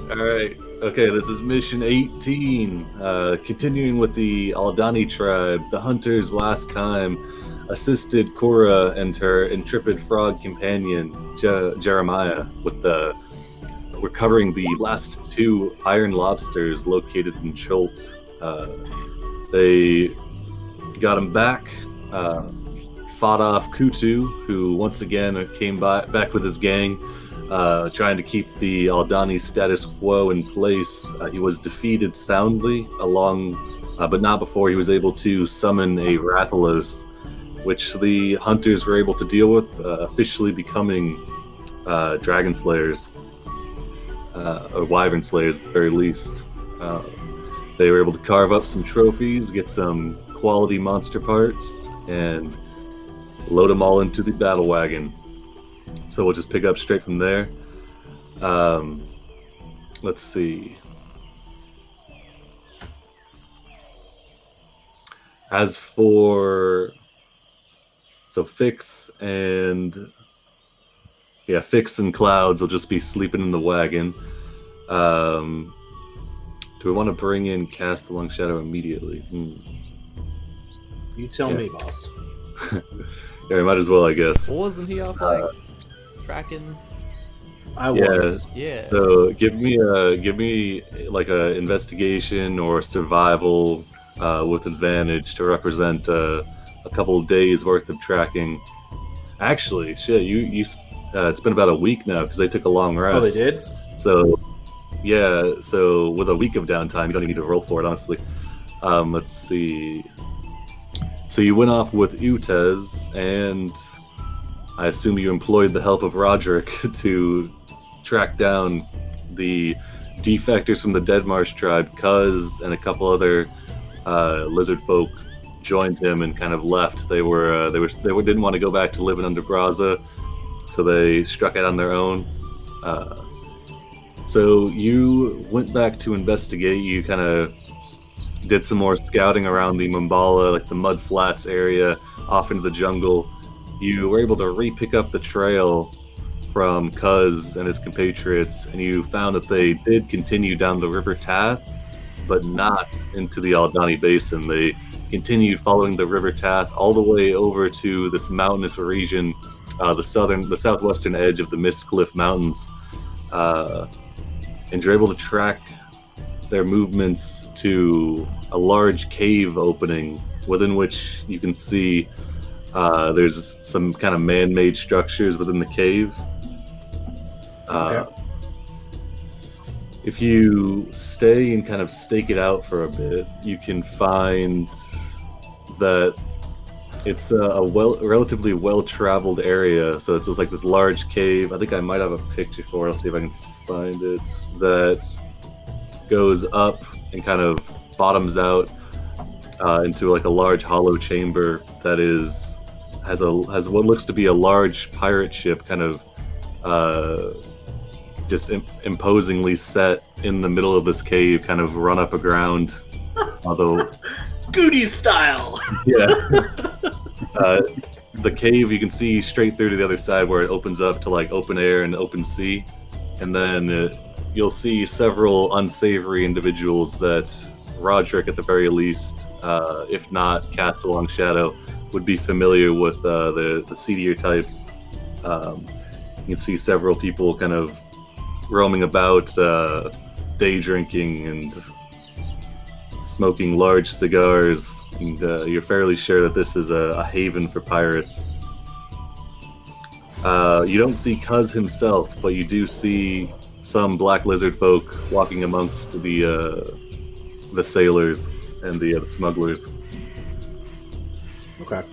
All right. Okay, this is mission 18. Continuing with the Aldani tribe, the hunters last time assisted Cora and her intrepid frog companion, Jeremiah, with recovering the last two iron lobsters located in Chult. They got him back, fought off Kutu, who once again came back with his gang, trying to keep the Aldani status quo in place. He was defeated soundly, but not before he was able to summon a Rathalos, which the hunters were able to deal with, officially becoming Dragon Slayers, or Wyvern Slayers at the very least. They were able to carve up some trophies, get some quality monster parts, and load them all into the battle wagon. So we'll just pick up straight from there. Let's see. As for Fix and Clouds will just be sleeping in the wagon. Do we want to bring in Cast Along Shadow immediately? You tell me, boss. Yeah, we might as well, I guess. Wasn't he off tracking? I was. Yeah. So give me like a investigation or survival with advantage to represent a couple of days worth of tracking. Actually, shit, you it's been about a week now because they took a long rest. Oh, they did? So yeah, so with a week of downtime, you don't even need to roll for it, honestly. Let's see. So you went off with Utez, and I assume you employed the help of Roderick to track down the defectors from the Dead Marsh tribe. Cuz and a couple other lizard folk joined him and kind of left. They didn't want to go back to living under Braza, so they struck out on their own. So you went back to investigate. You kind of did some more scouting around the Mumbala, like the mud flats area, off into the jungle. You were able to re-pick up the trail from Cuz and his compatriots, and you found that they did continue down the river Tath, but not into the Aldani Basin. They continued following the river Tath all the way over to this mountainous region, the southwestern edge of the Mistcliff Mountains, and you're able to track their movements to a large cave opening within which you can see there's some kind of man-made structures within the cave. Okay. If you stay and kind of stake it out for a bit, you can find that it's a relatively well-traveled area. So it's just like this large cave. I think I might have a picture for it. I'll see if I can find it. That goes up and kind of bottoms out into like a large hollow chamber that has what looks to be a large pirate ship kind of just imposingly set in the middle of this cave, kind of run up aground. Although Goonies style. Yeah. The cave, you can see straight through to the other side where it opens up to like open air and open sea, and then you'll see several unsavory individuals that Roderick, at the very least, if not Cast Along Shadow, would be familiar with the seedier types. You can see several people kind of roaming about, day drinking and smoking large cigars, and you're fairly sure that this is a haven for pirates. You don't see Cuz himself, but you do see some black lizard folk walking amongst the sailors and the smugglers. Okay.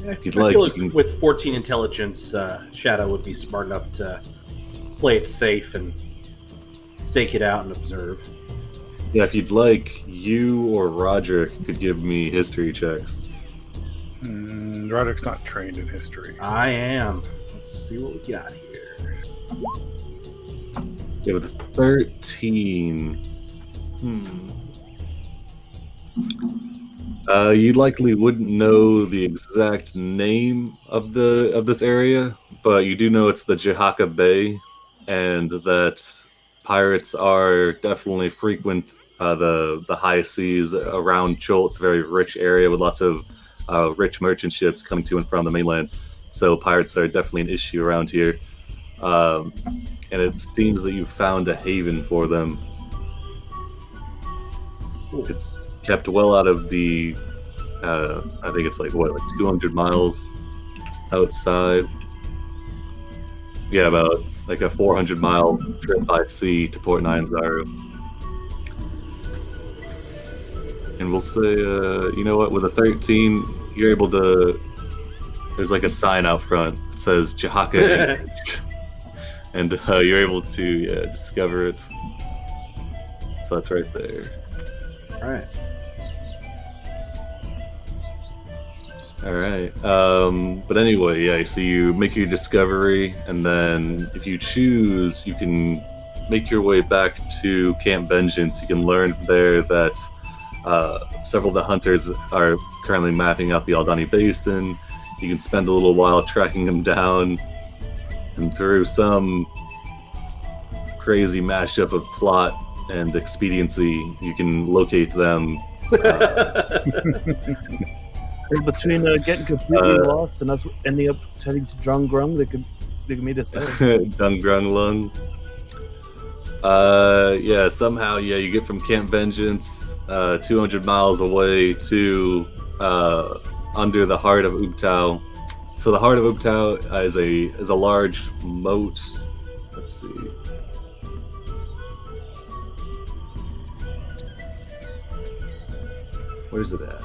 If you'd I like, feel you can... with 14 intelligence, Shadow would be smart enough to play it safe and stake it out and observe. Yeah, if you'd like, you or Roderick could give me history checks. Roderick's not trained in history. So. I am. Let's see what we got here. Yeah, with a 13. You likely wouldn't know the exact name of this area, but you do know it's the Jahaka Bay, and that pirates are definitely frequent the high seas around Chult. It's a very rich area with lots of rich merchant ships coming to and from the mainland. So pirates are definitely an issue around here. And it seems that you've found a haven for them. It's kept well out of the, I think it's like 200 miles outside. Yeah, about like a 400-mile trip by sea to Port Nyanzaru. And we'll say, you know what, with a 13, you're able to, there's like a sign out front that says Chihaka. And you're able to discover it. So that's right there. All right. All right. But anyway, yeah. So you make your discovery, and then if you choose, you can make your way back to Camp Vengeance. You can learn there that several of the hunters are currently mapping out the Aldani Basin. You can spend a little while tracking them down, and through some crazy mashup of plot and expediency, you can locate them. Between getting completely lost and us ending up heading to Drungrung, they could meet us there. Dungrunglung. Yeah, somehow, you get from Camp Vengeance 200 miles away to under the heart of Ubtao. So the heart of Ubtao is a large moat. Let's see. Where's it at?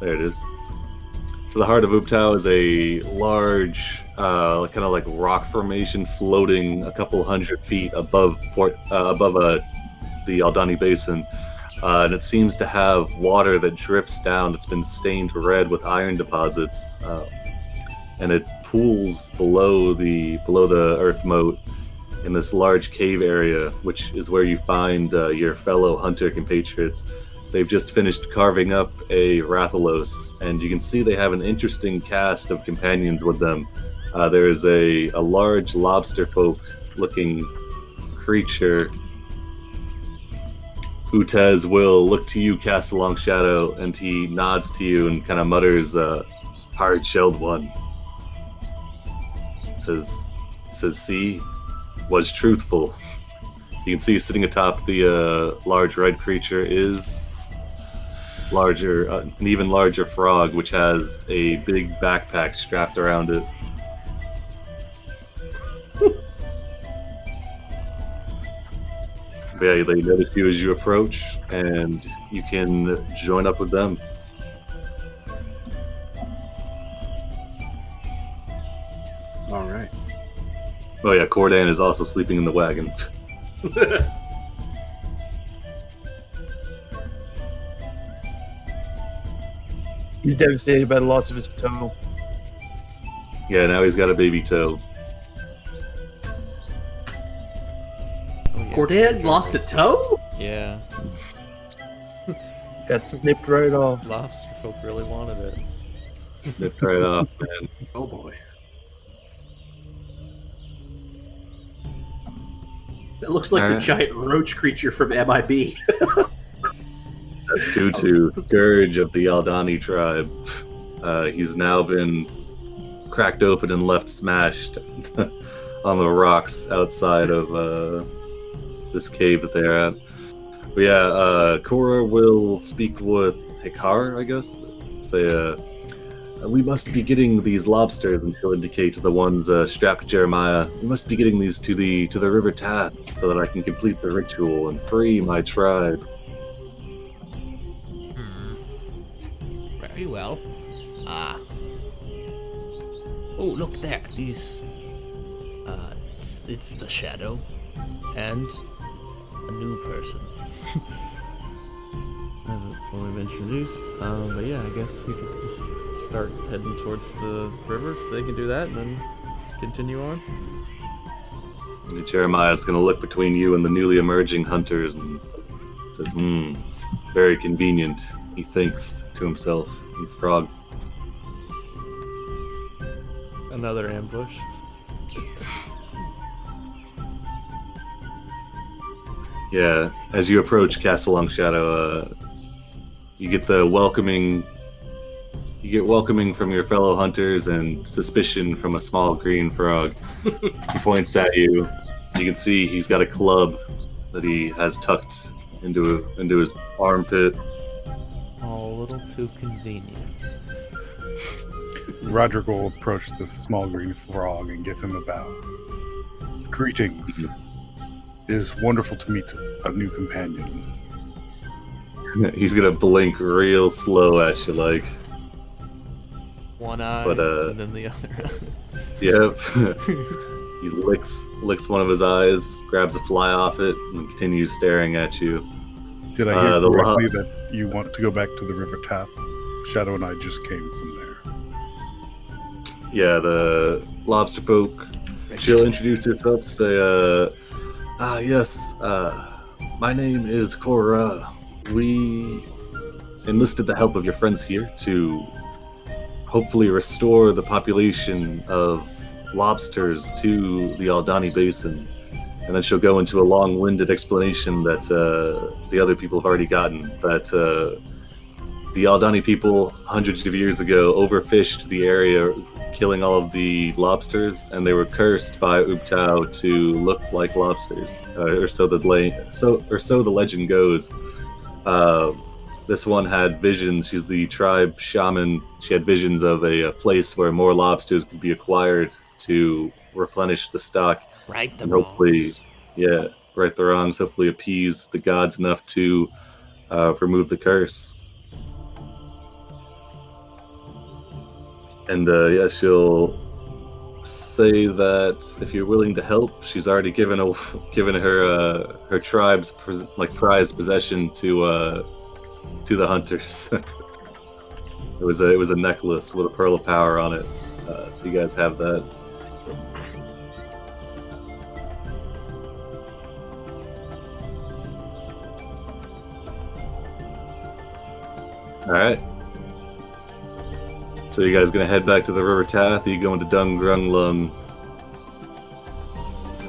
There it is. So the heart of Ubtao is a large, kind of like rock formation floating a couple hundred feet above the Aldani Basin. And it seems to have water that drips down. It's been stained red with iron deposits, and it pools below the earth moat in this large cave area, which is where you find your fellow hunter compatriots. They've just finished carving up a Rathalos, and you can see they have an interesting cast of companions with them. There is a large lobster folk-looking creature. Utez will look to you, cast a long shadow, and he nods to you and kind of mutters, "Hard-shelled one." Says, "See, was truthful." You can see sitting atop the large red creature is an even larger frog, which has a big backpack strapped around it. But yeah, they notice you as you approach, and you can join up with them. All right. Oh yeah, Cordan is also sleeping in the wagon. He's devastated by the loss of his toe. Yeah, now he's got a baby toe. Cordan lost a toe? Yeah. Got snipped right off. Lobster folk really wanted it. Snipped right off, man. Oh boy. It looks like the giant roach creature from MIB. Tutu, scourge of the Aldani tribe. He's now been cracked open and left smashed on the rocks outside of this cave that they're at. But yeah, Korra will speak with Hikar, I guess. Say, we must be getting these lobsters, and she'll indicate to the ones strapped to Jeremiah. We must be getting these to the River Tath so that I can complete the ritual and free my tribe. Very well. Oh, look there. These. It's the Shadow and a new person. Haven't fully been introduced. But yeah, I guess we could just start heading towards the river if they can do that, and then continue on. And Jeremiah's going to look between you and the newly emerging hunters and says, very convenient, he thinks to himself. You frog. Another ambush. Yeah, as you approach Castle Long Shadow, you get welcoming from your fellow hunters and suspicion from a small green frog. He points at you. You can see he's got a club that he has tucked into his armpit. Oh, a little too convenient. Roderick will approach this small green frog and give him a bow. Greetings. It is wonderful to meet a new companion. He's gonna blink real slow at you, like. One eye, But, and then the other. Yep. He licks one of his eyes, grabs a fly off it, and continues staring at you. Did I hear correctly that you want to go back to the River Tath? Shadow and I just came from there. Yeah, the lobster folk. She'll introduce herself to say, yes, my name is Cora. We enlisted the help of your friends here to hopefully restore the population of lobsters to the Aldani Basin. And then she'll go into a long-winded explanation that the other people have already gotten, that the Aldani people hundreds of years ago overfished the area, killing all of the lobsters, and they were cursed by Ubtao to look like lobsters, or so the legend goes. This one had visions. She's the tribe shaman. She had visions of a place where more lobsters could be acquired to replenish the stock. Right the and hopefully, wrongs. yeah, right the wrongs. Hopefully, appease the gods enough to remove the curse. And yeah, she'll say that if you're willing to help, she's already given her tribe's prized possession to the hunters. It was a necklace with a pearl of power on it. So you guys have that. All right. So you guys gonna head back to the River Tath? Or you going to Dungrunglum?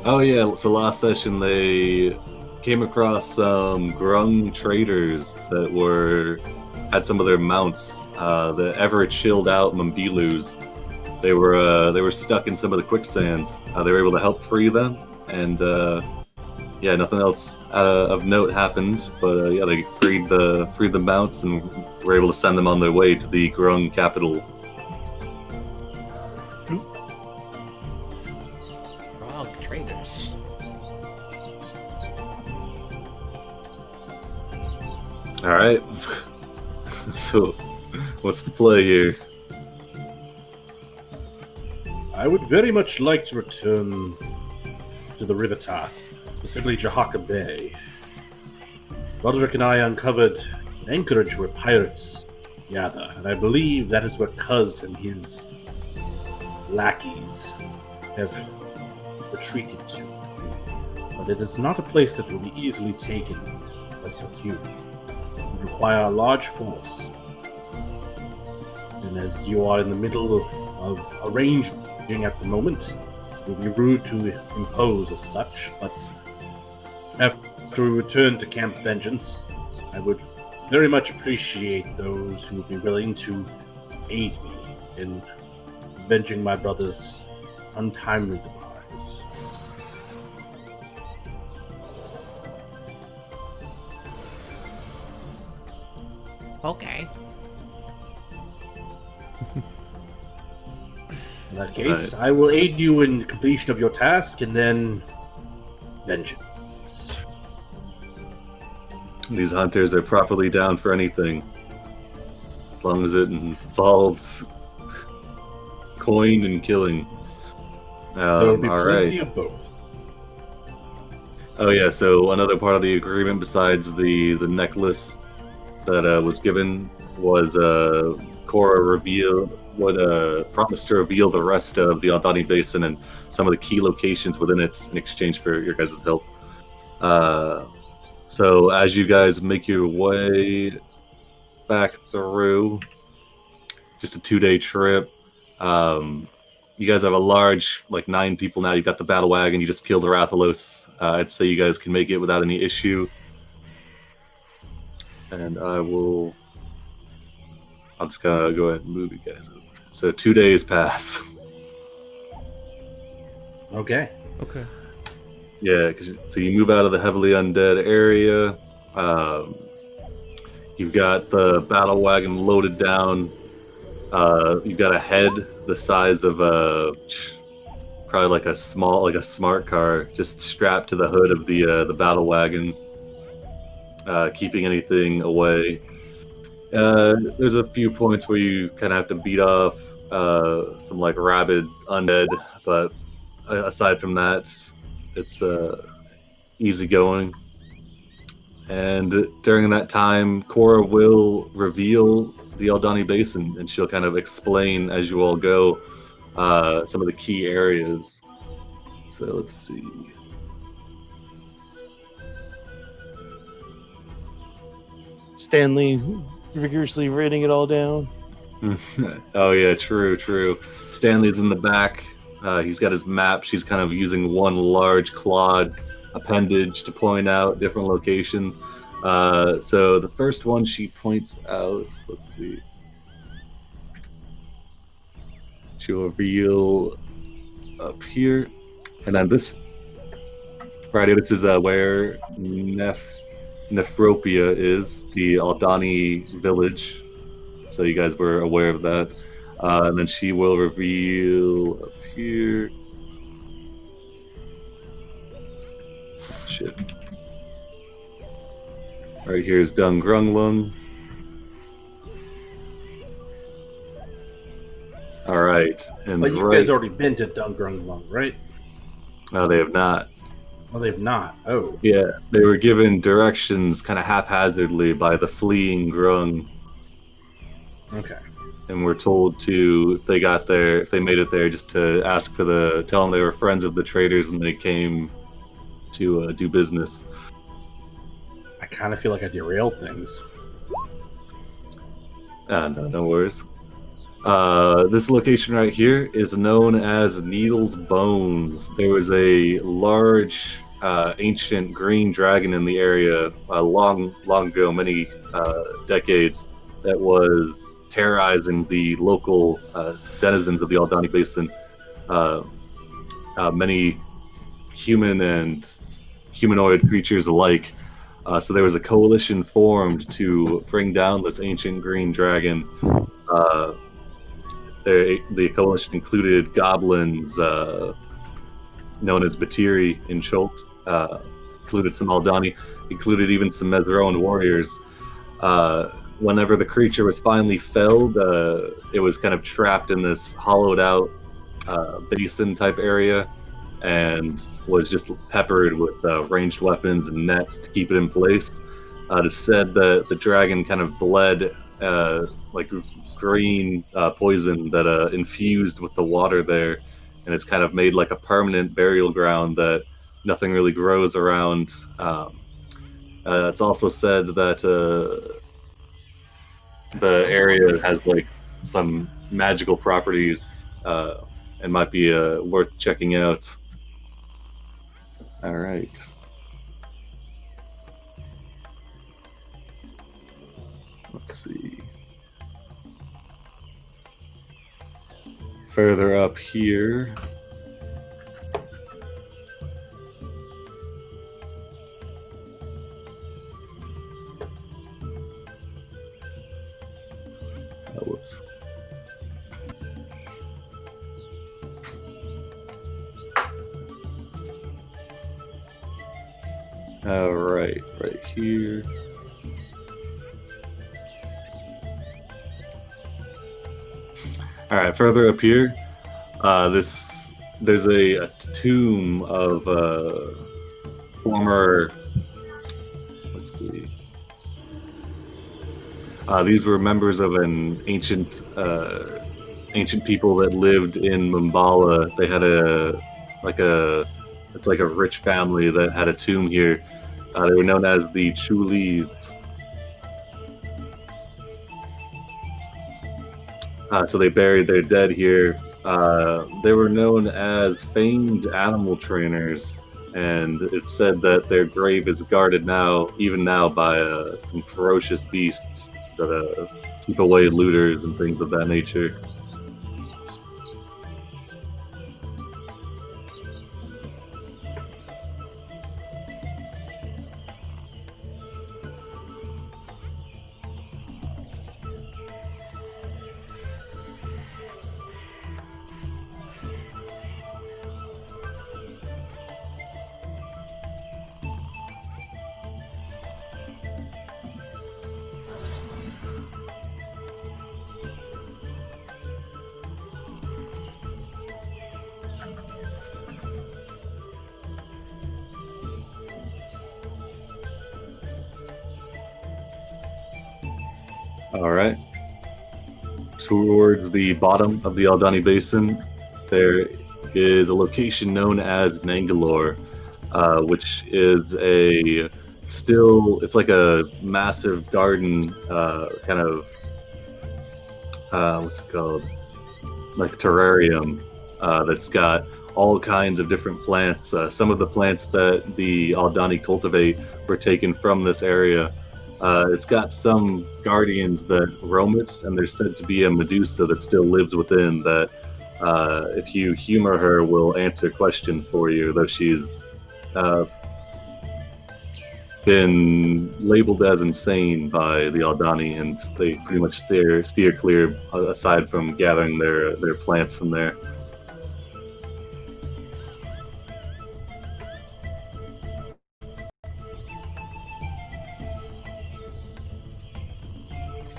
Oh yeah. So last session they came across some grung traders that had some of their mounts, the ever chilled out Mumbilus. They were stuck in some of the quicksand. They were able to help free them, and yeah, nothing else of note happened. But yeah, they freed the mounts and were able to send them on their way to the grung capital. Frog traders. All right. So, what's the play here? I would very much like to return to the River Tath, specifically Jahaka Bay. Roderick and I uncovered an anchorage where pirates gather, and I believe that is where Cuz and his lackeys have retreated to. But it is not a place that will be easily taken by so few. It would require a large force. And as you are in the middle of arranging at the moment, it would be rude to impose as such, but after we return to Camp Vengeance, I would very much appreciate those who would be willing to aid me in avenging my brother's untimely demise. Okay. In that case, I will aid you in the completion of your task, and then vengeance. These hunters are properly down for anything, as long as it involves coin and killing. There will be all plenty right. of both. Oh yeah. So another part of the agreement, besides the necklace that was given, was Cora promised to reveal the rest of the Aldani Basin and some of the key locations within it in exchange for your guys' help. So as you guys make your way back through, just a 2-day trip, you guys have a large, like 9 people now. You've got the battle wagon. You just killed Rathalos. I'd say you guys can make it without any issue. And I'm just gonna go ahead and move you guys over. So 2 days pass. Okay. Okay. Yeah, so you move out of the heavily undead area. You've got the battle wagon loaded down. You've got a head the size of probably like a smart car, just strapped to the hood of the battle wagon, keeping anything away. There's a few points where you kind of have to beat off some like rabid undead, but aside from that, it's easy going. And during that time, Cora will reveal the Aldani Basin, and she'll kind of explain as you all go some of the key areas. So let's see. Stanley vigorously writing it all down. Oh yeah, true. Stanley's in the back. He's got his map. She's kind of using one large clawed appendage to point out different locations. So the first one she points out, let's see. She'll reveal up here. And then this is where Nephropia is, the Aldani village. So you guys were aware of that. And then she will reveal up here. Shit. Right here is Dungrunglung. All right, and But you guys already been to Dungrunglung, right? No, they have not. Well, they've not. Oh. Yeah, they were given directions kind of haphazardly by the fleeing Grung. Okay. And we're told to, if they made it there, just to tell them they were friends of the traders and they came to do business. I kind of feel like I derailed things. No worries. This location right here is known as Needle's Bones. There was a large, ancient green dragon in the area long ago, many decades, that was terrorizing the local denizens of the Aldani Basin. Many human and humanoid creatures alike. So there was a coalition formed to bring down this ancient green dragon. The coalition included goblins known as Batiri in Chult, included some Aldani, included even some Mesroan warriors. Whenever the creature was finally felled, it was kind of trapped in this hollowed out basin type area and was just peppered with ranged weapons and nets to keep it in place. It is said that the dragon kind of bled like green poison that infused with the water there, and it's kind of made like a permanent burial ground that nothing really grows around. It's also said that the area has like some magical properties and might be worth checking out. All right. Let's see. Further up here. Oh, whoops. All right, right here. All right, further up here, there's a tomb of former. Let's see. These were members of an ancient people that lived in Mumbala. They had it's like a rich family that had a tomb here. They were known as the Chulis. So they buried their dead here They were known as famed animal trainers, and it's said that their grave is guarded even now, by some ferocious beasts that keep away looters and things of that nature. All right. Towards the bottom of the Aldani Basin, there is a location known as Nangalore, which is it's like a massive garden, kind of, what's it called? Like terrarium, that's got all kinds of different plants. Some of the plants that the Aldani cultivate were taken from this area. It's got some guardians that roam it, and there's said to be a Medusa that still lives within that, if you humor her, will answer questions for you, though she's been labeled as insane by the Aldani, and they pretty much steer clear, aside from gathering their plants from there.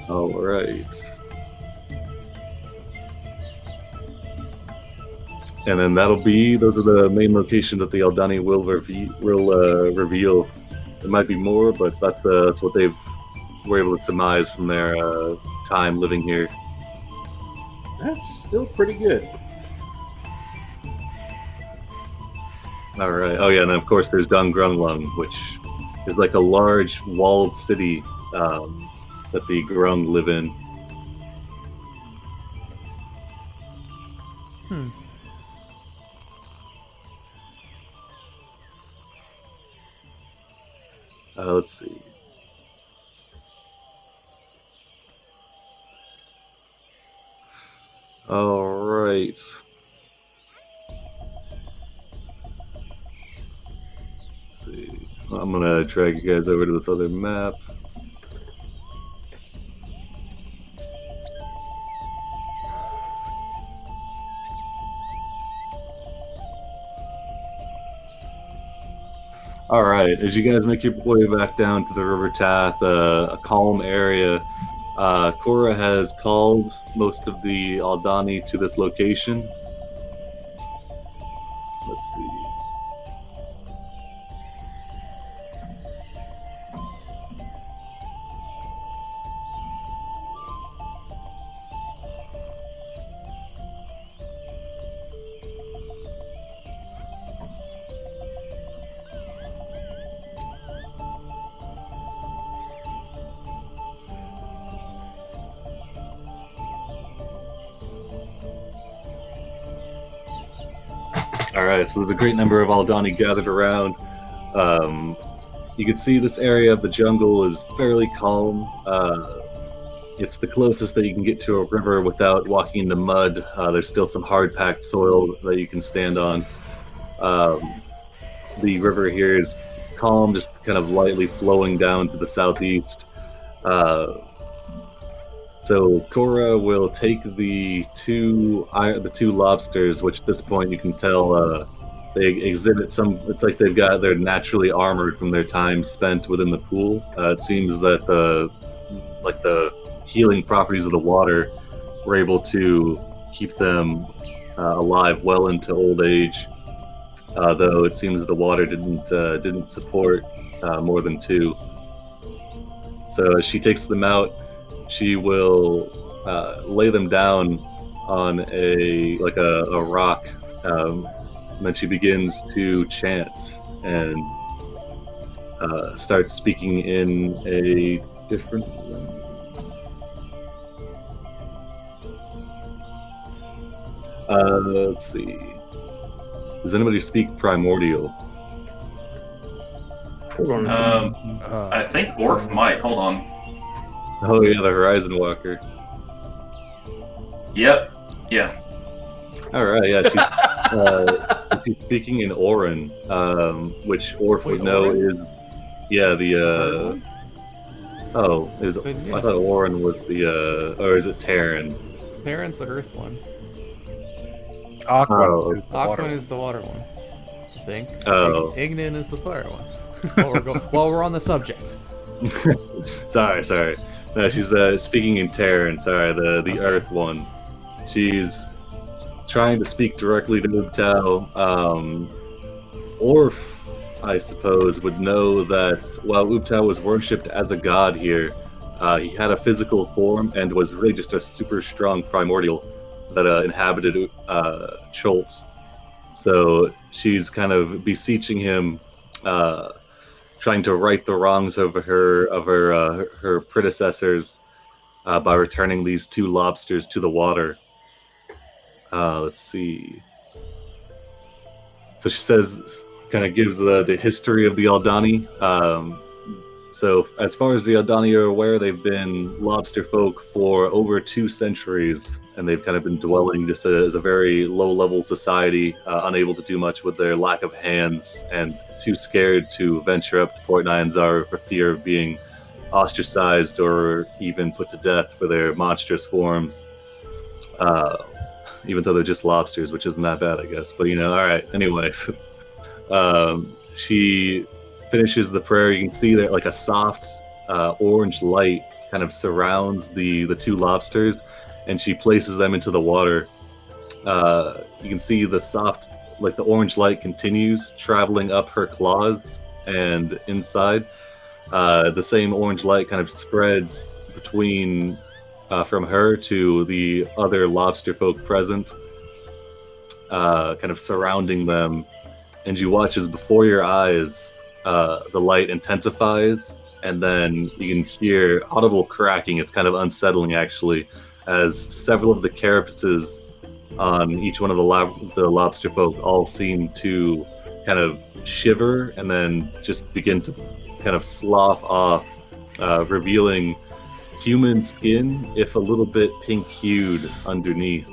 All right. And then those are the main locations that the Aldani will reveal. There might be more, but that's what they were able to surmise from their time living here. That's still pretty good. All right. Oh yeah, and then of course there's Dungrunglung, which is like a large walled city that the Grung live in. Let's see. All right. Let's see. I'm gonna drag you guys over to this other map. All right, as you guys make your way back down to the River Tath, a calm area, Cora has called most of the Aldani to this location. Let's see. All right, so there's a great number of Aldani gathered around. You can see this area of the jungle is fairly calm. It's the closest that you can get to a river without walking in the mud. There's still some hard-packed soil that you can stand on. The river here is calm, just kind of lightly flowing down to the southeast. So Cora will take the two lobsters, which at this point you can tell they exhibit some. It's like they're naturally armored from their time spent within the pool. It seems that the healing properties of the water were able to keep them alive well into old age. Though it seems the water didn't support more than two. So as she takes them out, she will lay them down on a rock, and then she begins to chant and starts speaking in a different language. Let's see. Does anybody speak primordial? I think Orf might. Hold on. Oh yeah, the Horizon Walker. Yep. Yeah. All right, yeah, she's speaking in Orin, which Orf would know is, the oh, is I thought Orin was the or is it Terran? Terran's the Earth one. Aqua is the water. Aquan is the water one, I think. Oh. Ignin is the fire one. While we're on the subject. sorry. No, she's speaking in Terran. Sorry, the Earth one. She's trying to speak directly to Ubtao. Orf, I suppose, would know that while Ubtao was worshipped as a god here, he had a physical form and was really just a super strong primordial that inhabited Chult. So she's kind of beseeching him, trying to right the wrongs of her predecessors by returning these 2 lobsters to the water. Let's see. So she says, kind of gives the history of the Aldani. So as far as the Aldani are aware, they've been lobster folk for over 2 centuries, and they've kind of been dwelling just as a very low-level society, unable to do much with their lack of hands, and too scared to venture up to Port Nyanzar for fear of being ostracized or even put to death for their monstrous forms. Even though they're just lobsters, which isn't that bad, I guess. But, all right, anyway. She finishes the prayer. You can see that like a soft orange light kind of surrounds the 2 lobsters, and she places them into the water. You can see the soft, like the orange light continues traveling up her claws and inside. The same orange light kind of spreads between from her to the other lobster folk present, kind of surrounding them, and you watch as before your eyes the light intensifies, and then you can hear audible cracking. It's kind of unsettling, actually, as several of the carapaces on each one of the lobster folk all seem to kind of shiver and then just begin to kind of slough off, revealing human skin, if a little bit pink-hued underneath.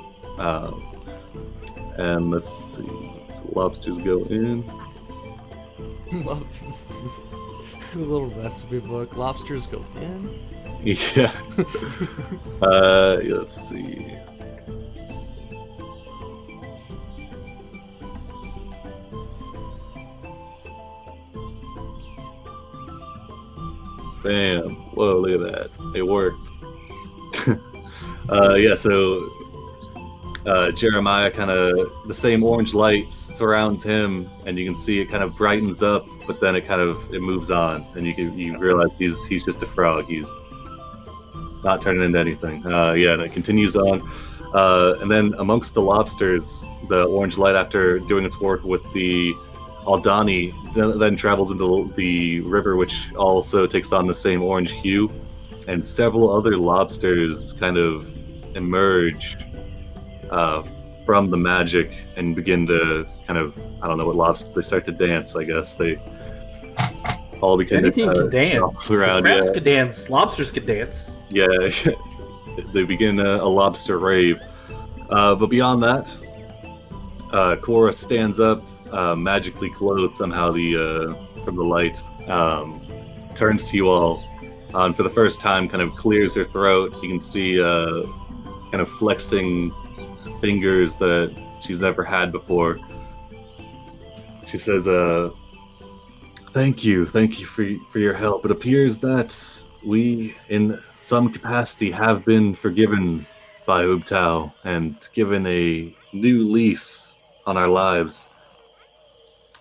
And let's see, so lobsters go in. This is a little recipe book. Lobsters go in. Yeah. Let's see. Bam. Whoa, look at that. It worked. So Jeremiah kind of, the same orange light surrounds him, and you can see it kind of brightens up, but then it moves on, and you realize he's just a frog. He's not turning into anything. And it continues on. And then amongst the lobsters, the orange light, after doing its work with the Aldani, then travels into the river, which also takes on the same orange hue, and several other lobsters kind of emerge from the magic and begin to kind of, I don't know what lobster, they start to dance, I guess. They all begin Anything to can dance. around, Crabs could dance. Lobsters could dance. Yeah, they begin a lobster rave. But beyond that, Cora stands up, magically clothed somehow from the light, turns to you all, and for the first time kind of clears her throat. You can see kind of flexing fingers that she's never had before. She says, thank you for your help. It appears that we, in some capacity, have been forgiven by Ubtao and given a new lease on our lives.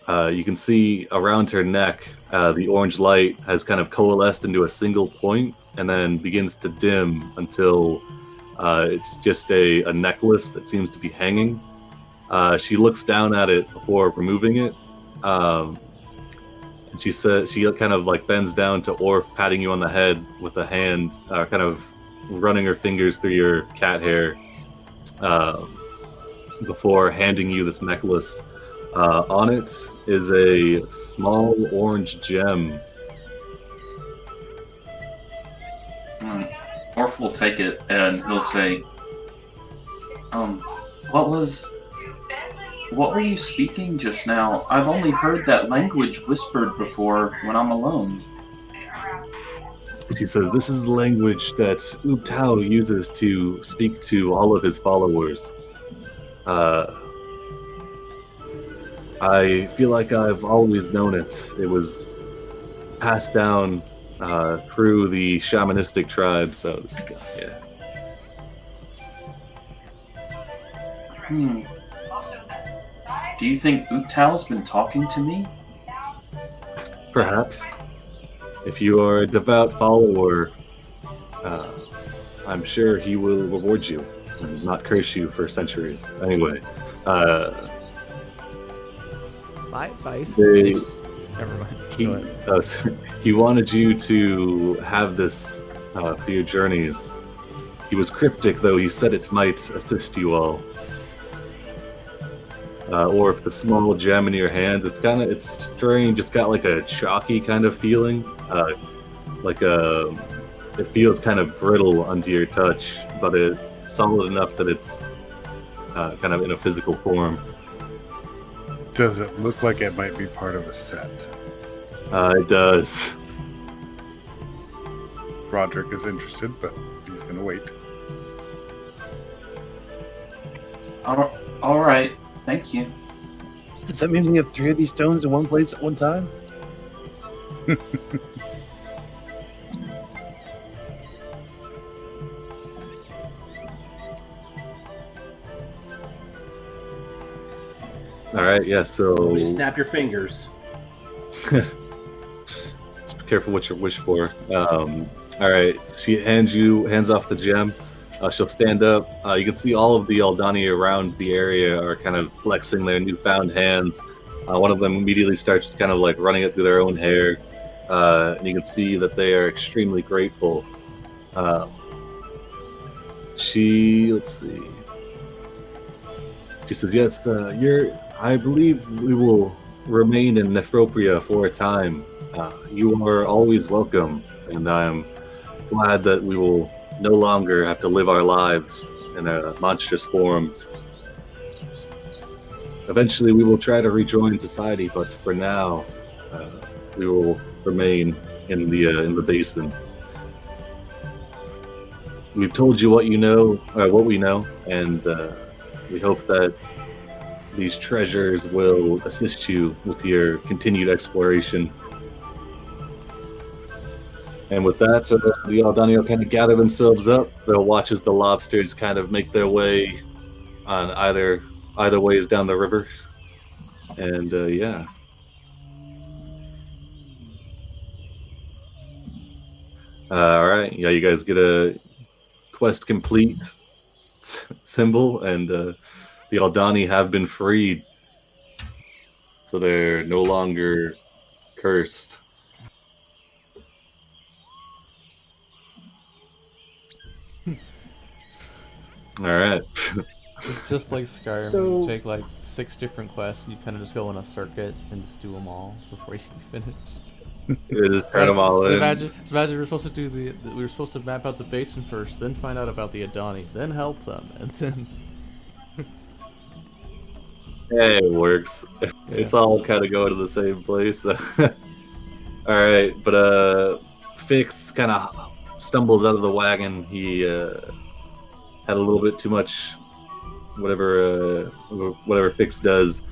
You can see around her neck, the orange light has kind of coalesced into a single point and then begins to dim until it's just a necklace that seems to be hanging. She looks down at it before removing it. And she says, she kind of like bends down to Orf, patting you on the head with a hand, kind of running her fingers through your cat hair. before handing you this necklace. On it is a small orange gem. Orf will take it and he'll say, what were you speaking just now? I've only heard that language whispered before when I'm alone. She says, this is the language that Tao uses to speak to all of his followers. I feel like I've always known it. It was passed down through the shamanistic tribe, so yeah. Do you think Tao's been talking to me? Perhaps. If you are a devout follower, I'm sure he will reward you and not curse you for centuries. Anyway, My advice. Never mind. He wanted you to have this for your journeys. He was cryptic, though. He said it might assist you all. Or if the small gem in your hand, it's strange. It's got like a chalky kind of feeling, it feels kind of brittle under your touch, but it's solid enough that it's kind of in a physical form. Does it look like it might be part of a set? It does. Roderick is interested, but he's going to wait. All right. Thank you. Does that mean we have 3 of these stones in one place at one time? All right, yeah, so... You snap your fingers. Just be careful what you wish for. All right, she hands off the gem. She'll stand up. You can see all of the Aldani around the area are kind of flexing their newfound hands. One of them immediately starts kind of like running it through their own hair. And you can see that they are extremely grateful. Let's see. She says, yes, I believe we will remain in Nephropria for a time. You are always welcome, and I'm glad that we will no longer have to live our lives in monstrous forms. Eventually we will try to rejoin society, but for now, we will remain in the basin. We've told you what we know, and we hope that these treasures will assist you with your continued exploration. And with that, the Aldani will kind of gather themselves up. They'll watch as the lobsters kind of make their way on either ways down the river. And yeah. All right. Yeah, you guys get a quest complete symbol, and the Aldani have been freed. So they're no longer cursed. All right. It's just like Skyrim. So- You take like 6 different quests, and you kind of just go on a circuit and just do them all before you finish. They just turn them all in. Imagine we were supposed to do we were supposed to map out the basin first, then find out about the Aldani, then help them, and then. Hey, it works. It's all kind of going to the same place. All right, but Fix kind of stumbles out of the wagon. He had a little bit too much, whatever Fix does.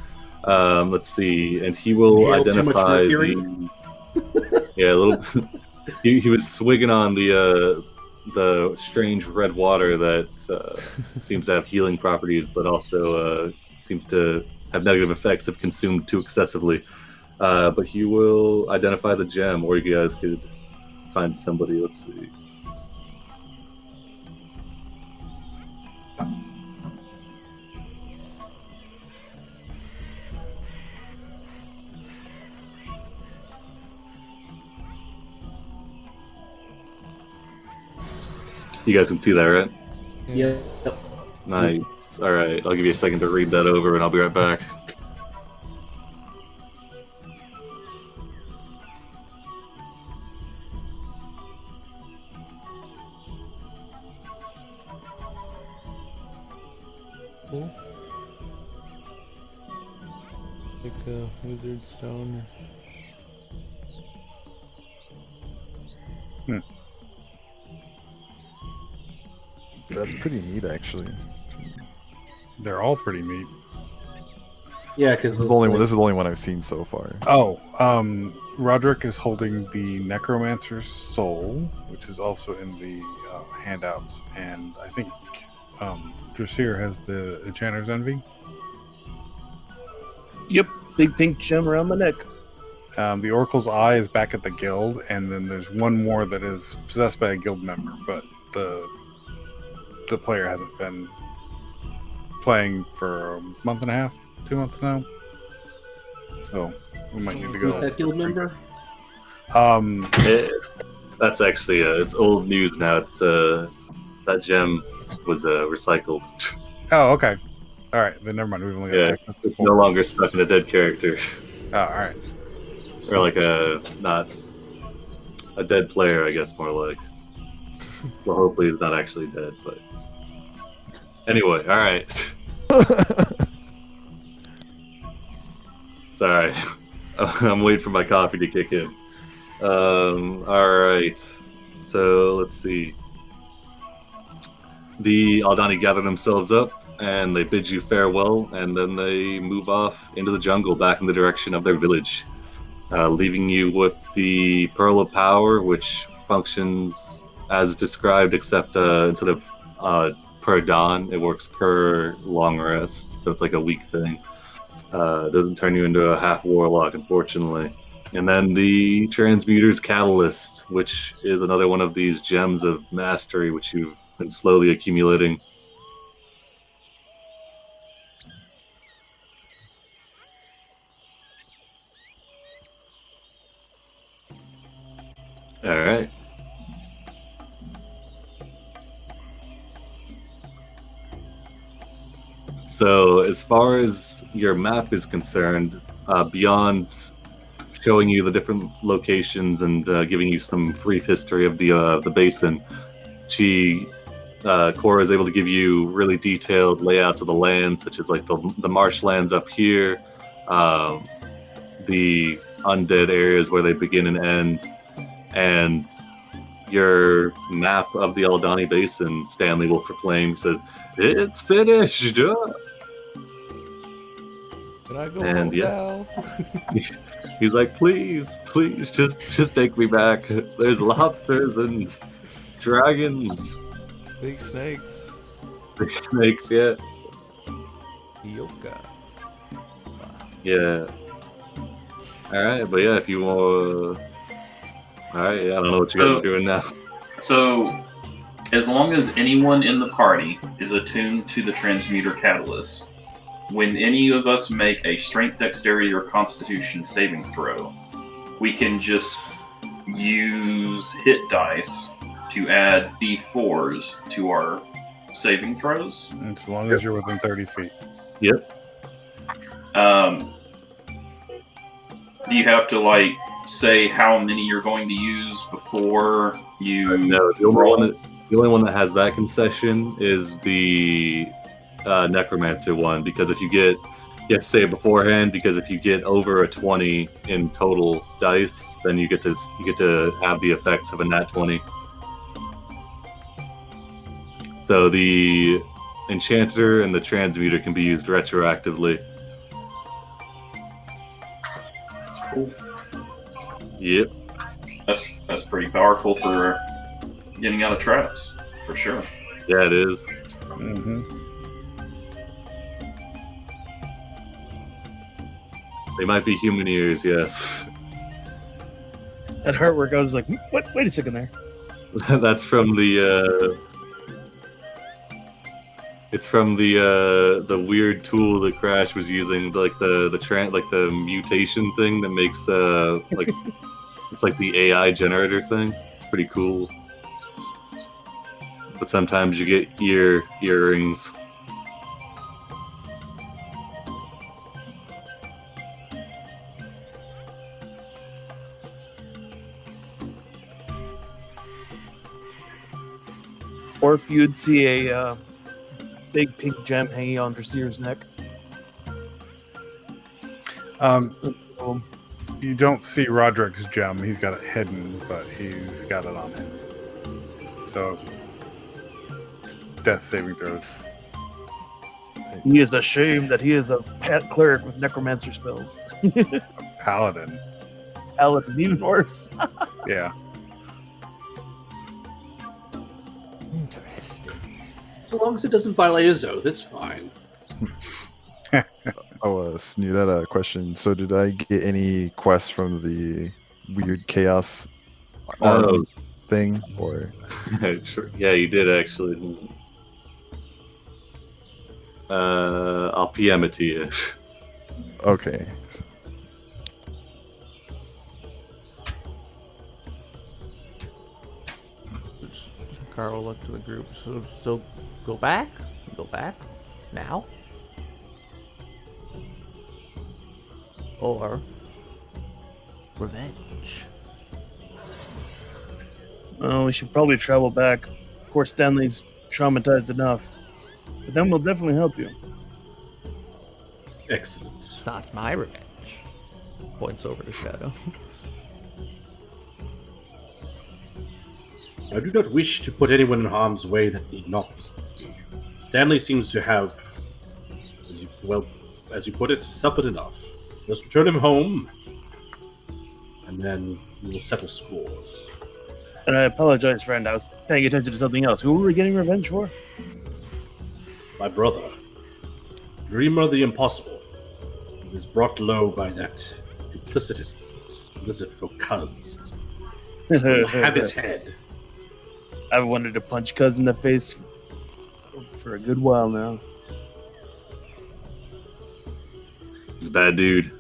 Let's see, and he will identify the. Yeah, a little. He was swigging on the strange red water that seems to have healing properties, but also seems to have negative effects if consumed too excessively. But he will identify the gem, or you guys could find somebody. Let's see. You guys can see that, right? Yeah. Nice. All right, I'll give you a second to read that over, and I'll be right back. Cool. Like a wizard stone. That's pretty neat, actually. They're all pretty neat. Yeah, because This is the only one I've seen so far. Oh, Roderick is holding the Necromancer's Soul, which is also in the handouts, and I think Dressir has the Enchanter's Envy. Yep, big pink gem around my neck. The Oracle's Eye is back at the guild, and then there's one more that is possessed by a guild member, but the player hasn't been playing for a month and a half, 2 months now. So we might need to go. Who's that guild member? That's actually it's old news now. It's that gem was recycled. Oh, okay. All right, then never mind. We've only got Yeah, access to it's 4. no longer stuck in a dead character, Oh, all right. or like a dead player, I guess, more like. Well, hopefully he's not actually dead, but anyway, all right. Sorry, I'm waiting for my coffee to kick in. All right, so let's see. The Aldani gather themselves up and they bid you farewell, and then they move off into the jungle back in the direction of their village, leaving you with the Pearl of Power, which functions as described, except instead of per dawn, it works per long rest, so it's like a week thing. It doesn't turn you into a half warlock, unfortunately. And then the Transmuter's Catalyst, which is another one of these gems of mastery, which you've been slowly accumulating. All right. So, as far as your map is concerned, beyond showing you the different locations and giving you some brief history of the basin, Cora is able to give you really detailed layouts of the land, such as like the marshlands up here, the undead areas where they begin and end, and your map of the Aldani Basin. Stanley will proclaim, says, "It's finished." Can I go And home yeah. now? He's like, please, just take me back. There's lobsters and dragons, Big snakes. big snakes. Yeah, Yoka. yeah. All right, but yeah, if you want, all right. Yeah, I don't know what you guys are doing now. So, as long as anyone in the party is attuned to the Transmuter Catalyst, when any of us make a Strength, Dexterity, or Constitution saving throw, we can just use hit dice to add D4s to our saving throws. As long as you're within 30 feet. Yep. Do you have to say how many you're going to use before you No, roll? the only one that has that concession is the Necromancer one, because if you have to say it beforehand, because if you get over a 20 in total dice, then you get to have the effects of a nat 20. So the Enchanter and the Transmuter can be used retroactively. Cool. Yep. That's pretty powerful for getting out of traps, for sure. Yeah, it is. Mm-hmm. They might be human ears, yes. That hurt where I was like, what? Wait a second there. That's from the. It's from the weird tool that Crash was using, like the mutation thing that makes like it's like the AI generator thing. It's pretty cool. But sometimes you get earrings. Or if you'd see a big pink gem hanging on Drasir's neck. You don't see Roderick's gem. He's got it hidden, but he's got it on him. So, death saving throws. He is ashamed that he is a pet cleric with necromancer spells. Paladin. Paladin, even worse. Yeah. Interesting. So long as it doesn't violate his oath, it's fine. Oh, Snoot, I had a question. So did I get any quests from the weird chaos army thing? Or Sure. Yeah, you did actually. I'll PM it to you. okay. Carl looked to the group. So go back? Go back? Now? Or revenge? Oh, we should probably travel back. Poor Stanley's traumatized enough. But then we'll definitely help you. Excellent. It's not my revenge. Points over to Shadow. I do not wish to put anyone in harm's way that need not. Stanley seems to have, as you put it, suffered enough. Let's return him home, and then we will settle scores. And I apologize, friend. I was paying attention to something else. Who were we getting revenge for? My brother, dreamer of the impossible, who was brought low by that duplicitous lizardfolk cuz. Have his head. I've wanted to punch Cuz in the face for a good while now. He's a bad dude.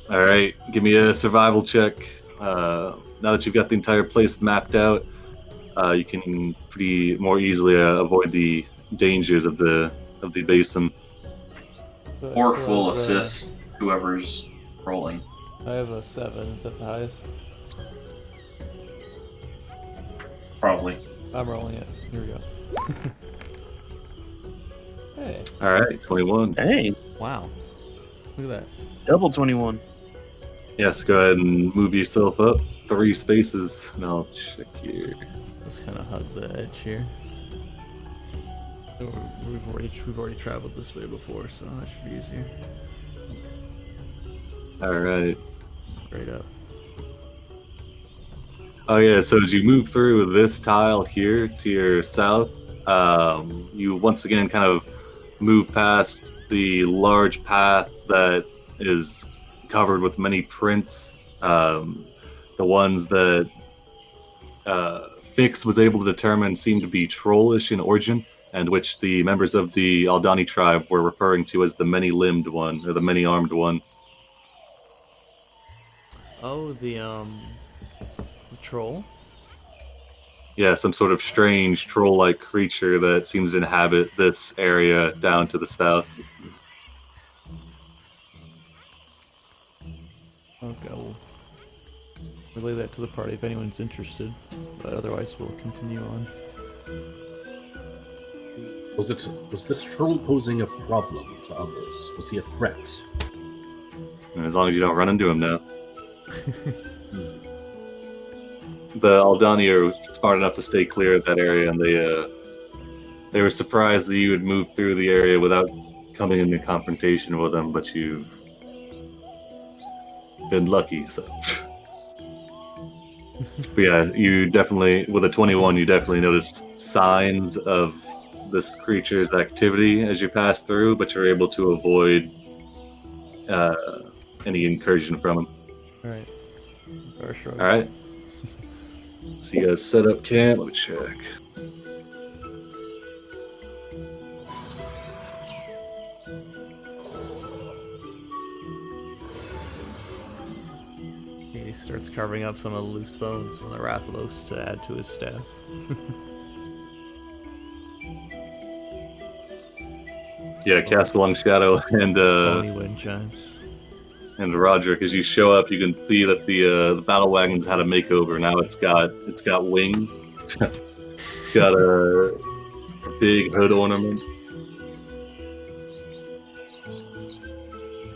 All right, give me a survival check. Now that you've got the entire place mapped out, you can pretty more easily avoid the dangers of the basin. Orc will assist whoever's rolling. I have a 7. Is that the highest? Probably. I'm rolling it. Here we go. Hey. All right, 21. Hey, Wow. Look at that. double 21. Yes, go ahead and move yourself up 3 spaces, and I'll check here. Let's kind of hug the edge here. We've already traveled this way before, so that should be easier. All right. Straight up. Oh yeah, so as you move through this tile here to your south, you once again kind of move past the large path that is covered with many prints. The ones that Fix was able to determine seem to be trollish in origin, and which the members of the Aldani tribe were referring to as the many-limbed one, or the many-armed one. Oh, the troll? Yeah, some sort of strange troll-like creature that seems to inhabit this area down to the south. Okay, we'll relay that to the party if anyone's interested, but otherwise we'll continue on. Was this troll posing a problem to others? Was he a threat? And as long as you don't run into him now. The Aldani are smart enough to stay clear of that area, and they were surprised that you would move through the area without coming into confrontation with them, but you've been lucky, so. But yeah, you definitely, with a 21, you definitely notice signs of this creature's activity as you pass through, but you're able to avoid any incursion from him. Alright. Alright. So you guys set up camp. Let me check. He starts carving up some of the loose bones from the Rathalos to add to his staff. Yeah, cast along shadow and Bony wind chimes. and Roderick. As you show up, you can see that the battle wagon's had a makeover. Now it's got wings. It's got a big hood ornament.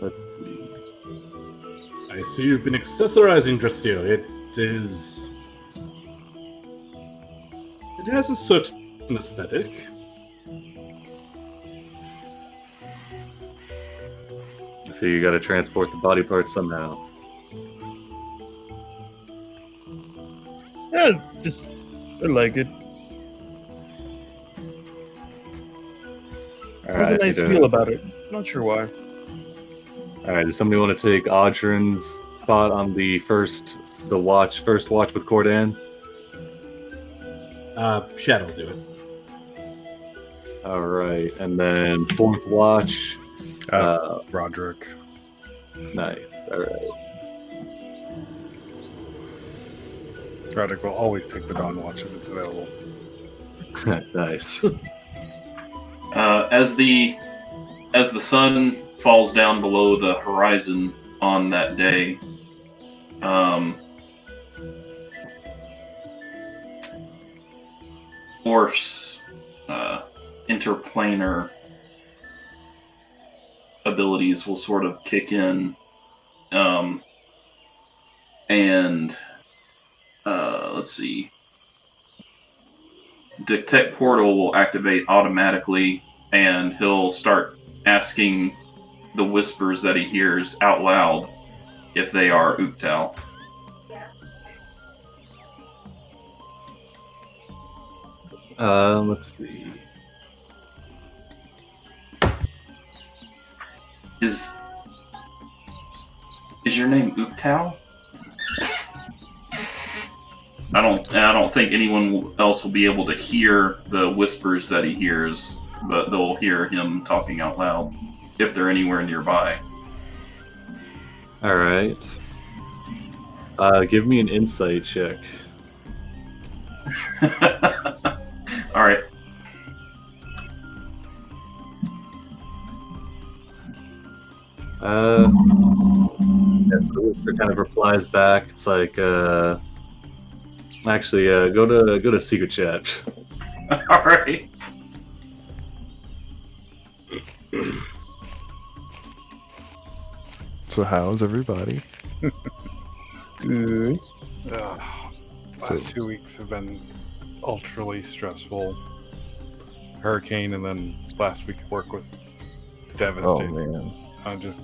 Let's see. I see you've been accessorizing Dressio. It has a certain aesthetic. I feel you got to transport the body parts somehow. Yeah, I like it. There's a nice feel about it. Not sure why. All right, does somebody want to take Audrin's spot on the first watch with Cordan? Shadow will do it. All right, and then fourth watch. Roderick. Nice. All right. Roderick will always take the Dawn Watch if it's available. Nice. As the sun falls down below the horizon on that day, Orf's interplanar abilities will sort of kick in, and let's see. Detect Portal will activate automatically, and he'll start asking the whispers that he hears out loud if they are Uktal. Let's see. Is your name Uktal? I don't think anyone else will be able to hear the whispers that he hears, but they'll hear him talking out loud if they're anywhere nearby. All right. Give me an insight check. All right. The whisper kind of replies back. It's like, actually, go to secret chat. All right. So how's everybody? Good. Last 2 weeks have been ultraly stressful. Hurricane, and then last week's work was Oh devastating. man. I'm just.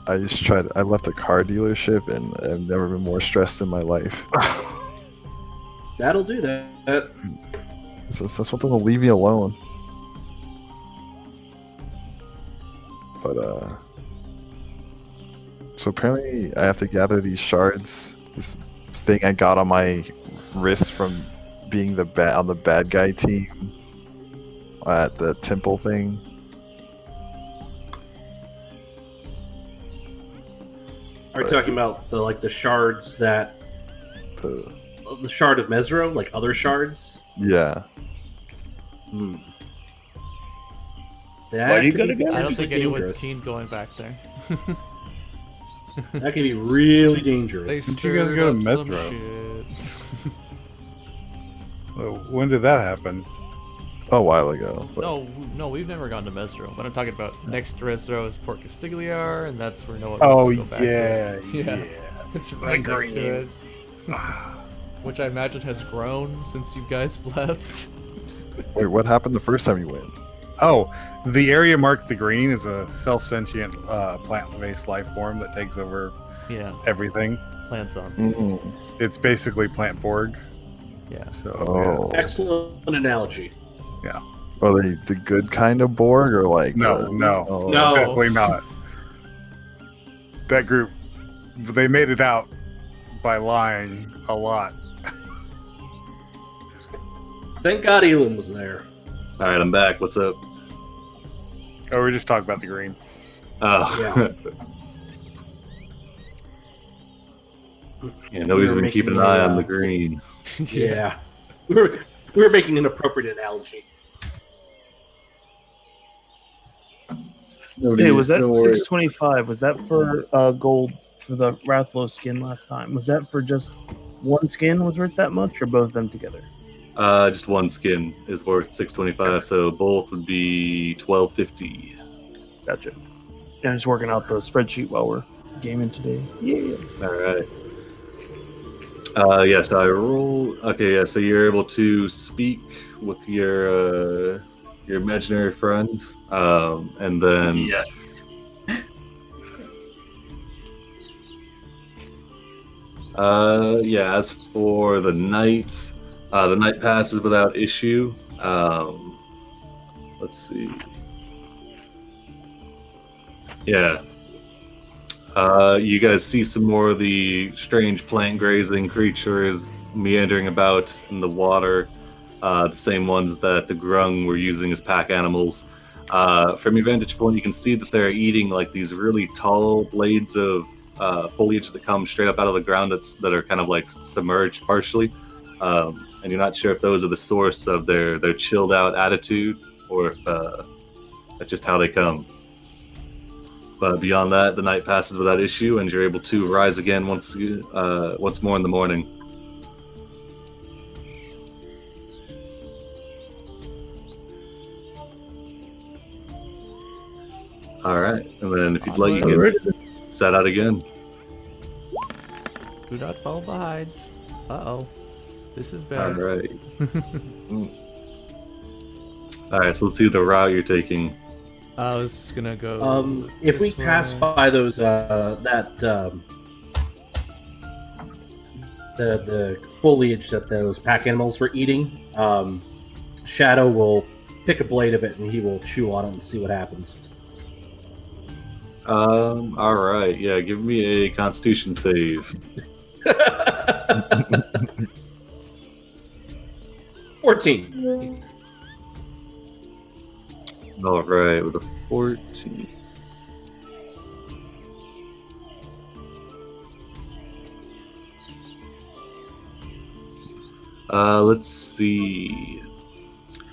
I left a car dealership and I've never been more stressed in my life. That'll do that. So something will leave me alone. But so apparently I have to gather these shards. This thing I got on my wrist from being on the bad guy team at the temple thing. Are you talking about the shards that the shard of Mesro, like other shards? Yeah. Hmm. Why do you gotta go? I don't think anyone's dangerous. keen going back there. That can be really They dangerous. Didn't you guys stirred go to up some Metro? shit. When did that happen? A while ago. But No, we've never gone to Mesro. But I'm talking about next to Mesro is Port Castigliar, and that's where no one Oh wants to go back yeah, to. Yeah. It's right next to it. Which I imagine has grown since you guys left. wait, what happened the first time you went? Oh, the area marked the green is a self-sentient plant-based life form that takes over Yeah, everything. plant zombies. It's basically Plant Borg. Yeah. So Oh. Excellent analogy. Are they the good kind of Borg or like? No, no. Oh. No. definitely not. That group, they made it out by lying a lot. Thank God Elam was there. All right, I'm back. What's up? Oh, we're just talking about the green. Oh, Yeah. yeah. Nobody's We were been keeping an making eye a, on the green. Yeah. We were making an appropriate analogy. Hey, was that 625? Was that for gold for the Rathlow skin last time? Was that for just one skin was worth that much, or both of them together? Just one skin is worth 625, so both would be 1250. Gotcha. Yeah, I'm just working out the spreadsheet while we're gaming today. Yeah. All right. Yes, I roll. Okay, yeah. So you're able to speak with your imaginary friend, and then Yes. yeah. As for the night passes without issue. Let's see. Yeah. You guys see some more of the strange plant grazing creatures meandering about in the water, the same ones that the grung were using as pack animals. From your vantage point, you can see that they're eating like these really tall blades of foliage that come straight up out of the ground that are kind of like submerged partially. And you're not sure if those are the source of their chilled out attitude or if that's just how they come. But beyond that, the night passes without issue, and you're able to rise again once more in the morning. All right, and then if you'd like, you can set out again. Do not fall behind. Uh-oh. This is bad. All right. All right, so let's see the route you're taking. I was gonna go. If we this pass way. by those the foliage that those pack animals were eating, Shadow will pick a blade of it and he will chew on it and see what happens. All right, yeah, give me a Constitution save. 14. All right, with a 14. Let's see.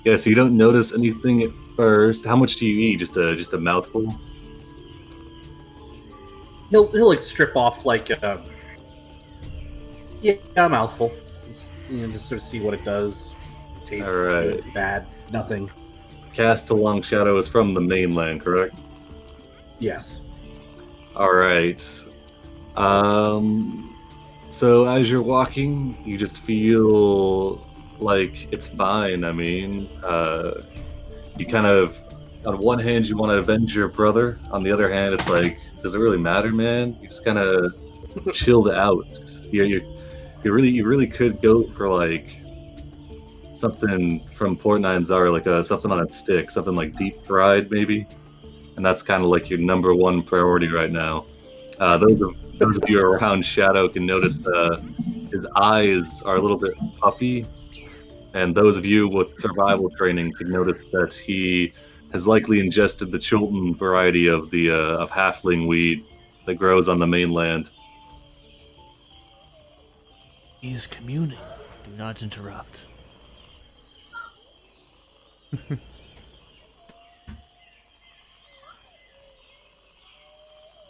Yeah, so you don't notice anything at first. How much do you eat? Just a mouthful? He'll like strip off like a mouthful. Just sort of see what it does. Tastes All right. good, bad, nothing. Cast Along Shadow is from the mainland, correct? Yes. All right. So as you're walking, you just feel like it's fine. I mean, you kind of, on one hand, you want to avenge your brother. On the other hand, it's like, does it really matter, man? You just kind of chilled out. You really could go for like something from Port Nine Zara, like something on a stick, something like deep fried, maybe. And that's kind of like your number one priority right now. Those of you around Shadow can notice his eyes are a little bit puffy, and those of you with survival training can notice that he has likely ingested the Chultan variety of the of halfling weed that grows on the mainland. He is communing. Do not interrupt.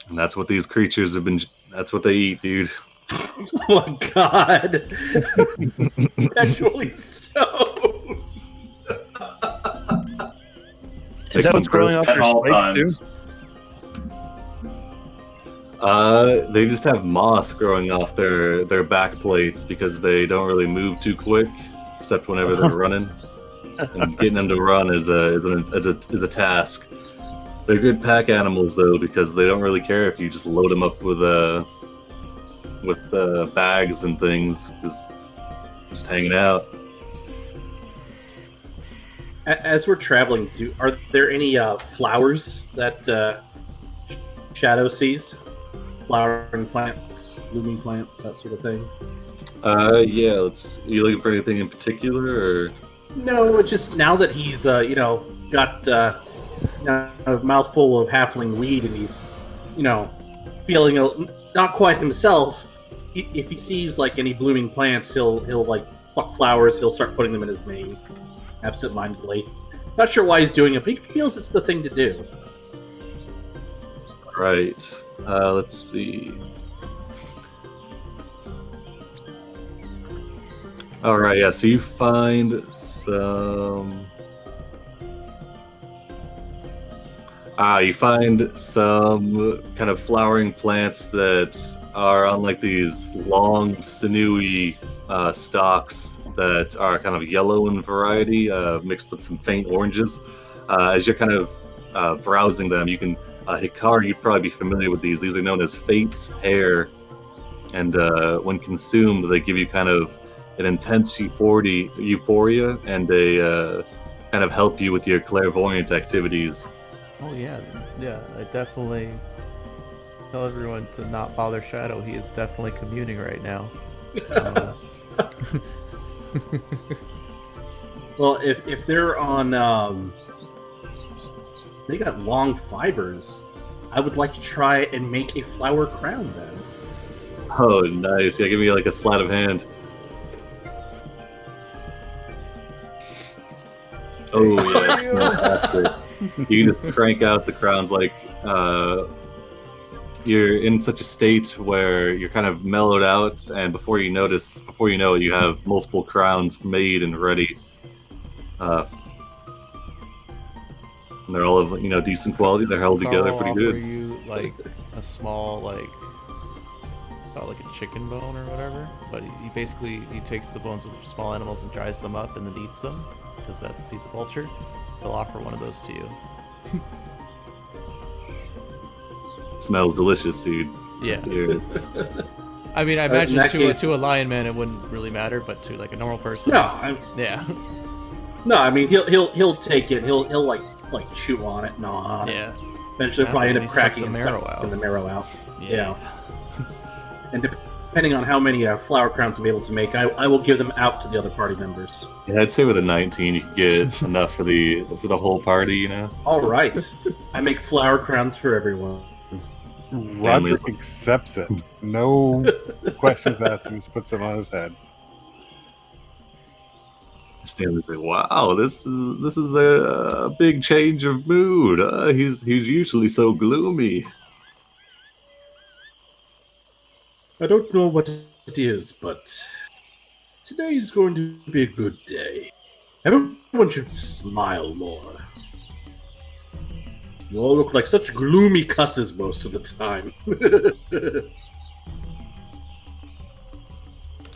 And that's what these creatures have been. That's what they eat, dude. Oh my god. Actually stoned. Is that what's growing off At their all spikes too? times. They just have moss growing off their back plates because they don't really move too quick, except whenever they're running. And getting them to run is a task. They're good pack animals though, because they don't really care if you just load them up with bags and things, because just hanging out. As we're traveling, are there any flowers that Shadow sees? Flowering plants, blooming plants, that sort of thing? Yeah, are you looking for anything in particular, or? No, just now that he's got a mouthful of halfling weed and he's feeling not quite himself. If he sees like any blooming plants, he'll like pluck flowers. He'll start putting them in his mane, absent-mindedly. Not sure why he's doing it, but he feels it's the thing to do. Right. Let's see. All right, yeah. So you find some. You find some kind of flowering plants that are on like these long, sinewy stalks that are kind of yellow in variety, mixed with some faint oranges. As you're kind of browsing them, you can Hikari, you'd probably be familiar with these. These are known as Fate's Hair, and when consumed, they give you kind of an intense euphoria, and they kind of help you with your clairvoyant activities. Oh yeah. I definitely tell everyone to not bother Shadow. He is definitely communing right now. Well, if they're on, they got long fibers. I would like to try and make a flower crown then. Oh, nice. Yeah, give me like a sleight of hand. Oh, yeah, it's fantastic. You can just crank out the crowns like you're in such a state where you're kind of mellowed out, and before you know it, you have multiple crowns made and ready. And they're all of decent quality. They're held together pretty good. Offer you like a small about like a chicken bone or whatever, but he takes the bones of small animals and dries them up and then eats them because he's a vulture. They'll offer one of those to you. It smells delicious, dude. Yeah. Dude. I mean, I imagine to a lion man it wouldn't really matter, but to like a normal person, No, No, I mean he'll take it. He'll like chew on it, gnaw on it. Yeah. Eventually, Yeah, probably end but up he sucked cracking the and marrow sucking out. the marrow out. Yeah. And depending on how many flower crowns I'm able to make, I will give them out to the other party members. Yeah, I'd say with a 19, you could get enough for the whole party. All right, I make flower crowns for everyone. Roderick accepts it. No questions asked. He just puts them on his head. Stanley's like, "Wow, this is a big change of mood. He's usually so gloomy." I don't know what it is, but today is going to be a good day. Everyone should smile more. You all look like such gloomy cusses most of the time.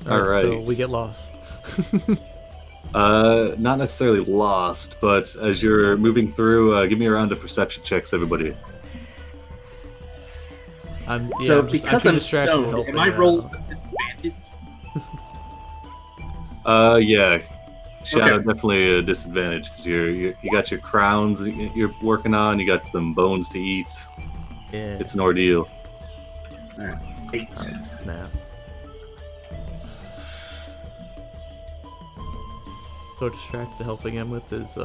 All right. So we get lost. Not necessarily lost, but as you're moving through, give me a round of perception checks, everybody. I'm because I'm stoned, am I rolling advantage? Yeah. Shadow, definitely a disadvantage because you got your crowns you're working on. You got some bones to eat. Yeah. It's an ordeal. All right. 8. Oh, snap. So distracted helping him with his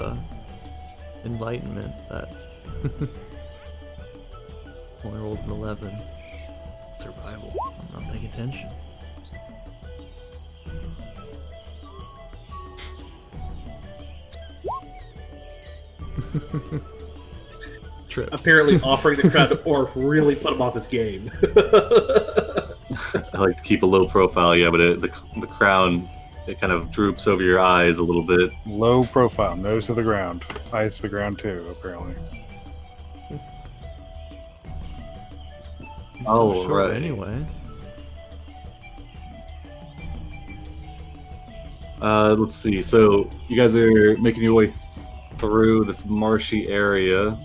enlightenment that only rolled an 11. Survival. I'm not paying attention. Trips. Apparently, offering the crowd to Orf really put him off his game. I like to keep a low profile, yeah, but the crown, it kind of droops over your eyes a little bit. Low profile, nose to the ground, eyes to the ground too. Apparently. He's Oh, so short right. anyway. Let's see. So you guys are making your way through this marshy area.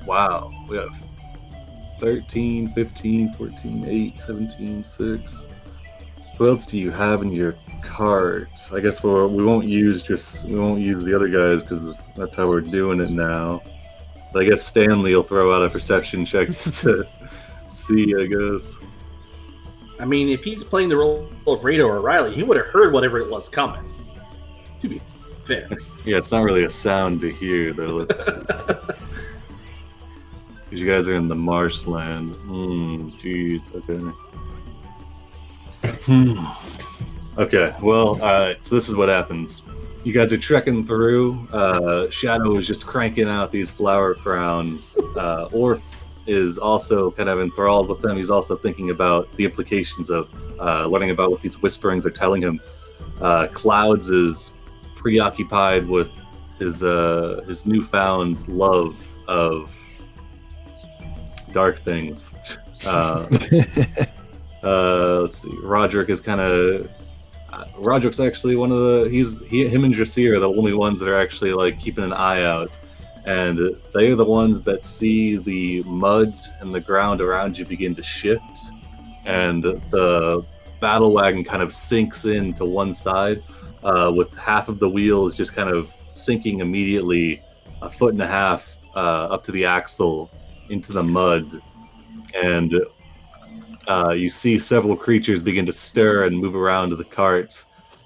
Wow. We have 13, 15, 14, 8, 17, 6. What else do you have in your cart? I guess we won't use the other guys because that's how we're doing it now. But I guess Stanley will throw out a perception check just to see, I guess. I mean, if he's playing the role of Rado or Riley, he would have heard whatever it was coming. To be fair. It's not really a sound to hear, though. Let's see. Because you guys are in the marshland. Jeez, okay. Okay, well, so this is what happens. You guys are trekking through. Shadow is just cranking out these flower crowns. Or is also kind of enthralled with them. He's also thinking about the implications of learning about what these whisperings are telling him. Clouds is preoccupied with his newfound love of dark things. Let's see. Roderick's actually one of the. Him and Drasir are the only ones that are actually like keeping an eye out, and they are the ones that see the mud and the ground around you begin to shift, and the battle wagon kind of sinks in to one side, with half of the wheels just kind of sinking immediately, 1.5 feet up to the axle into the mud, and you see several creatures begin to stir and move around to the cart,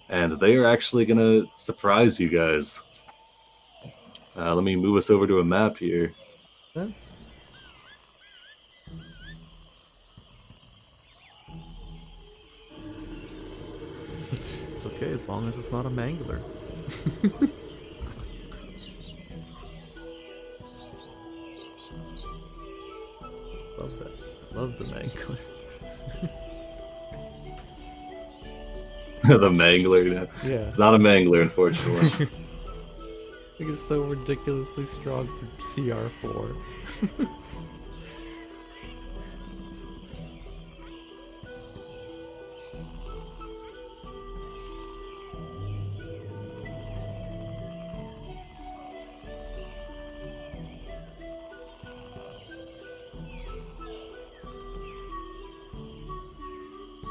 and they are actually going to surprise you guys. Let me move us over to a map here. That's... It's okay as long as it's not a mangler. Love that. Love the mangler. The mangler. No. Yeah. It's not a mangler, unfortunately. I think it's so ridiculously strong for CR4.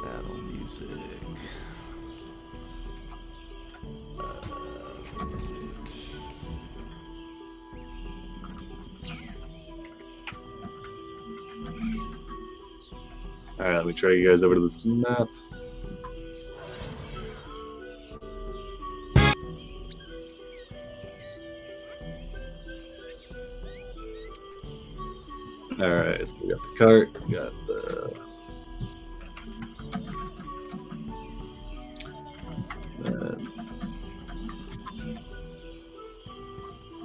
Battle music. What is it? Alright, let me drag you guys over to this map. Alright, so we got the cart, we got the...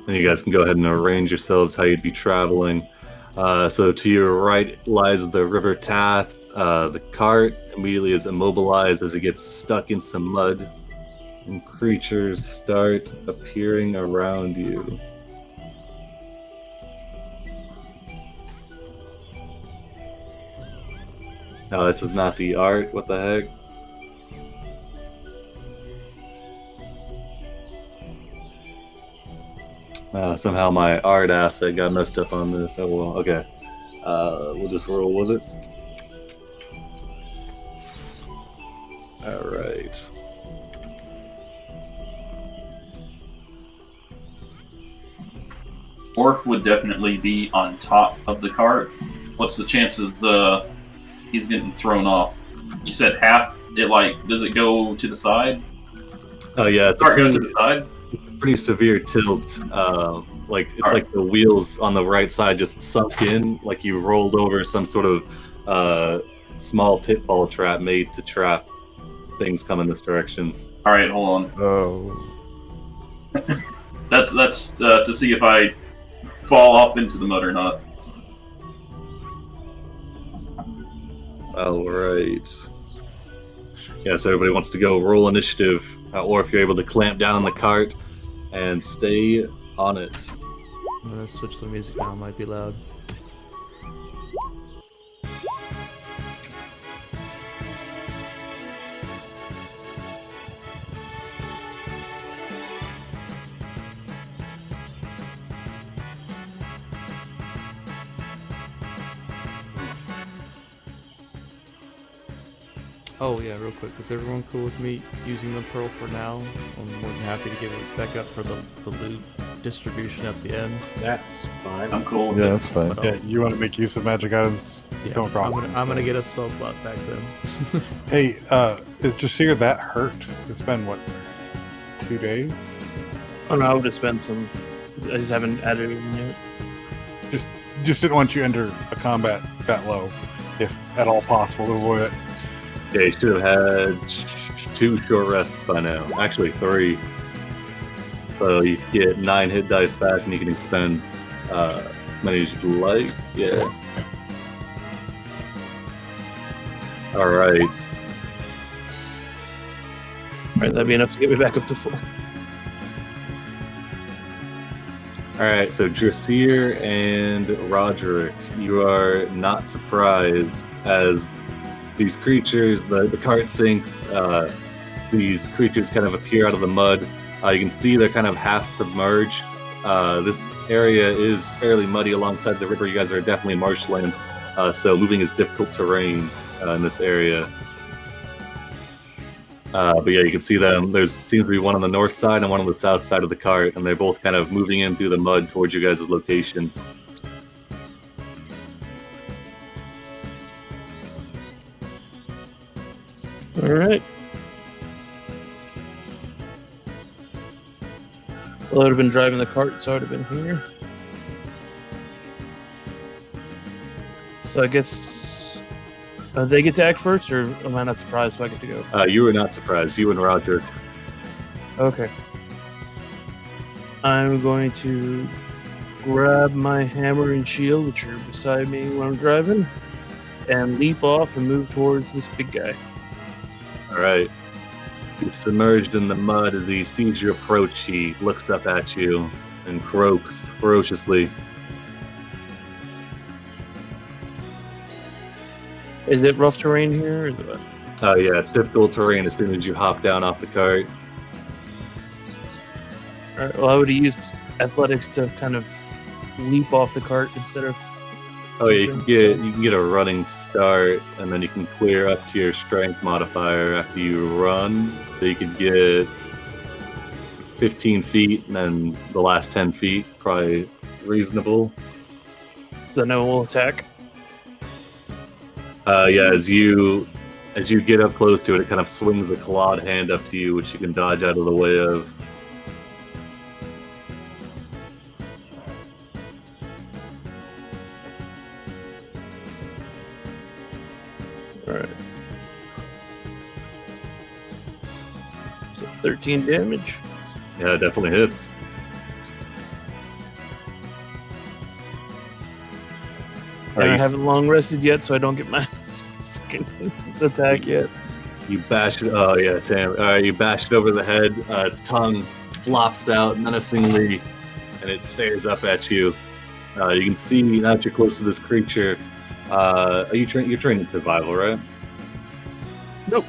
And you guys can go ahead and arrange yourselves how you'd be traveling. So to your right lies the River Tath. The cart immediately is immobilized as it gets stuck in some mud, and creatures start appearing around you. No, this is not the art. What the heck? Somehow my art asset got messed up on this. Oh well, okay. We'll just roll with it. Alright. Orf would definitely be on top of the cart. What's the chances he's getting thrown off? You said half. Does it go to the side? Oh yeah, it's Cart goes to the side. pretty severe tilt. It's like the wheels on the right side just sunk in, like you rolled over some sort of small pitfall trap made to trap things coming this direction. All right, hold on. Oh. That's to see if I fall off into the mud or not. All right. Yeah, so everybody wants to go roll initiative, or if you're able to clamp down on the cart and stay on it. I'm gonna switch the music down, might be loud. Oh yeah, real quick, is everyone cool with me using the pearl for now? I'm more than happy to give it back up for the loot distribution at the end. That's fine. I'm cool with Yeah, it. that's fine. But Yeah, you want to make use of magic items? yeah, Come across I'm them, gonna so. get a spell slot back then. Hey, is Jasir that hurt? It's been what, 2 days? Oh no, I would have spent some. I just haven't added it in yet. Just didn't want you to enter a combat that low, if at all possible, to avoid it. Yeah, you should have had 2 short rests by now. Actually, 3. So you get 9 hit dice back, and you can expend as many as you'd like. Yeah. All right. Alright, that'd be enough to get me back up to full. All right, so Dressir and Roderick, you are not surprised as these creatures, the cart sinks, these creatures kind of appear out of the mud. You can see they're kind of half submerged. This area is fairly muddy alongside the river. You guys are definitely in marshlands, so moving is difficult terrain in this area. But yeah, you can see them. There seems to be one on the north side and one on the south side of the cart, and they're both kind of moving in through the mud towards you guys' location. Alright. Well, I would have been driving the cart, so I would have been here. So I guess they get to act first, or am I not surprised if I get to go? You were not surprised. You and Roger. Okay. I'm going to grab my hammer and shield, which are beside me when I'm driving, and leap off and move towards this big guy. All right. He's submerged in the mud. As he sees you approach, he looks up at you and croaks ferociously. Is it rough terrain here? Or what? Oh yeah, it's difficult terrain as soon as you hop down off the cart. Alright, well, I would have used athletics to kind of leap off the cart instead of. Oh yeah, jumping, you can get a running start, and then you can clear up to your strength modifier after you run. So you could get 15 feet, and then the last 10 feet probably reasonable. So no will attack. Yeah, as you get up close to it, it kind of swings a clawed hand up to you, which you can dodge out of the way of. Alright. So 13 damage. Yeah, it definitely hits. And I haven't long rested yet, so I don't get my second attack yet. You bash it. Oh yeah, damn. All right, you bash it over the head. Its tongue flops out menacingly, and it stares up at you. You can see now that you're close to this creature. You're trained in survival, right? Nope.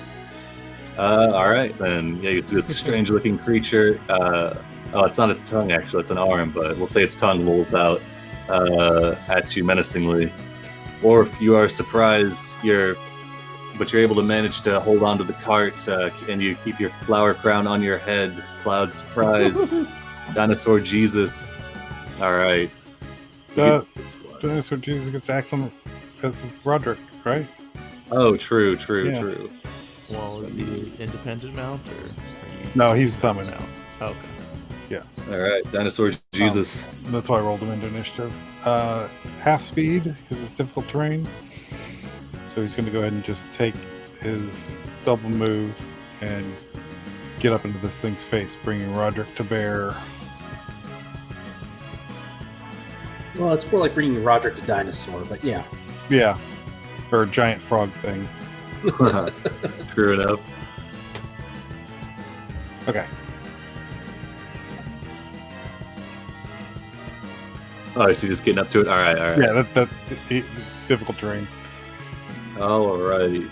All right then. Yeah, you see this strange-looking creature. It's not its tongue actually; it's an arm, but we'll say its tongue lolls out at you menacingly. Or if you are surprised, but you're able to manage to hold on to the cart, and you keep your flower crown on your head. Cloud surprise, Dinosaur Jesus. All right. Dinosaur Jesus gets to act on as Roderick, right? Oh, true. Yeah. Well, is he independent mount or are you? No, he's summoned. Mount? Okay. All right, Dinosaur Jesus. That's why I rolled him into initiative. Half speed, because it's difficult terrain. So he's going to go ahead and just take his double move and get up into this thing's face, bringing Roderick to bear. Well, it's more like bringing Roderick to dinosaur, but yeah. Yeah. Or a giant frog thing. True enough. Okay. Oh, so you're just getting up to it? All right. Yeah, that difficult terrain. All right.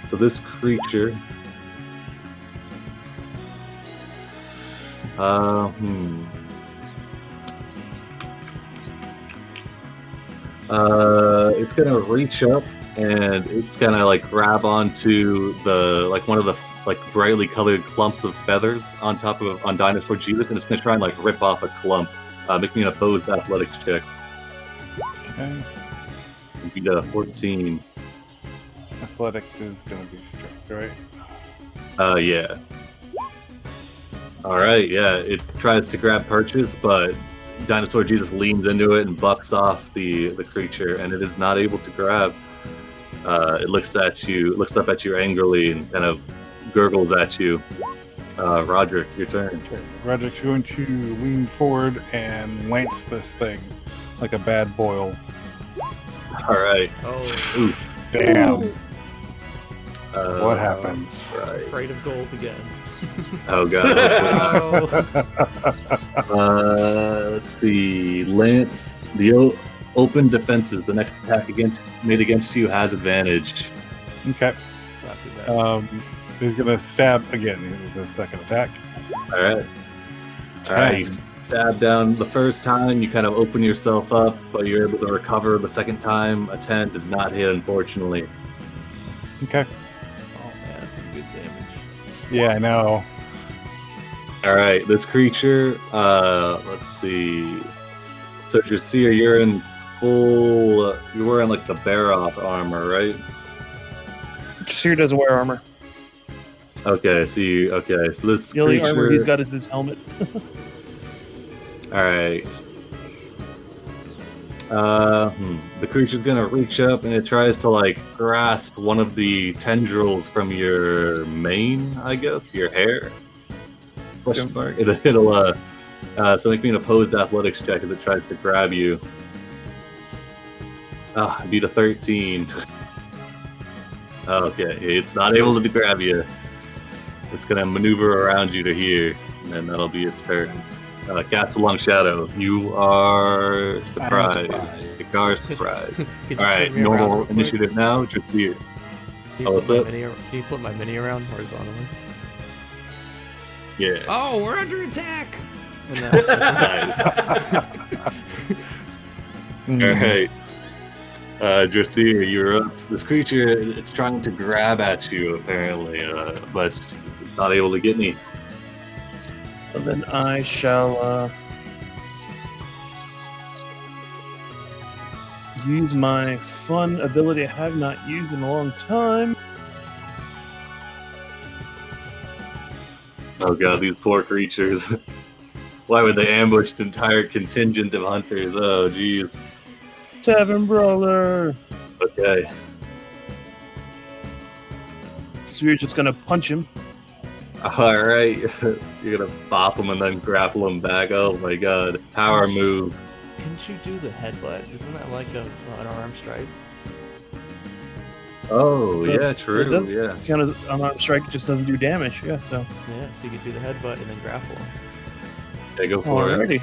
So this creature... It's gonna reach up and it's gonna like grab onto one of the brightly colored clumps of feathers on Dinosaur Jesus, and it's gonna try and like rip off a clump. Make me an opposed athletics check. Okay. Beat a 14. Athletics is going to be strength, right? Yeah. All right, yeah. It tries to grab perches, but Dinosaur Jesus leans into it and bucks off the creature, and it is not able to grab. It looks up at you angrily and kind of gurgles at you. Roderick, your turn. Okay. Roderick's going to lean forward and lance this thing like a bad boil. All right. Oh, Oof. Damn. Uh, What happens? Right. afraid of gold again. Oh god. Oh. Let's see. Lance, the open defenses. The next attack made against you has advantage. Okay. Not too bad. He's gonna stab again with his second attack. All right. All right. You stab down the first time. You kind of open yourself up, but you're able to recover the second time. A 10 does not hit, unfortunately. Okay. Oh man, that's some good damage. Yeah, I know. All right. This creature. Let's see. So Jasir, you're in full. You're wearing like the Baroth armor, right? Jasir doesn't wear armor. Okay. So this The only creature. armor he's got is his helmet. All right. The creature's gonna reach up and it tries to like grasp one of the tendrils from your mane, I guess, your hair. Question mark. It'll so make me an opposed athletics check as it tries to grab you. I beat a 13. Okay, it's not able to grab you. It's gonna maneuver around you to here, and then that'll be its turn. Cast a long shadow. You are surprised. You are surprised. Can you All right, turn me around real normal quick? initiative now. Just here. Can Oh, you what's flip up? my mini- Can you flip my mini around horizontally? Yeah. Oh, we're under attack! And All right. Drasir, you're up. This creature, it's trying to grab at you, apparently, but it's not able to get any. And then I shall use my fun ability I have not used in a long time. Oh god, these poor creatures. Why would they ambush the entire contingent of hunters? Oh, jeez. Tavern Brawler. Okay. So we're just gonna punch him. All right. You're gonna bop him and then grapple him back. Oh my god. Power move. Couldn't you do the headbutt? Isn't that like an arm strike? Oh, But yeah, true. it does- Yeah. Kind of unarmed strike just doesn't do damage. Yeah, so Yeah, so you could do the headbutt and then grapple. Yeah, go for it. alrighty.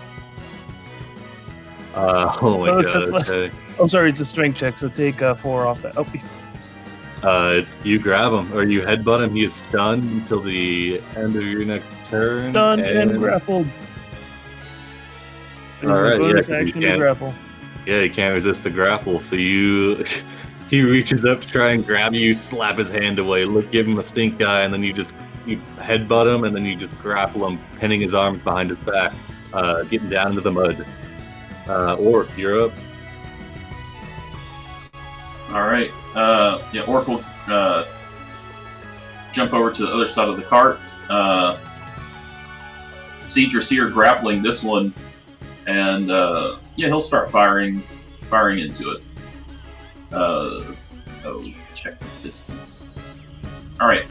Oh my Oh, it's god. the- Okay. Oh, sorry, it's a strength check. So take 4 off that. Oh, It's you grab him or you headbutt him. He is stunned until the end of your next turn. stunned and grappled. And All right, yeah, bonus 'cause you action to can't- grapple. Yeah, he can't resist the grapple. So you, he reaches up to try and grab you, slap his hand away, give him a stink eye, and then you headbutt him, and then you just grapple him, pinning his arms behind his back, getting down into the mud. Orc, you're up. All right. Yeah, Orc will jump over to the other side of the cart. See Drasir grappling this one, and yeah, he'll start firing into it. Check the distance. All right.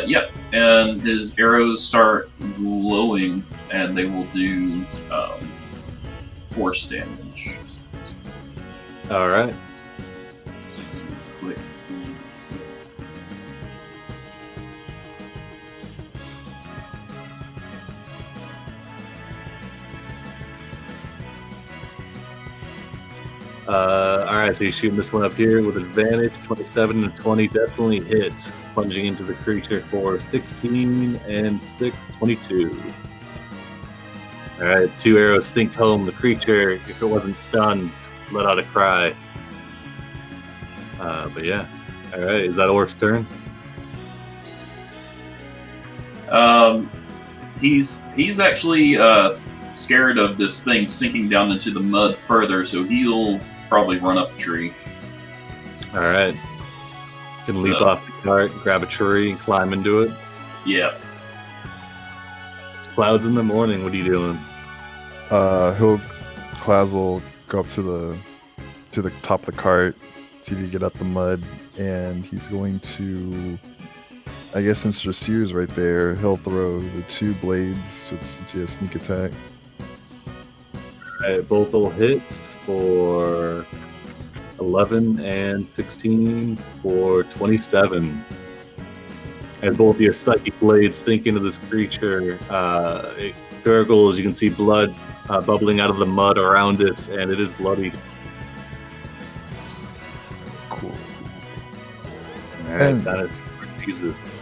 Yep. And his arrows start glowing, and they will do force damage. All right. Click. All right, so you're shooting this one up here with advantage. 27 and 20 definitely hits, plunging into the creature for 16 and 6, 22. All right, 2 arrows sink home. The creature, if it wasn't stunned, let out a cry. But yeah, all right, is that Orc's turn? He's actually scared of this thing sinking down into the mud further, so he'll probably run up a tree. All right, can leap So- off the cart, grab a tree, and climb into it. Yeah. Clouds in the morning. What are you doing? Clouds will go up to the top of the cart, see if he can get out the mud, and he's going to, I guess since Drasir's right there, he'll throw the 2 blades since he has sneak attack. Alright, both will hit for 11 and 16 for 27. As both your psychic blades sink into this creature, it gurgles. You can see blood bubbling out of the mud around it, and it is bloody. Cool. Alright, that is Jesus.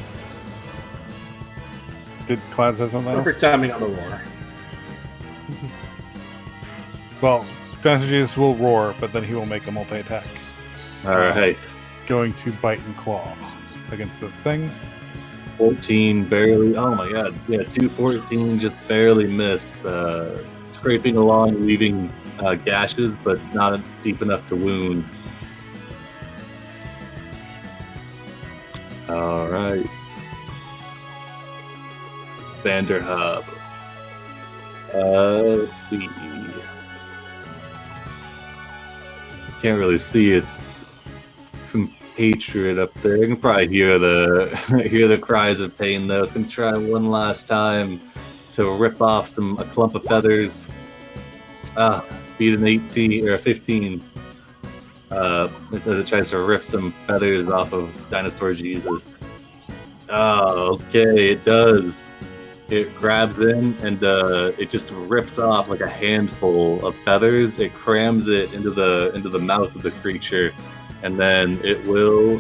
Did Cloud say something else? Perfect timing on the roar. Well, Dinosaur Jesus will roar, but then he will make a multi-attack. Alright. Going to bite and claw against this thing. 14 barely. Oh my god. Yeah, 214 just barely miss. Scraping along, leaving gashes, but not deep enough to wound. Alright. Banderhobb. Let's see. Can't really see its compatriot up there. You can probably hear the cries of pain though. It's gonna try one last time to rip off a clump of feathers. Beat an 18 or a 15. As it tries to rip some feathers off of Dinosaur Jesus. Oh, okay, it does. It grabs in and it just rips off like a handful of feathers. It crams it into the mouth of the creature, and then it will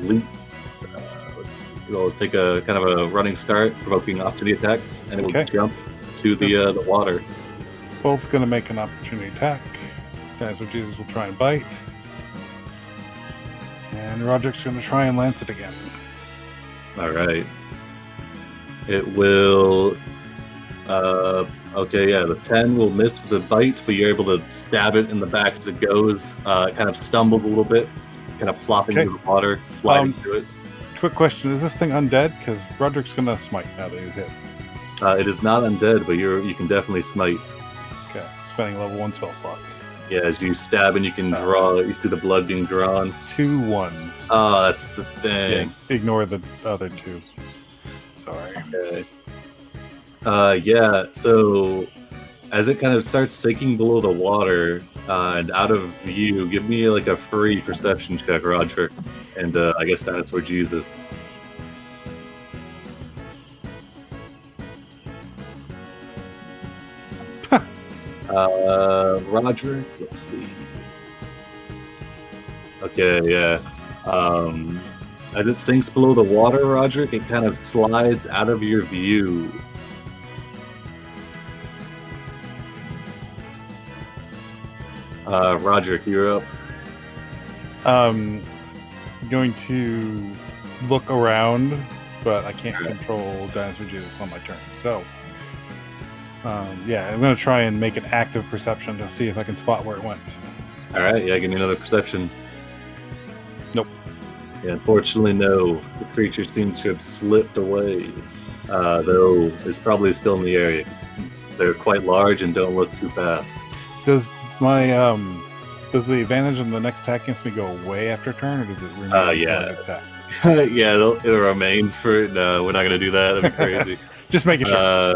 leap. It'll take a kind of a running start, provoking opportunity attacks, and it will jump to the water. Both's going to make an opportunity attack. Dinosaur Jesus will try and bite. And Roderick's going to try and lance it again. Alright. It will... okay, yeah, the 10 will miss with the bite, but you're able to stab it in the back as it goes. It kind of stumbles a little bit, kind of plopping into the water, sliding through it. Quick question, is this thing undead? Because Roderick's going to smite now that he's hit. It is not undead, but you can definitely smite. Okay, spending level 1 spell slot. Yeah, as you stab and you can draw, you see the blood being drawn. 2 1s. Oh, that's the thing. Yeah, ignore the other 2. Sorry. Okay. Yeah, so as it kind of starts sinking below the water and out of view, give me like a free perception check, Roderick, and I guess Dinosaur Jesus. Roderick, let's see. Okay, yeah. As it sinks below the water, Roderick, it kind of slides out of your view. Roderick, you're up. Going to look around, but I can't control Dinosaur Jesus on my turn. So, yeah, I'm going to try and make an active perception to see if I can spot where it went. Alright, yeah, give me another perception. Nope. Yeah, unfortunately, no. The creature seems to have slipped away, though it's probably still in the area. They're quite large and don't look too fast. Does my does the advantage on the next attack against me go away after a turn, or does it remain? Yeah. Attack? Yeah, it remains for... No, we're not going to do that. That'd be crazy. Just making sure.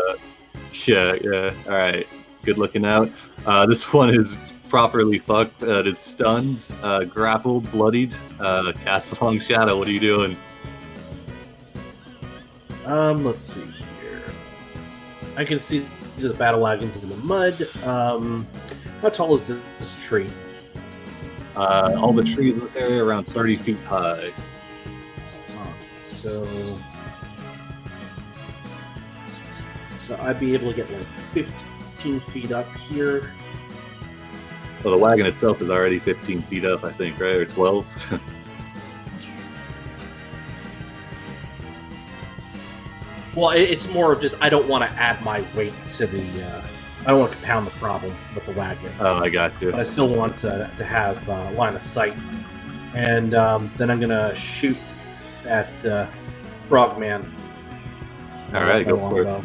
Yeah. All right. Good looking out. This one is properly fucked. It's stunned, grappled, bloodied, cast a long shadow. What are you doing? Let's see here. I can see the battle wagons in the mud. How tall is this tree? All the trees in this area are around 30 feet high. So I'd be able to get like 15 feet up here. Well, the wagon itself is already 15 feet up, I think, right? Or 12? Well, it's more of just I don't want to add my weight to the... I don't want to compound the problem with the wagon. Oh, I got you. But I still want to have line of sight. And then I'm going to shoot at Frogman. All right, go for it.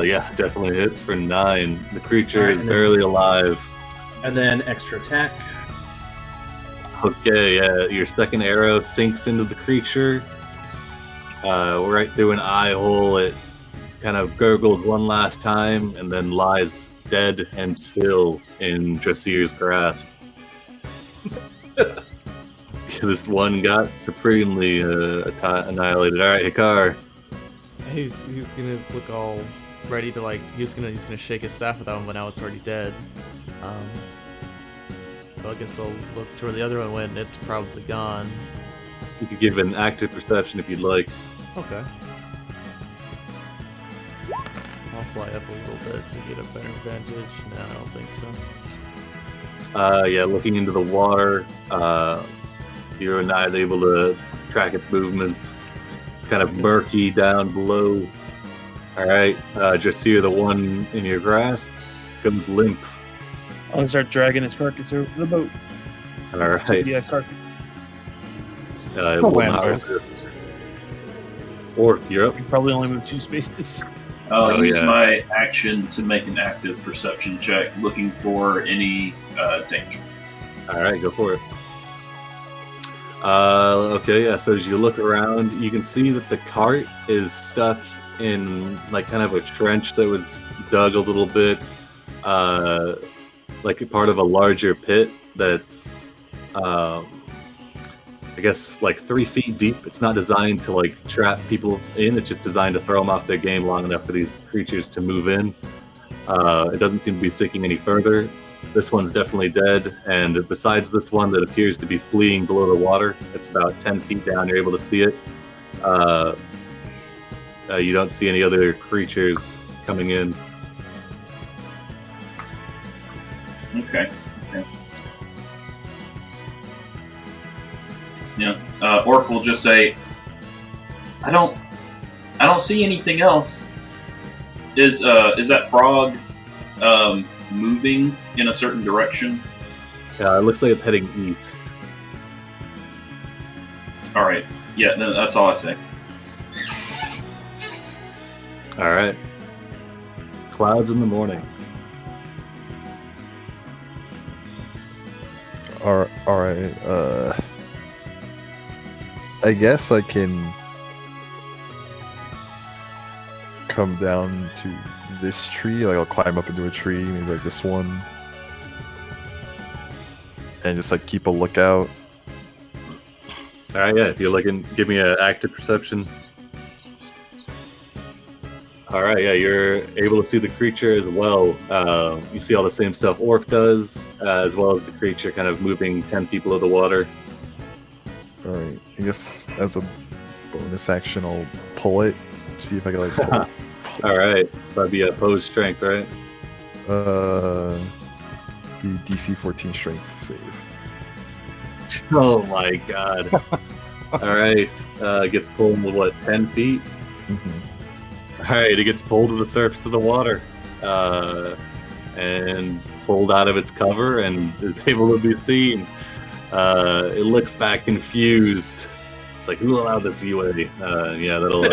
Yeah, definitely hits for 9. The creature is barely alive. And then extra attack. Okay, yeah, your second arrow sinks into the creature. Right through an eye hole. It kind of gurgles one last time and then lies dead and still in Dressier's grasp. This one got supremely annihilated. All right, Hikar. He's gonna look all ready to like. He's gonna shake his staff at that one, but now it's already dead. So I guess I'll look to where the other one went. And it's probably gone. You could give an active perception if you'd like. Okay. I'll fly up a little bit to get a better vantage. No, I don't think so. Yeah, looking into the water, you're not able to track its movements. It's kind of murky down below. All right, Dressier, the one in your grasp, comes limp. I'm gonna start dragging his carcass over the boat. All right. So, yeah, carcass. It will not resist. Or you're up. You probably only move 2 spaces. I'll use yeah. my action to make an active perception check, looking for any danger. All right, go for it. Okay, yeah. So as you look around, you can see that the cart is stuck in like kind of a trench that was dug a little bit, like a part of a larger pit that's, I guess, like 3 feet deep. It's not designed to like trap people in. It's just designed to throw them off their game long enough for these creatures to move in. It doesn't seem to be sinking any further. This one's definitely dead, and besides this one that appears to be fleeing below the water, it's about 10 feet down, you're able to see it. You don't see any other creatures coming in. Okay. Yeah. Orc will just say, I don't see anything else. Is that frog moving in a certain direction? It looks like it's heading east. All right. Yeah, that's all I say. All right. Clouds in the morning. All right. I guess I can come down to this tree. Like I'll climb up into a tree, maybe like this one, and just like keep a lookout. All right, yeah. If you're looking, give me an active perception. All right, yeah. You're able to see the creature as well. You see all the same stuff Orc does, as well as the creature kind of moving 10 feet below the water. All right. I guess as a bonus action, I'll pull it. See if I can like. Pull it. All right, so that'd be a opposed strength, right? The DC 14 strength save. Oh my god. All right, gets pulled to what, 10 feet? Mm-hmm. All right, it gets pulled to the surface of the water and pulled out of its cover and is able to be seen. It looks back confused. It's like, who allowed this UA? Yeah, that'll.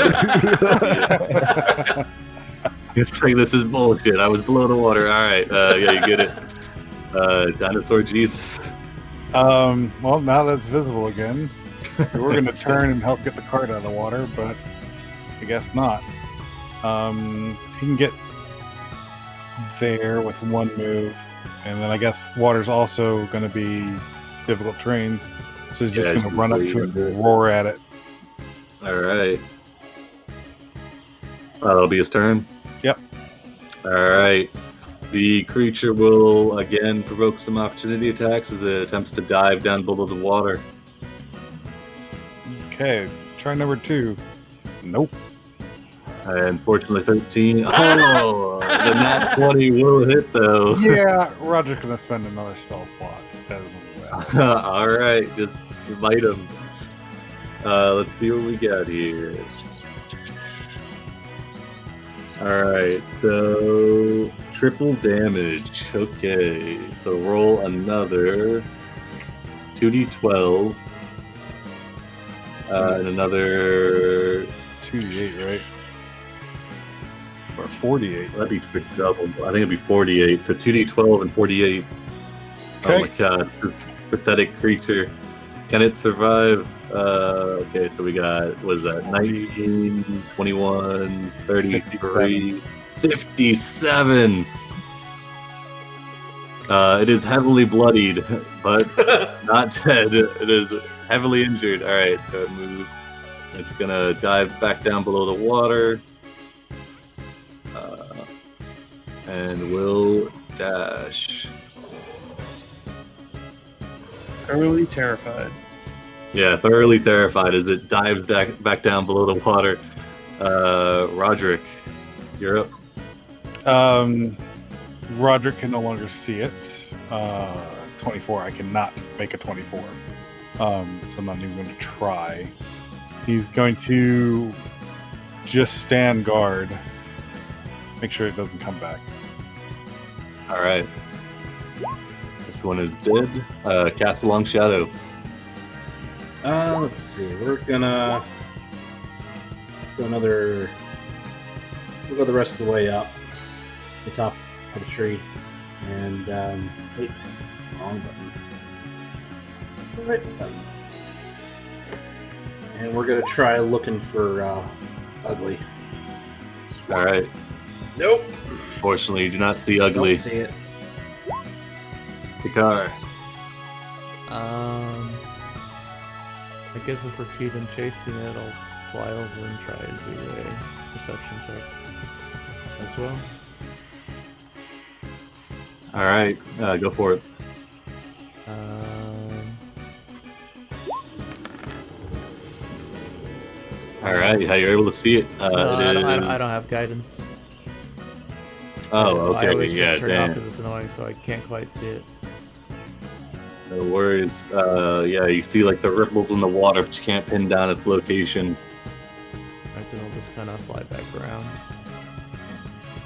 It's like, this is bullshit. I was below the water. All right, yeah, you get it. Dinosaur Jesus. Well, now that's visible again. We're going to turn and help get the cart out of the water, but I guess not. He can get there with one move, and then I guess water's also going to be difficult terrain, so he's just going to run up to it and roar at it. All right. That'll be his turn? Yep. All right. The creature will again provoke some opportunity attacks as it attempts to dive down below the water. Okay, try number 2. Nope. And fortunately, 13. Oh, the nat 20 will hit, though. Yeah, Roger's going to spend another spell slot as well. All right, just smite him. Let's see what we got here. All right, so triple damage. Okay, so roll another 2d12 and another 2d8, right? Or 48. That'd be for double. I think it'd be 48. So 2d12 and 48. Okay. Oh my god, this pathetic creature. Can it survive? Okay, so we got, what is that, 19, 21, 33, 57. It is heavily bloodied, but not dead. It is heavily injured. Alright, so it moved. It's gonna dive back down below the water. And will dash. Thoroughly terrified. Yeah, thoroughly terrified as it dives back down below the water. Roderick, you're up. Roderick can no longer see it. 24. I cannot make a 24. So I'm not even going to try. He's going to just stand guard. Make sure it doesn't come back. Alright. This one is dead. Cast a long shadow. Let's see. We're gonna go another. We'll go the rest of the way up the top of the tree, and wait, wrong button. The right button. And we're gonna try looking for Ugly. Alright. Nope. Fortunately, you do not see Ugly. Don't see it. Picard. I guess if we're keeping chasing it, I'll fly over and try and do a perception check as well. Alright, go for it. Alright, how you're able to see it? I don't have guidance. Oh, I okay, always yeah, turn it off damn. because it's annoying, so I can't quite see it. No worries. Yeah, you see like the ripples in the water, but you can't pin down its location. Alright, then I'll just kind of fly back around.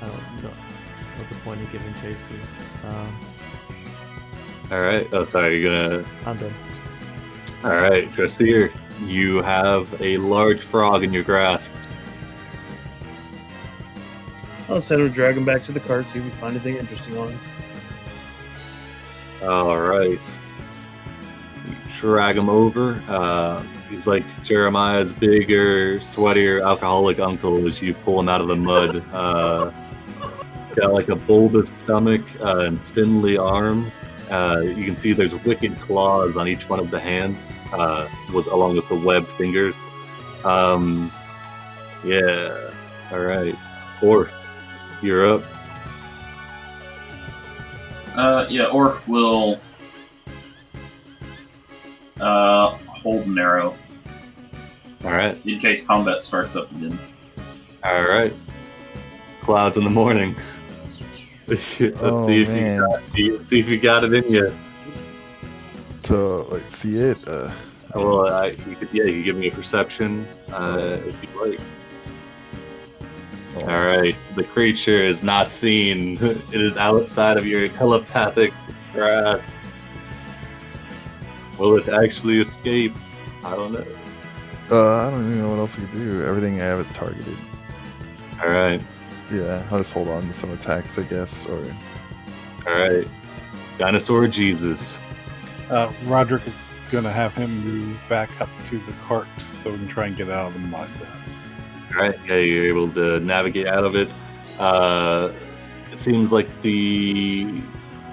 I don't know what the point of giving chases. Alright, oh sorry, you're gonna... I'm done. Alright, Dressier, you have a large frog in your grasp. I'll send a dragon back to the cart, see if we can find anything interesting on him. Alright. You drag him over. He's like Jeremiah's bigger, sweatier, alcoholic uncle as you pull him out of the mud. Got like a bulbous stomach and spindly arms. You can see there's wicked claws on each one of the hands, along with the webbed fingers. Yeah. Alright. Orf, you're up. Yeah, Orf will hold an arrow. Alright. In case combat starts up again. Alright. Clouds in the morning. Let's see if you got it in you. To like see it. Well, you could give me a perception if you'd like. Oh. Alright, the creature is not seen. It is outside of your telepathic grasp. Will it actually escape? I don't know. I don't even know what else we can do. Everything I have is targeted. Alright, Yeah, I'll just hold on to some attacks, I guess, or... alright. Dinosaur Jesus. Roderick is going to have him move back up to the cart so we can try and get out of the mud. Alright, yeah, you're able to navigate out of it. It seems like the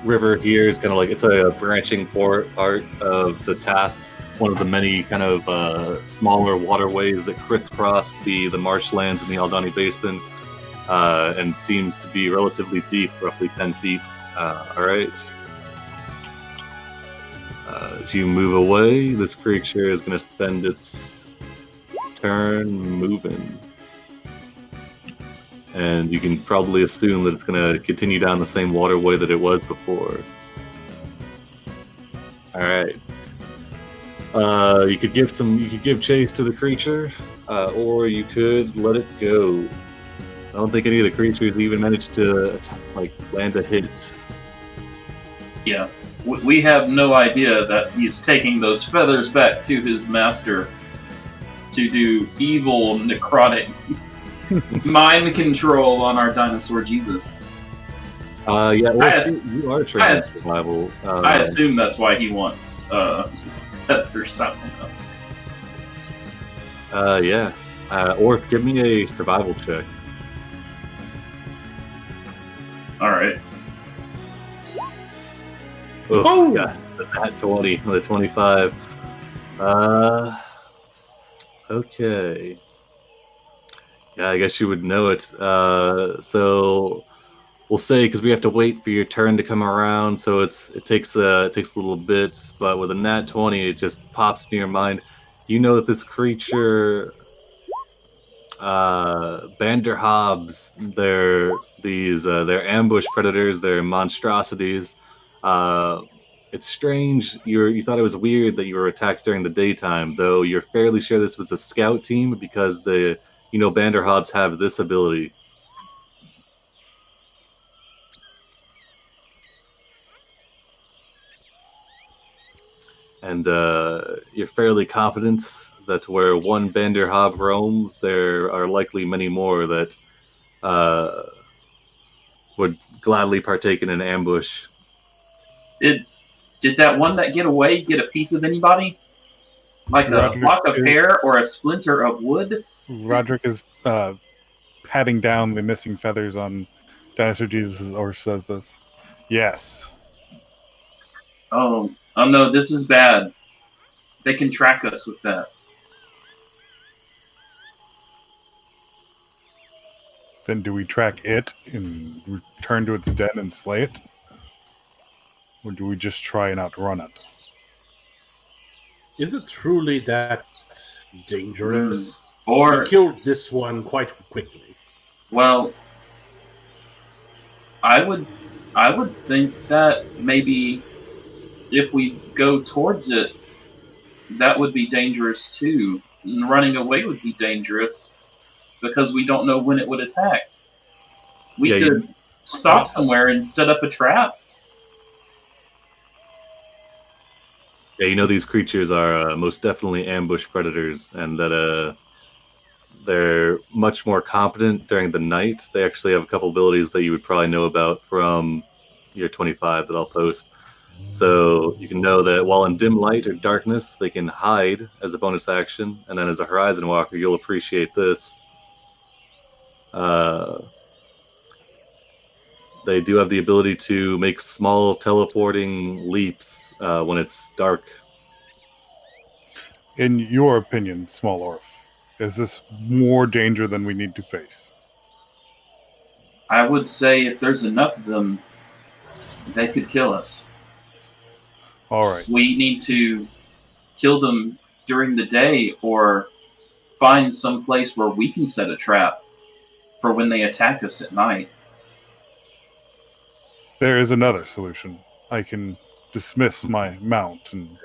river here is kind of like, it's a branching part of the Tath, one of the many kind of smaller waterways that crisscross the marshlands in the Aldani Basin, and seems to be relatively deep, roughly 10 feet. Alright. As you move away, this creature is going to spend its turn moving. And you can probably assume that it's going to continue down the same waterway that it was before. Alright. You could give chase to the creature, or you could let it go. I don't think any of the creatures even managed to land a hit. Yeah. We have no idea that he's taking those feathers back to his master to do evil, necrotic mind control on our dinosaur Jesus. Yeah, you are trained in survival. I assume that's why he wants feathers. I don't know. Yeah. Orf, give me a survival check. All right. Oh, yeah, that 20, the 25. Okay. Yeah, I guess you would know it. So we'll say because we have to wait for your turn to come around, so it takes a little bit. But with a nat 20, it just pops in your mind. You know that this creature, Banderhobbs, they're ambush predators. They're monstrosities. It's strange. You thought it was weird that you were attacked during the daytime, though. You're fairly sure this was a scout team because Banderhobbs have this ability. And you're fairly confident that where one Banderhobb roams, there are likely many more that would gladly partake in an ambush. Did that one that get away get a piece of anybody? Like Roderick a block of hair or a splinter of wood? Roderick is patting down the missing feathers on Dinosaur Jesus, or says this. Yes. Oh no, this is bad. They can track us with that. Then do we track it and return to its den and slay it? Or do we just try and outrun it? Is it truly that dangerous? Or we killed this one quite quickly. Well, I would think that maybe if we go towards it, that would be dangerous too. And running away would be dangerous because we don't know when it would attack. We could stop somewhere and set up a trap. Yeah, these creatures are most definitely ambush predators, and that they're much more competent during the night. They actually have a couple abilities that you would probably know about from year 25 that I'll post. So you can know that while in dim light or darkness, they can hide as a bonus action, and then as a Horizon Walker, you'll appreciate this. They do have the ability to make small teleporting leaps when it's dark. In your opinion, Small Orf, is this more danger than we need to face? I would say if there's enough of them, they could kill us. All right. We need to kill them during the day or find some place where we can set a trap for when they attack us at night. There is another solution. I can dismiss my mount, and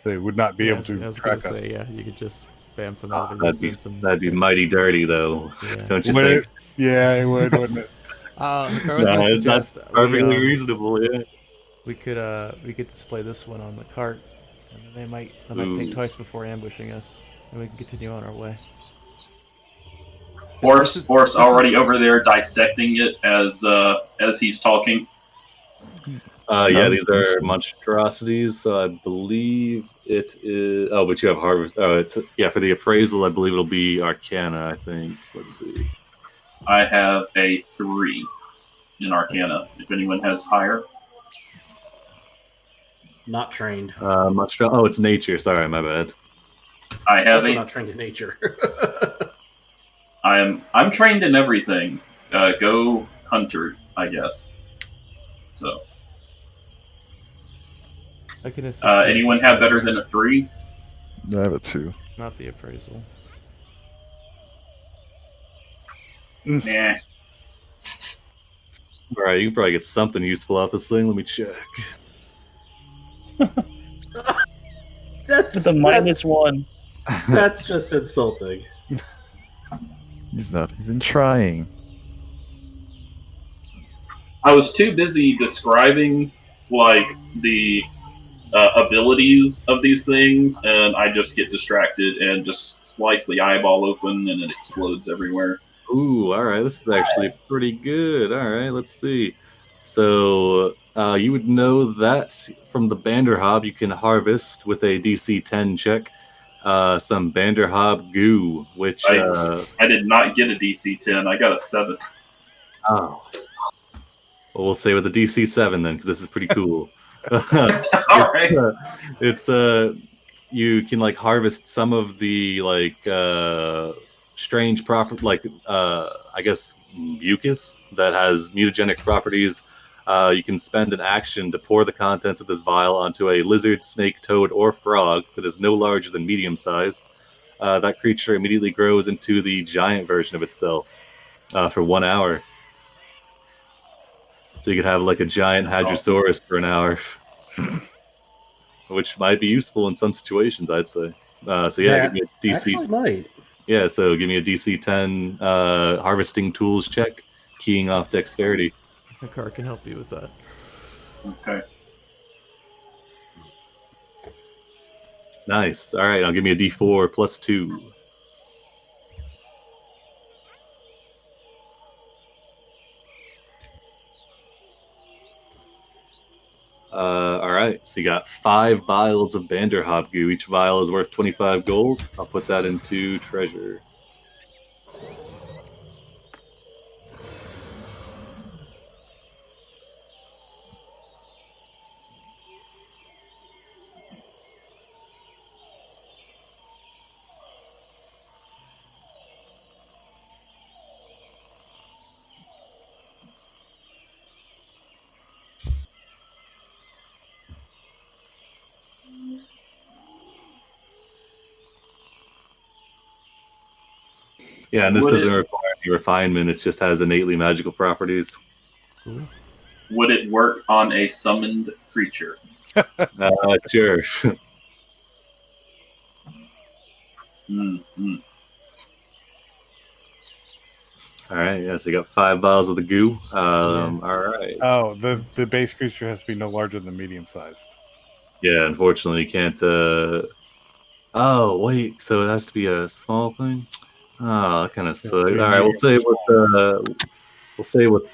they would not be able to track us. Yeah, you could just spam from out of the distance. That'd be mighty dirty, though. Yeah. Don't you think? Yeah, it would, wouldn't it? That's perfectly reasonable. Yeah. We could display this one on the cart, and they might think twice before ambushing us, and we can continue on our way. Orf's already over there dissecting it as he's talking. Yeah, these are monstrosities, so I believe it is... Oh, but you have Harvest... Oh, for the appraisal, I believe it'll be Arcana, I think. Let's see. I have a 3 in Arcana, if anyone has higher. Not trained. Oh, it's Nature. Sorry, my bad. I have also not trained in Nature. I'm trained in everything. Go Hunter, I guess. So... I can assist anyone have better than a 3? I have a 2. Not the appraisal. Nah. Alright, you can probably get something useful out this thing. Let me check. With a -1. That's just insulting. He's not even trying. I was too busy describing, the abilities of these things, and I just get distracted and just slice the eyeball open, and it explodes everywhere. Ooh, alright, this is actually pretty good. Alright, let's see. So, you would know that from the Banderhobb, you can harvest with a DC 10 check. some Banderhobb goo, which I did not get a DC 10. I got a 7. oh, well, we'll say with a DC 7 then, because this is pretty cool. All right. It's you can like harvest some of the like strange I guess mucus that has mutagenic properties. You can spend an action to pour the contents of this vial onto a lizard, snake, toad, or frog that is no larger than medium size. That creature immediately grows into the giant version of itself for 1 hour. So you could have like a giant Hadrosaurus for an hour, which might be useful in some situations, I'd say. So yeah, give me a DC. Actually might. Yeah, so give me a DC 10 harvesting tools check, keying off dexterity. A car can help you with that. Okay. Nice. All right, I'll give me a D4 plus 2. All right, so you got 5 vials of Banderhobb goo. Each vial is worth 25 gold. I'll put that into treasure. Yeah, and this doesn't require any refinement. It just has innately magical properties. Would it work on a summoned creature? Sure. Mm-hmm. All right, yeah, so you got 5 vials of the goo. All right. Oh, the base creature has to be no larger than medium-sized. Yeah, unfortunately, you can't... Oh, wait, so it has to be a small thing? Oh, that kind of sucks. All right, we'll say with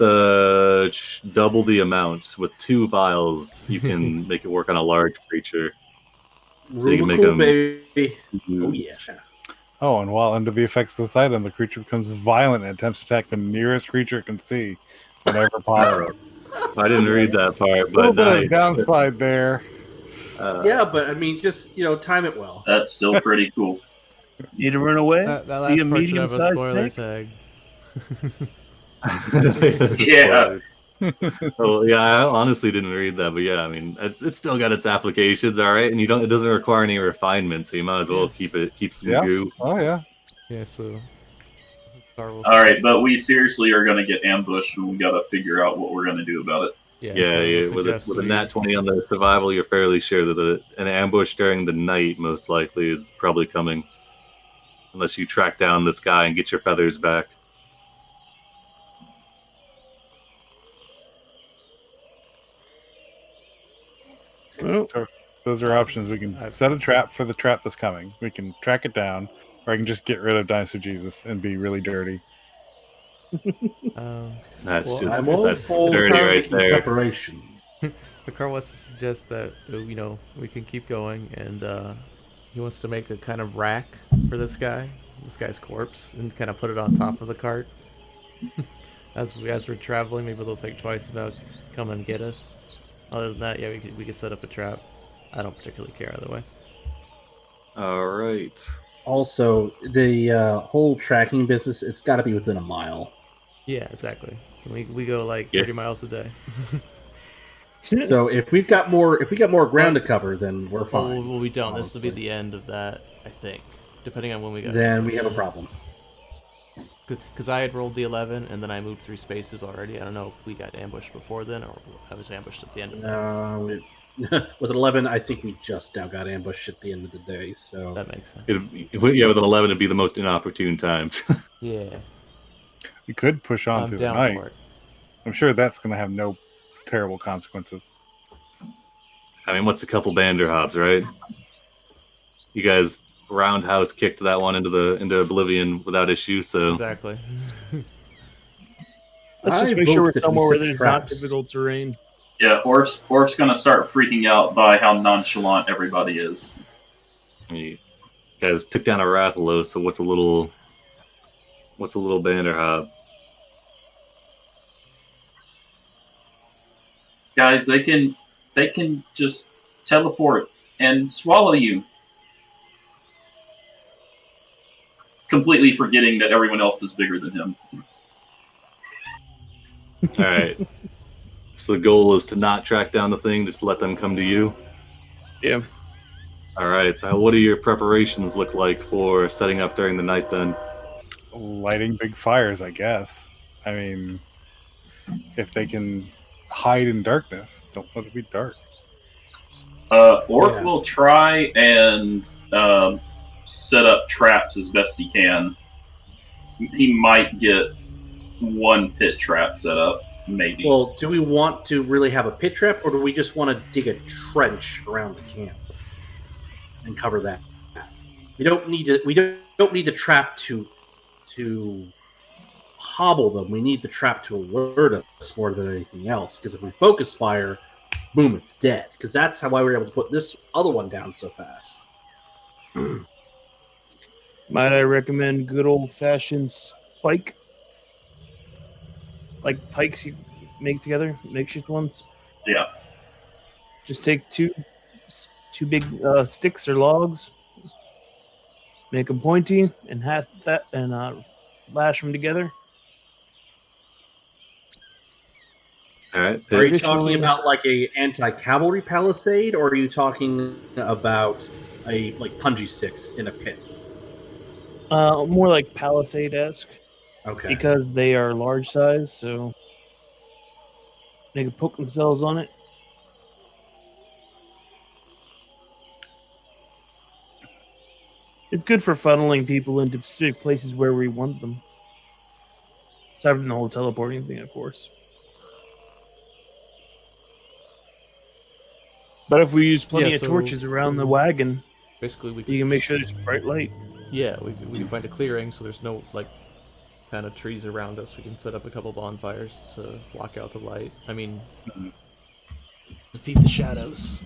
double the amount. With 2 vials, you can make it work on a large creature. So you can make them. Baby. Oh yeah. Oh, and while under the effects of this item, the creature becomes violent and attempts to attack the nearest creature it can see, whenever possible. I didn't read that part, A little but bit nice. of downside there. Yeah, but I mean, just time it well. That's still pretty cool. Need to run away? That See a last part should have a medium-sized spoiler snake? tag. Yeah. Well, yeah, I honestly didn't read that, but yeah, I mean, it's still got its applications, all right, and it doesn't require any refinement, so you might as well keep some goo. Oh yeah. Yeah, so. All right, but we seriously are going to get ambushed, and we got to figure out what we're going to do about it. Yeah. With a nat 20 on the survival, you're fairly sure that an ambush during the night most likely is probably coming, unless you track down this guy and get your feathers back. So those are options. We can set a trap for the trap that's coming. We can track it down, or I can just get rid of Dinosaur Jesus and be really dirty. That's I'm dirty right there. Preparation. The car wants to suggest that we can keep going, and he wants to make a kind of rack for this guy's corpse, and kind of put it on top of the cart. As we're traveling, maybe they'll think twice about coming and get us. Other than that, yeah, we could set up a trap. I don't particularly care either way. All right. Also, the whole tracking business, it's got to be within a mile. Yeah, exactly. We go like 30 miles a day. So if we got more ground to cover, then we're fine. Well, we don't. Honestly. This will be the end of that, I think, depending on when we go. Then we have a problem. Because I had rolled the 11, and then I moved 3 spaces already. I don't know if we got ambushed before then, or I was ambushed at the end of that. With an 11, I think we just now got ambushed at the end of the day. So that makes sense. With an 11, it'd be the most inopportune times. Yeah. We could push on through the night. I'm sure that's going to have no terrible consequences. I mean, what's a couple Banderhobbs, right? You guys roundhouse kicked that one into oblivion without issue, so exactly. Let's just make sure we're somewhere where there's not difficult terrain. Yeah, Orf's gonna start freaking out by how nonchalant everybody is. Guys took down a Rathalos, so what's a little Banderhobb? Guys, they can just teleport and swallow you, completely forgetting that everyone else is bigger than him. All right. So the goal is to not track down the thing, just let them come to you. Yeah. All right. So what do your preparations look like for setting up during the night then? Lighting big fires, I guess. I mean, if they can hide in darkness, don't let it be dark. Orc Yeah. will try and set up traps as best he can. He might get one pit trap set up, maybe. Well, do we want to really have a pit trap, or do we just want to dig a trench around the camp and cover that? We don't need to. We don't need the trap to hobble them. We need the trap to alert us more than anything else. Because if we focus fire, boom, it's dead. Because that's why we were able to put this other one down so fast. Might I recommend good old fashioned spike? Like pikes you make together, makeshift ones? Yeah. Just take two big sticks or logs, make them pointy, and lash them together. All right. Are you Pit. talking about like a anti-cavalry palisade, or are you talking about a like punji sticks in a pit? More like palisade-esque, Okay. because they are large size, so they can poke themselves on it. It's good for funneling people into specific places where we want them. Aside from the whole teleporting thing, of course. But if we use plenty Yeah, of so- torches around the wagon, Basically, we you can make sure there's bright light. Yeah, we can find a clearing so there's no like kind of trees around us. We can set up a couple bonfires to block out the light. I mean, defeat the shadows,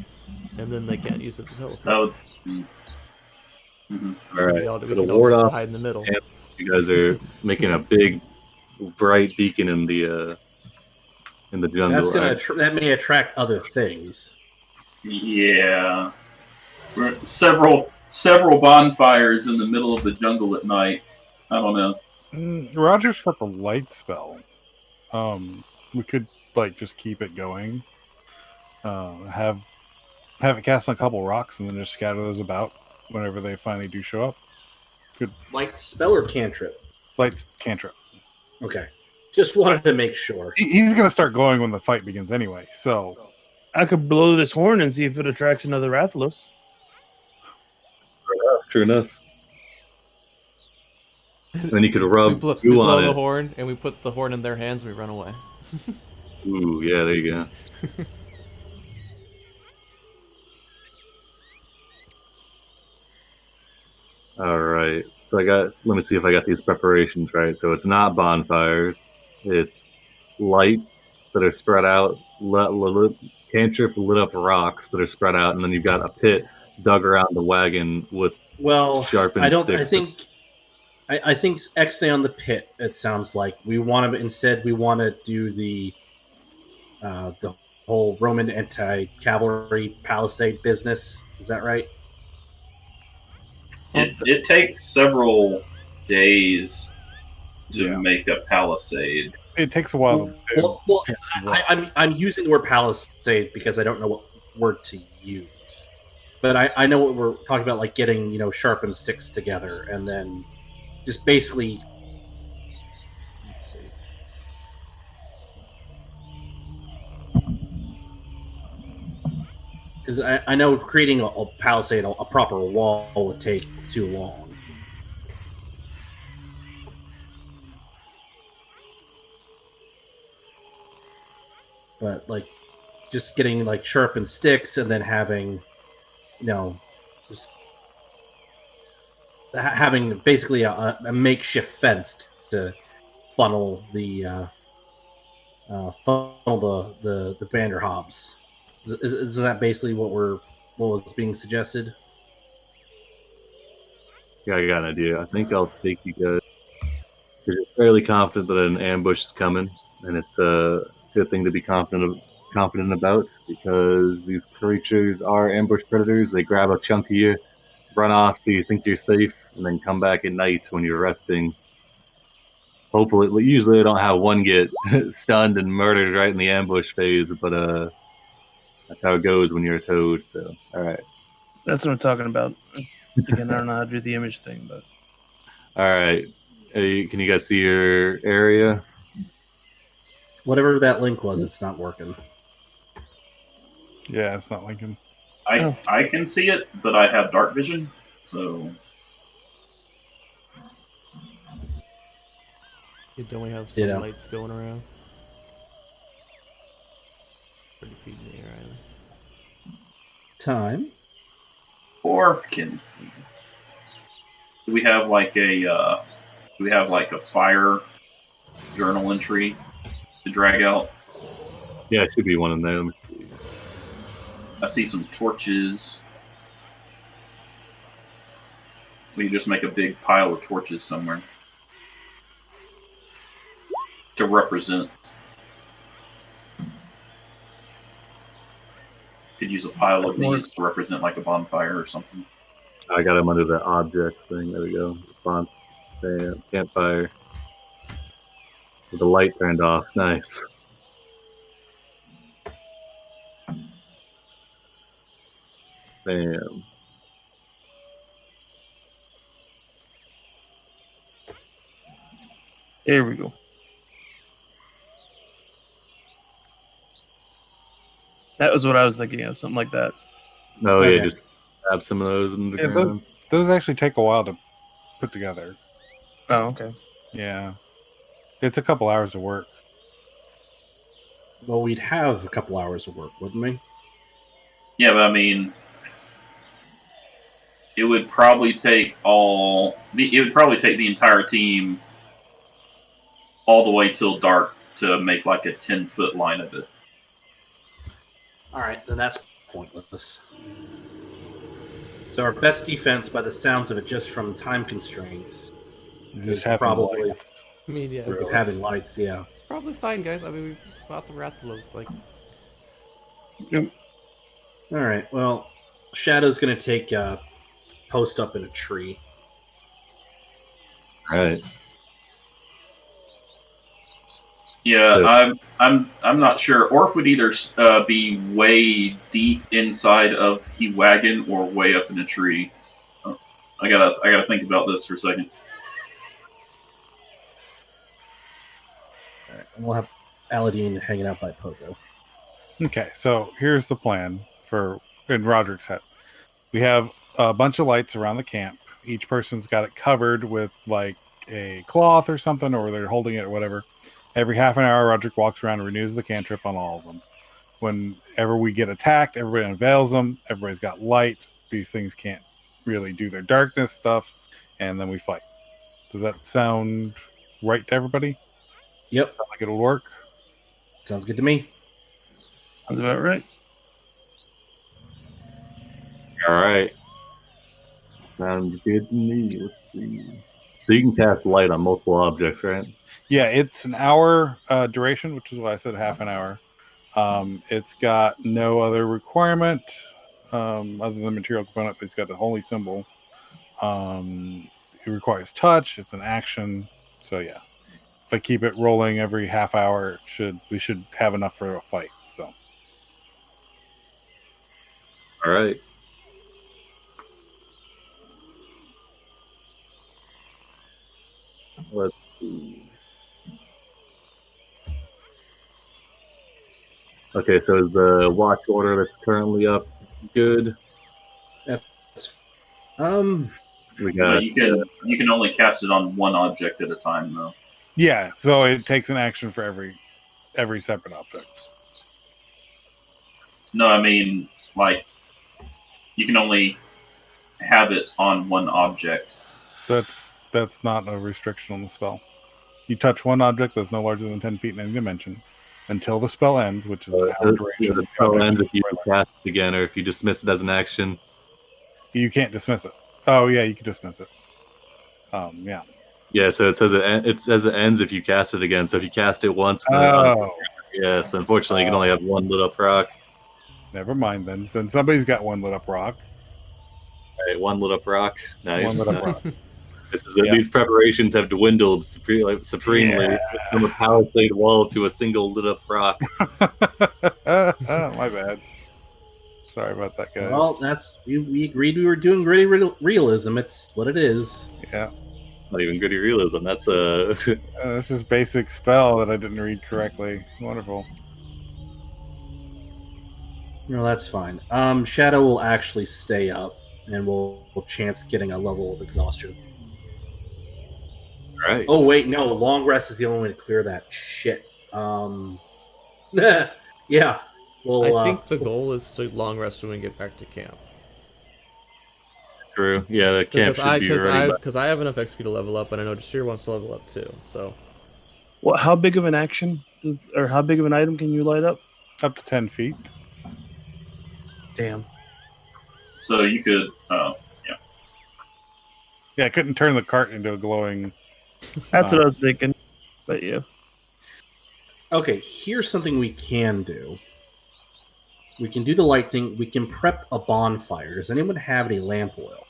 and then they can't use it to teleport. Oh. Mm-hmm. All right. We all, For we the can all ward just off, hide in the middle. you guys are making a big, bright beacon in the jungle. That's gonna All right. that may attract other things. Yeah. Several bonfires in the middle of the jungle at night. I don't know. Roger's got the light spell. We could like just keep it going. Have it cast on a couple rocks and then just scatter those about whenever they finally do show up. Light spell or cantrip? Light cantrip. Okay. Just wanted to make sure. He's gonna start going when the fight begins anyway. So I could blow this horn and see if it attracts another Rathalos. True enough. Then you could We rub blow goo on the it. horn, and we put the horn in their hands, and we run away. Ooh, yeah, there you go. All right. So let me see if I got these preparations right. So it's not bonfires. It's lights that are spread out, cantrip lit up rocks that are spread out, and then you've got a pit dug around the wagon with sharpened I sticks. I think X-Day on the pit. It sounds like we want to do the whole Roman anti-cavalry palisade business. Is that right? It takes several days to Yeah. make a palisade. it takes a while. Well, I'm using the word palisade because I don't know what word to use. But I know what we're talking about, like getting sharpened sticks together and then just basically. Let's see. Because I know creating a palisade, a proper wall, would take too long. But like, just getting like sharpened sticks and then having, just having basically a makeshift fence to funnel the Banderhobbs. Is that basically what was being suggested? Yeah, I got an idea. I think I'll take you guys. You're fairly confident that an ambush is coming, and it's a good thing to be confident about because these creatures are ambush predators. They grab a chunk of you, run off so you think you're safe, and then come back at night when you're resting. Hopefully, usually they don't have one get stunned and murdered right in the ambush phase, but that's how it goes when you're a toad. So, all right. That's what I'm talking about. Again, I don't know how to do the image thing, but All right. Hey, can you guys see your area? Whatever that link was, it's not working. Yeah, it's not Lincoln. I can see it, but I have dark vision, so Don't we have some Ditto. lights going around? Pretty feeding the air, Riley. Time. Orf can see. Do we have like a fire journal entry to drag out? Yeah, it should be one of them. Let me see. I see some torches. We can just make a big pile of torches somewhere to represent. Could use a pile of these to represent like a bonfire or something. I got them under the object thing. There we go. Response. Campfire. With the light turned off. Nice. Bam. there we go. That was what I was thinking of, something like that. Oh, Okay. yeah, just grab some of those in the Yeah, ground. those actually take a while to put together. Oh, okay. Yeah. It's a couple hours of work. Well, we'd have a couple hours of work, wouldn't we? Yeah, but I mean, it would probably take the entire team all the way till dark to make like a 10-foot line of it. All right, then that's pointless. So our best defense, by the sounds of it, just from time constraints, Just is having probably lights. I mean, yeah, is having lights. Yeah. it's probably fine, guys. I mean, we've fought the Rathalos. Like, All right. Well, Shadow's going to take post up in a tree. Right. Yeah, I'm not sure. Orf would either be way deep inside of the wagon or way up in a tree. Oh, I gotta think about this for a second. All right, and we'll have Aladdin hanging out by Pogo. Okay, so here's the plan in Roderick's head. We have a bunch of lights around the camp. Each person's got it covered with like a cloth or something, or they're holding it or whatever. Every half an hour, Roderick walks around and renews the cantrip on all of them. Whenever we get attacked, everybody unveils them. Everybody's got light. These things can't really do their darkness stuff, and then we fight. Does that sound right to everybody? Yep. Sound like it'll work? Sounds good to me. Sounds about right. All right. Sounds good to me. Let's see. So you can cast light on multiple objects, right? Yeah, it's an hour duration, which is why I said half an hour. It's got no other requirement other than material component, but it's got the holy symbol. It requires touch. It's an action. So yeah, if I keep it rolling every half hour, we should have enough for a fight. So All right. Let's see. Okay, so is the watch order that's currently up good? We got You can only cast it on one object at a time, though. yeah, so it takes an action for every separate object. No, I mean like you can only have it on one object. That's not a restriction on the spell. You touch one object that's no larger than 10 feet in any dimension until the spell ends, which is an hour duration. the spell ends if you cast it again, or if you dismiss it as an action. You can't dismiss it. Oh yeah, you can dismiss it. Yeah. Yeah, so it says it ends if you cast it again. So if you cast it once, Oh, yes, unfortunately, you can only have one lit up rock. never mind then. Then somebody's got one lit up rock. Right, one lit up rock. Nice. One lit up rock. Yeah. These preparations have dwindled supremely from a palisade wall to a single lit up rock. My bad. Sorry about that, guys. Well, we agreed we were doing gritty realism. It's what it is. Yeah. Not even gritty realism. That's a. This is basic spell that I didn't read correctly. Wonderful. No, that's fine. Shadow will actually stay up, and we'll chance getting a level of exhaustion. Right. Oh wait, no. Long rest is the only way to clear that shit. Yeah. Well, I think the goal is to long rest when we get back to camp. True. Yeah, the camp should be ready. Because I have enough XP to level up, and I know Jasir wants to level up too. So, What? How big of an action or how big of an item can you light up? Up to 10 feet. Damn. So you could, Yeah, I couldn't turn the cart into a glowing. That's what I was thinking. But yeah. okay, here's something we can do. We can do the lighting. We can prep a bonfire. Does anyone have any lamp oil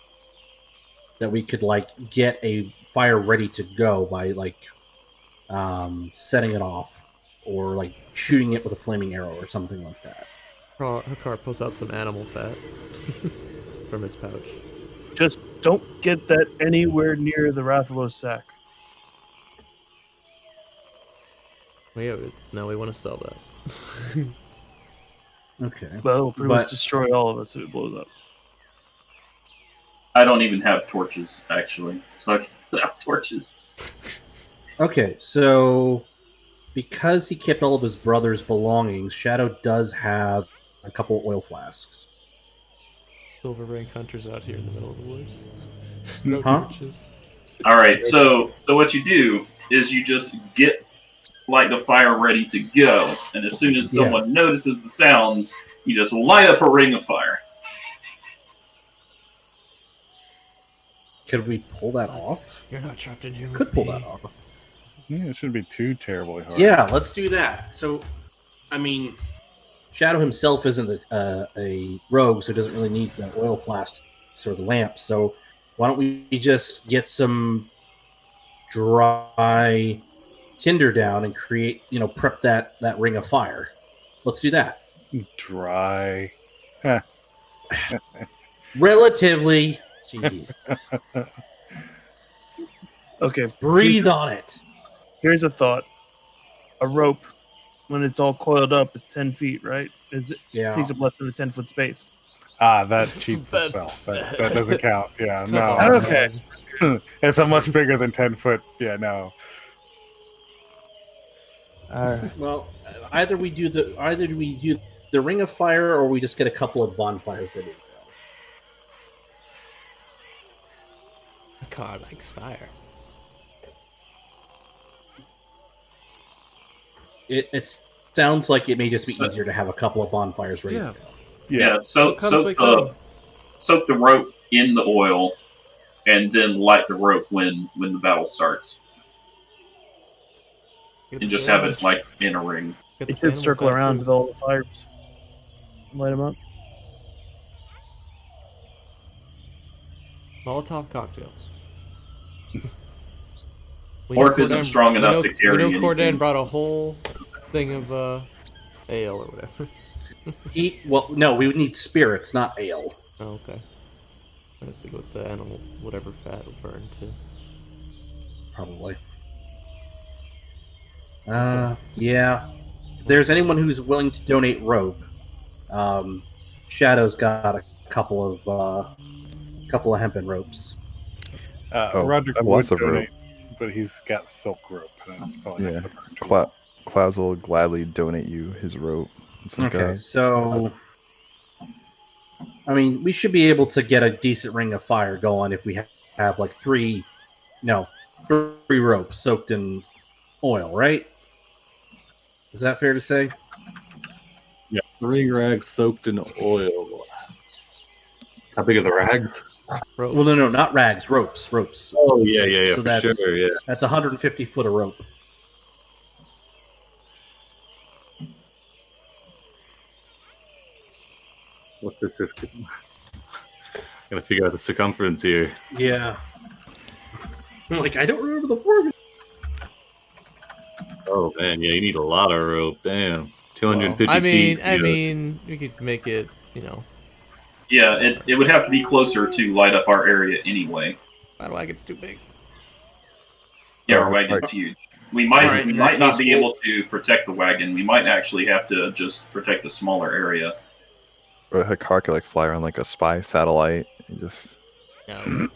that we could get a fire ready to go by setting it off or shooting it with a flaming arrow or something like that? Hakar pulls out some animal fat from his pouch. Just don't get that anywhere near the Rathalos sack. Well, yeah, now we want to sell that. Okay. Well, it'll pretty much destroy all of us if it blows up. I don't even have torches, actually. So I can have torches. Okay, so because he kept all of his brother's belongings, Shadow does have a couple oil flasks. Silver rank hunters out here in the middle of the woods. No Huh? torches. All right, so what you do is you just get the fire ready to go, and as soon as someone notices the sounds, you just light up a ring of fire. Could we pull that off? You're not trapped in here with Could pull me. that off. Yeah, it shouldn't be too terribly hard. Yeah, let's do that. So, I mean, Shadow himself isn't a rogue, so he doesn't really need the oil flasks or the lamps. So, why don't we just get some dry tinder down and create, prep that ring of fire? Let's do that. Dry. Relatively. Jeez. Okay, Breathe on it. here's a thought. A rope, when it's all coiled up, is 10 feet, right? It Yeah. takes up less than a 10-foot space. That cheats the spell. That doesn't count. Yeah, no. Okay. It's a much bigger than 10 foot. Yeah, no. Well, either we do the ring of fire, or we just get a couple of bonfires ready to go. Hakar likes fire. It sounds like it may just be easier to have a couple of bonfires ready to go. Yeah, soak What comes the rope in the oil, and then light the rope when the battle starts, and just have it in a ring. It should circle around with all the fires. Light them up. Molotov cocktails. Orc isn't strong enough to carry We know Cordan anything. brought a whole thing of ale or whatever. No, we would need spirits, not ale. Oh, okay. I was thinking with the animal, whatever fat will burn too. Probably. Yeah. If there's anyone who's willing to donate rope, Shadow's got a couple of hempen ropes. Roderick I have would lots of donate, but he's got silk rope, and it's probably Yeah. not gonna burn too well. Klaus will gladly donate you his rope. It's like Okay, so I mean, we should be able to get a decent ring of fire going if we have three ropes soaked in oil, right? Is that fair to say? Yeah, 3 rags soaked in oil. How big are the rags? Ropes. Well, no, not rags, ropes. Oh yeah, So for that's- sure. Yeah. That's 150 foot of rope. What's this? Gotta figure out the circumference here. Yeah. I'm like, I don't remember the formula. Oh man, yeah, you need a lot of rope. Damn, 250 Well, feet. I mean, we could make it, Yeah, it would have to be closer to light up our area anyway. my wagon's too big. Yeah, Oh, our wagon's right. huge. We might Alright, we in might that not case, be we'll- able to protect the wagon. We might actually have to just protect a smaller area. Or a car could like fly around like a spy satellite and just. No.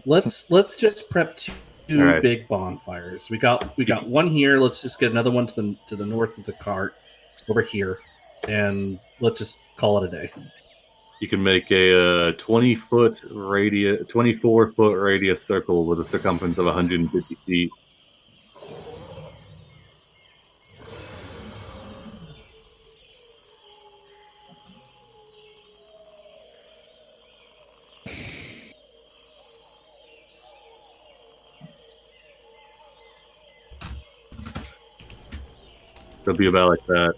Let's just prep two Alright. big bonfires. We got one here. Let's just get another one to the north of the cart over here, and let's just call it a day. You can make a 20-foot radius, 24-foot radius circle with a circumference of 150 feet. So it'll be about like that.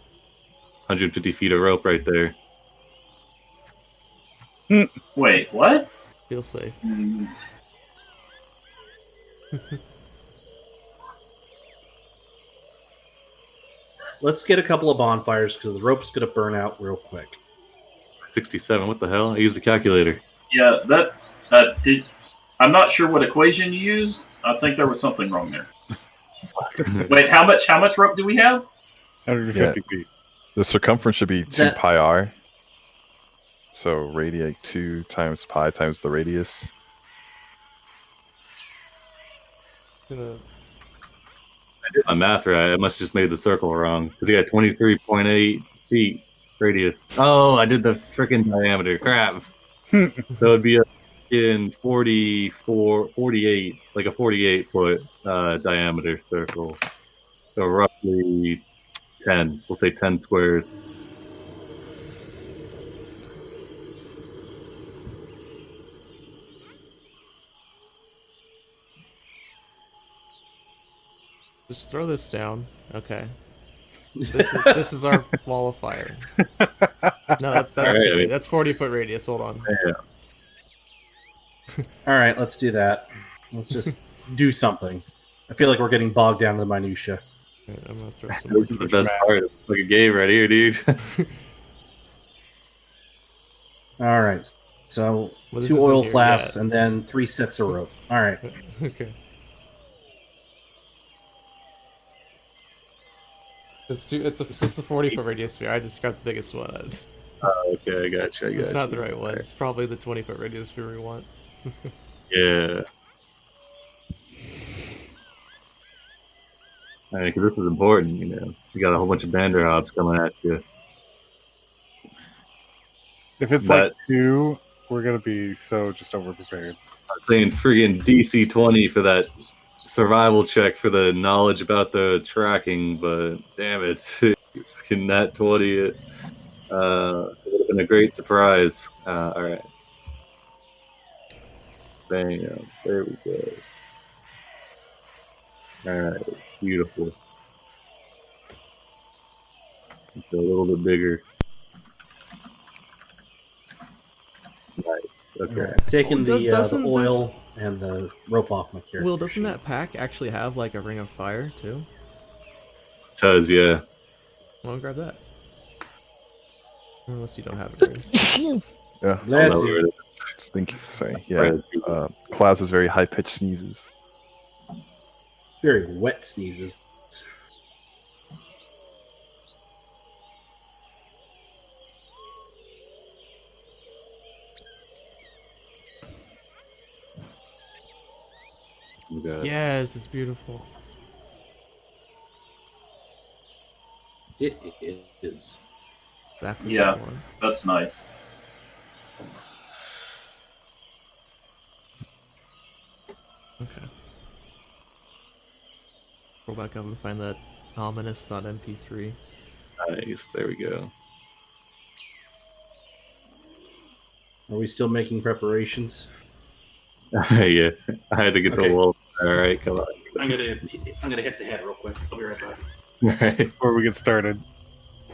150 feet of rope right there. Wait, what? Feel safe. Hmm. Let's get a couple of bonfires because the rope's going to burn out real quick. 67. What the hell? I used a calculator. Yeah, that did. I'm not sure what equation you used. I think there was something wrong there. Wait, how much rope do we have? 150 feet. The circumference should be 2 That- pi r. So radius 2 times pi times the radius. Gonna- I did my math right. I must have just made the circle wrong. Because he had 23.8 feet radius. Oh, I did the freaking diameter. Crap. So it'd be in 48, like a 48-foot diameter circle. So roughly 10. We'll say 10 squares. Just throw this down. Okay. This is our wall of fire. No, that's Alright, too I big. mean- That's 40-foot radius. Hold on. All right, let's do that. Let's just do something. I feel like we're getting bogged down in the minutia. Alright, I'm gonna throw some more. This is the best part. It's like a game right here, dude. All right, so Well, this 2 isn't oil here flasks yet. and then 3 sets of rope. All right. Okay. It's a 40-foot radius sphere. I just grabbed the biggest one. Okay, I got you. It's not the right one. It's probably the 20-foot radius sphere we want. Yeah. I mean, 'cause this is important, you know. You got a whole bunch of Banderhobbs coming at you. If it's But- like 2, we're going to be so just over prepared. I'm saying friggin' DC 20 for that survival check for the knowledge about the tracking, but damn it, fucking nat 20. It would have been a great surprise. All right. Bam. There we go. All right. Beautiful. It's a little bit bigger. Nice. Okay. Taking Does- the doesn't oil and the rope off my character. Will, doesn't sheet. that pack actually have like a ring of fire too? It does, yeah. Well, grab that. Unless you don't have it. Right? Yeah. Bless I'll know you. where it Just think. Sorry. is. Yeah. Right. Clouds is very high pitched sneezes. Very wet sneezes. We got- Yes, it's beautiful. It is. Exactly Yeah. what I want. That's nice. Okay. Go back up and find that ominous.mp3. Nice. There we go. Are we still making preparations? Yeah, I had to get Okay. the wall. All right, come on. I'm gonna hit the head real quick. I'll be right back. All right, Before we get started.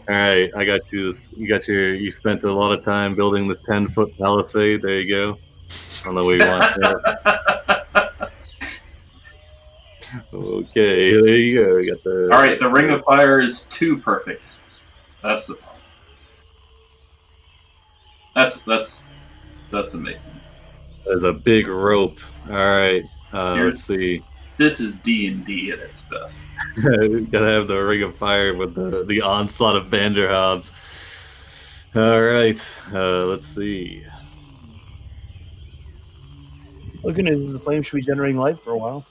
all right. I got you. You spent a lot of time building this 10-foot palisade. There you go. I don't know what you want. Okay, there you go. We got the. All right, the Ring of Fire is too perfect. That's amazing. There's a big rope. All right. Let's see. This is D&D at its best. Gotta have the Ring of Fire with the onslaught of Banderhobbs. All right. Let's see. Looking as the flame should be generating light for a while.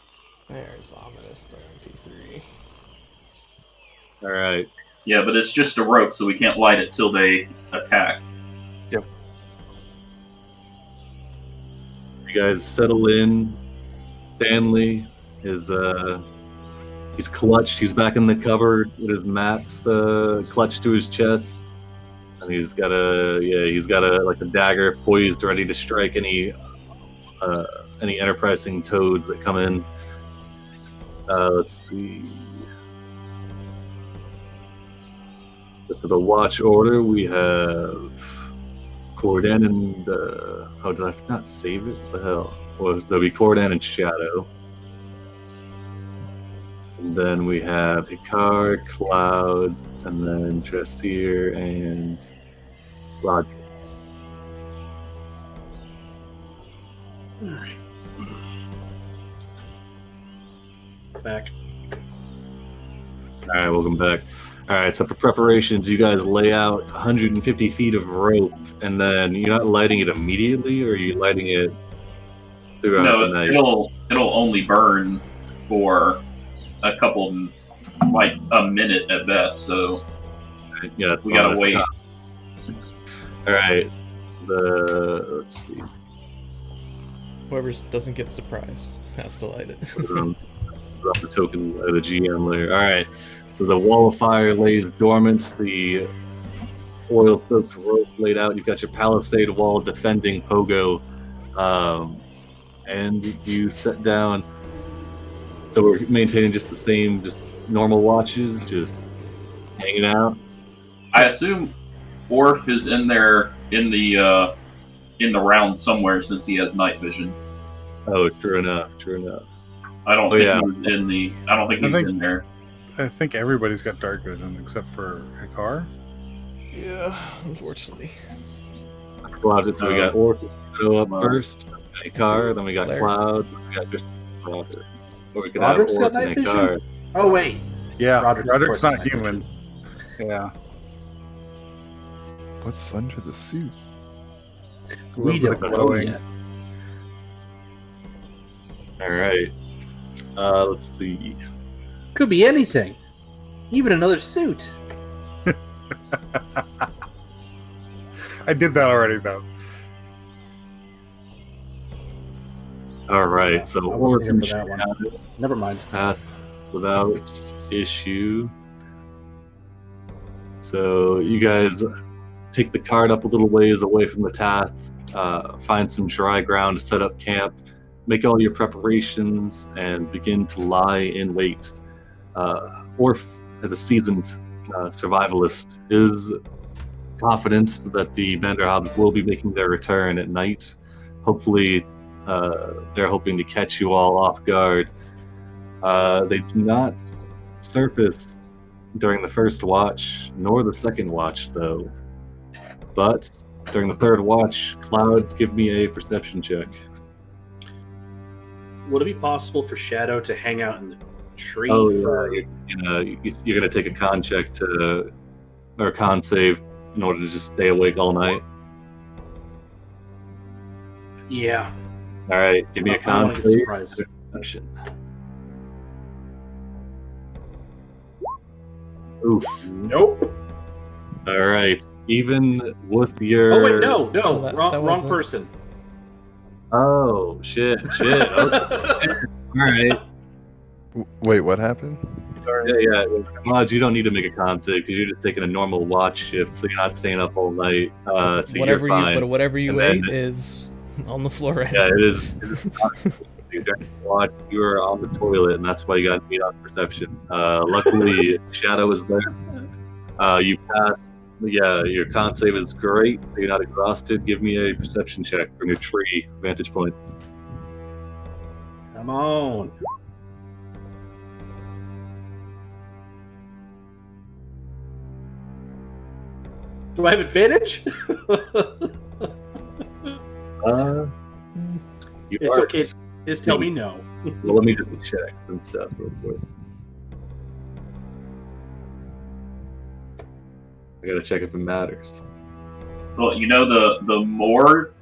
There's ominous MP3. All right. Yeah, but it's just a rope, so we can't light it till they attack. Yep. You guys settle in. Stanley is he's clutched. He's back in the cupboard with his maps clutched to his chest, and he's got a dagger poised, ready to strike any enterprising toads that come in. Let's see. For the watch order, we have Cordan and oh, did I not save it? What the hell? Well, there'll be Cordan and Shadow. And then we have Hikar, Clouds, and then Tressir and Roger. Alright. Back. Alright, welcome back. Alright, so for preparations, you guys lay out 150 feet of rope, and then you're not lighting it immediately, or are you lighting it throughout the night? It'll only burn for a couple, like a minute at best. So yeah, we gotta wait. All right, let's see. Whoever doesn't get surprised has to light it. Drop the token by the GM layer. All right, so the wall of fire lays dormant. The oil-soaked rope laid out. You've got your palisade wall defending Pogo, and you set down. So we're maintaining just the same, just normal watches, just hanging out. I assume Orf is in there in the round somewhere since he has night vision. Oh, true enough. I don't think he's in the. I don't think he's in there. I think everybody's got dark vision except for Hikar. Yeah, unfortunately. So we got Orc up first, Hikar, then we got Blair. Cloud, then we got just Roger. Or we could Roderick's have got Orc night and vision? Hikar. Oh wait. Yeah, Roderick's Roderick's not night human. Yeah. What's under the suit? A We little bit don't of know glowing. yet. All right. Let's see. Could be anything. Even another suit. I did that already, though. All right. So I Orc wasn't here and for that one. Shadow Never mind. passed without issue. So you guys take the cart up a little ways away from the Tath, find some dry ground to set up camp, make all your preparations, and begin to lie in wait. Orf, as a seasoned survivalist, is confident that the Banderhobbs will be making their return at night. Hopefully, they're hoping to catch you all off guard. They do not surface during the first watch, nor the second watch, though. But during the third watch, Clouds, give me a perception check. Would it be possible for Shadow to hang out in the tree? Oh, for... yeah. You're going to take a con check or a con save in order to just stay awake all night. Yeah. All right, give me a I don't con wanna get save. surprised. Perception. Oof. Nope. All right. Even with your. Oh wait, no, Oh, that wrong wasn't- person. Oh shit. Okay. All right. Wait, what happened? Yeah. Mods, you don't need to make a con save because you're just taking a normal watch shift, so you're not staying up all night. So whatever you're fine. whatever you And ate then- is on the floor right Yeah, now. it is. You drank the watch, you were on the toilet, and that's why you got beat on perception. Luckily, Shadow is there. You pass. Yeah, your con save is great, so you're not exhausted. Give me a perception check from your tree vantage point. Come on. Do I have advantage? You It's are okay. Just tell me no. Well, let me just check some stuff real quick. I gotta check if it matters. Well, you know, the more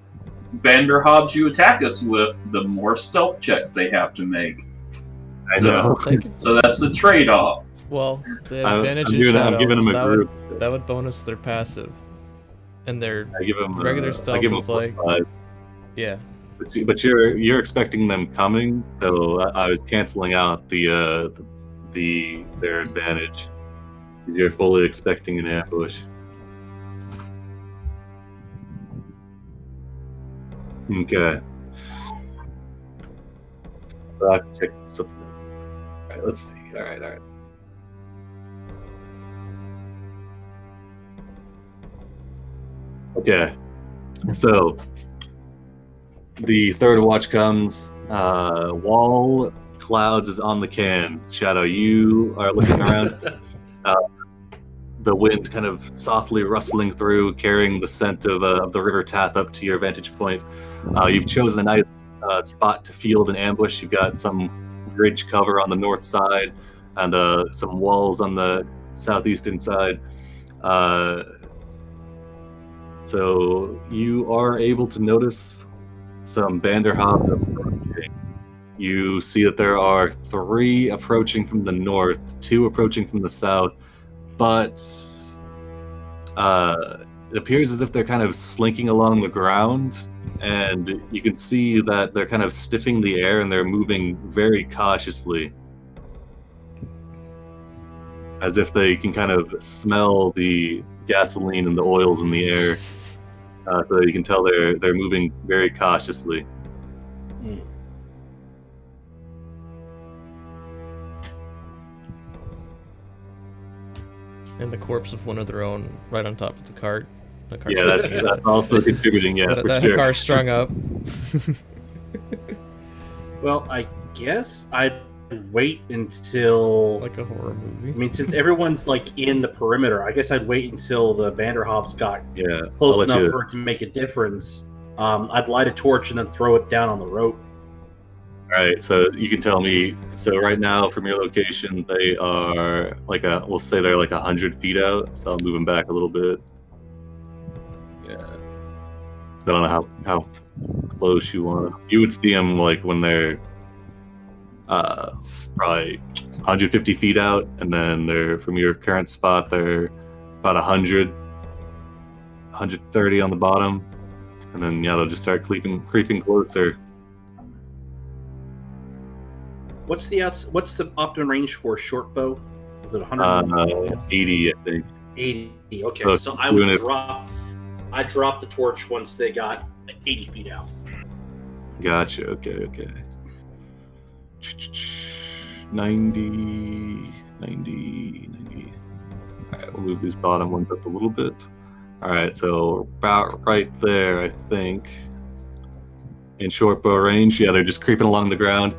Banderhobbs you attack us with, the more stealth checks they have to make. I know. So that's the trade-off. Well, the I'm advantage in giving Shadows, them a group. that would bonus their passive. And their I give them regular I stealth give them is like, 5. yeah. But you're expecting them coming, so I was canceling out their advantage. You're fully expecting an ambush. Okay. So I have to check something else. Alright, let's see. Alright. Okay. So the third watch comes. Wall Clouds is on the can. Shadow, you are looking around. The wind kind of softly rustling through, carrying the scent of the river Tath up to your vantage point. You've chosen a nice spot to field an ambush. You've got some ridge cover on the north side and some walls on the southeastern side. So you are able to notice some Banderhobbs approaching. You see that there are 3 approaching from the north, 2 approaching from the south, but it appears as if they're kind of slinking along the ground, and you can see that they're kind of sniffing the air and they're moving very cautiously, as if they can kind of smell the gasoline and the oils in the air. So you can tell they're moving very cautiously. And the corpse of one of their own right on top of the cart. Yeah, that's also contributing. Yeah, for that sure. car strung up. Well, I guess I'd wait until Like a horror movie. I mean, since everyone's like in the perimeter, I guess I'd wait until the Banderhobbs got Yeah, close I'll let enough you- for it to make a difference. I'd light a torch and then throw it down on the rope. All right, so you can tell me. So right now, from your location, they are we'll say they're like 100 feet out. So I'll move them back a little bit. Yeah. I don't know how close you want. You would see them like when they're probably 150 feet out, and then they're from your current spot. They're about 100, 130 on the bottom, and then they'll just start creeping closer. What's the optimum range for short bow? Is it 100? 80, I think. 80. Okay, So so I doing would it- drop the torch once they got 80 feet out. Gotcha. Okay. 90. All right, we'll move these bottom ones up a little bit. All right, so about right there, I think. In short bow range, yeah, they're just creeping along the ground.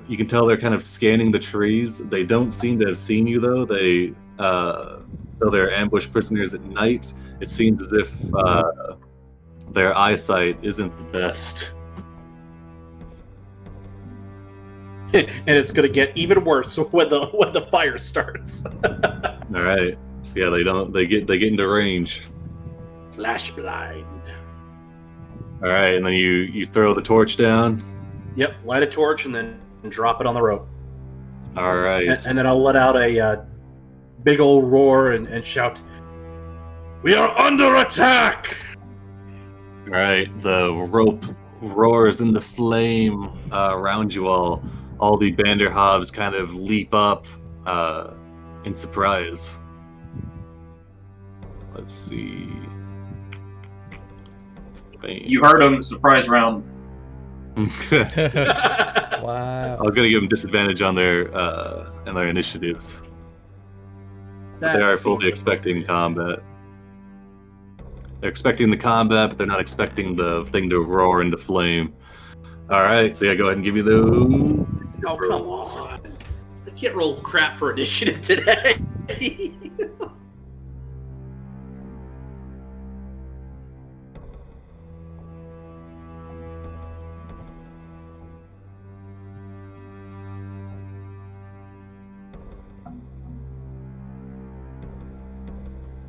You can tell they're kind of scanning the trees. They don't seem to have seen you, though. Though they're ambush prisoners at night, it seems as if their eyesight isn't the best. And it's going to get even worse when the fire starts. All right, so yeah, they get into range. Flash blind. All right, and then you throw the torch down. Yep, light a torch and then drop it on the rope. All right, And then I'll let out a big old roar and shout, "We are under attack!" all right. The rope roars into flame around you all. all the Banderhobbs kind of leap up in surprise. Let's see. You heard him. Surprise round. Wow. I was gonna give them disadvantage on their initiatives. But they are fully expecting combat. They're expecting the combat, but they're not expecting the thing to roar into flame. All right, so yeah, go ahead and give me those. Oh, come on. I can't roll crap for initiative today.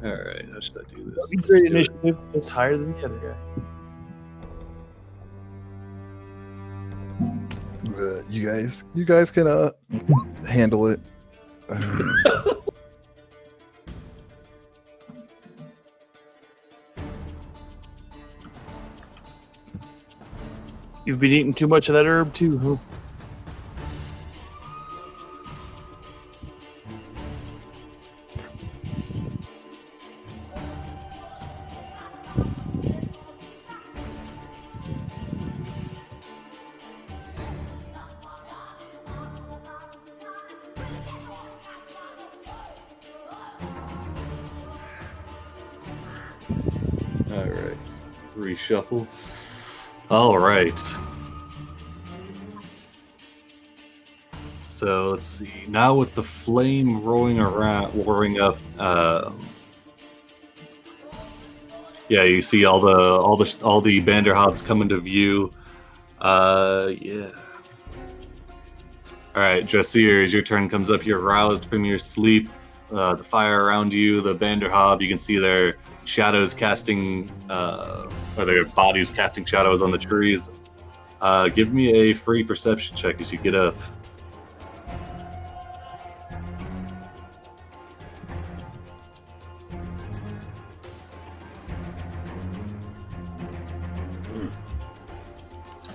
All right, how should I do this? That'd be great initiative. It's higher than the other guy. You guys can handle it. You've been eating too much of that herb too, huh? All right, reshuffle. All right. So let's see. Now with the flame roaring up. Yeah, you see all the Banderhobbs come into view. Yeah. All right, Dressier, as your turn comes up, you're roused from your sleep. The fire around you, the Banderhobb, you can see their shadows casting, or their bodies casting shadows on the trees. Give me a free perception check as you get up.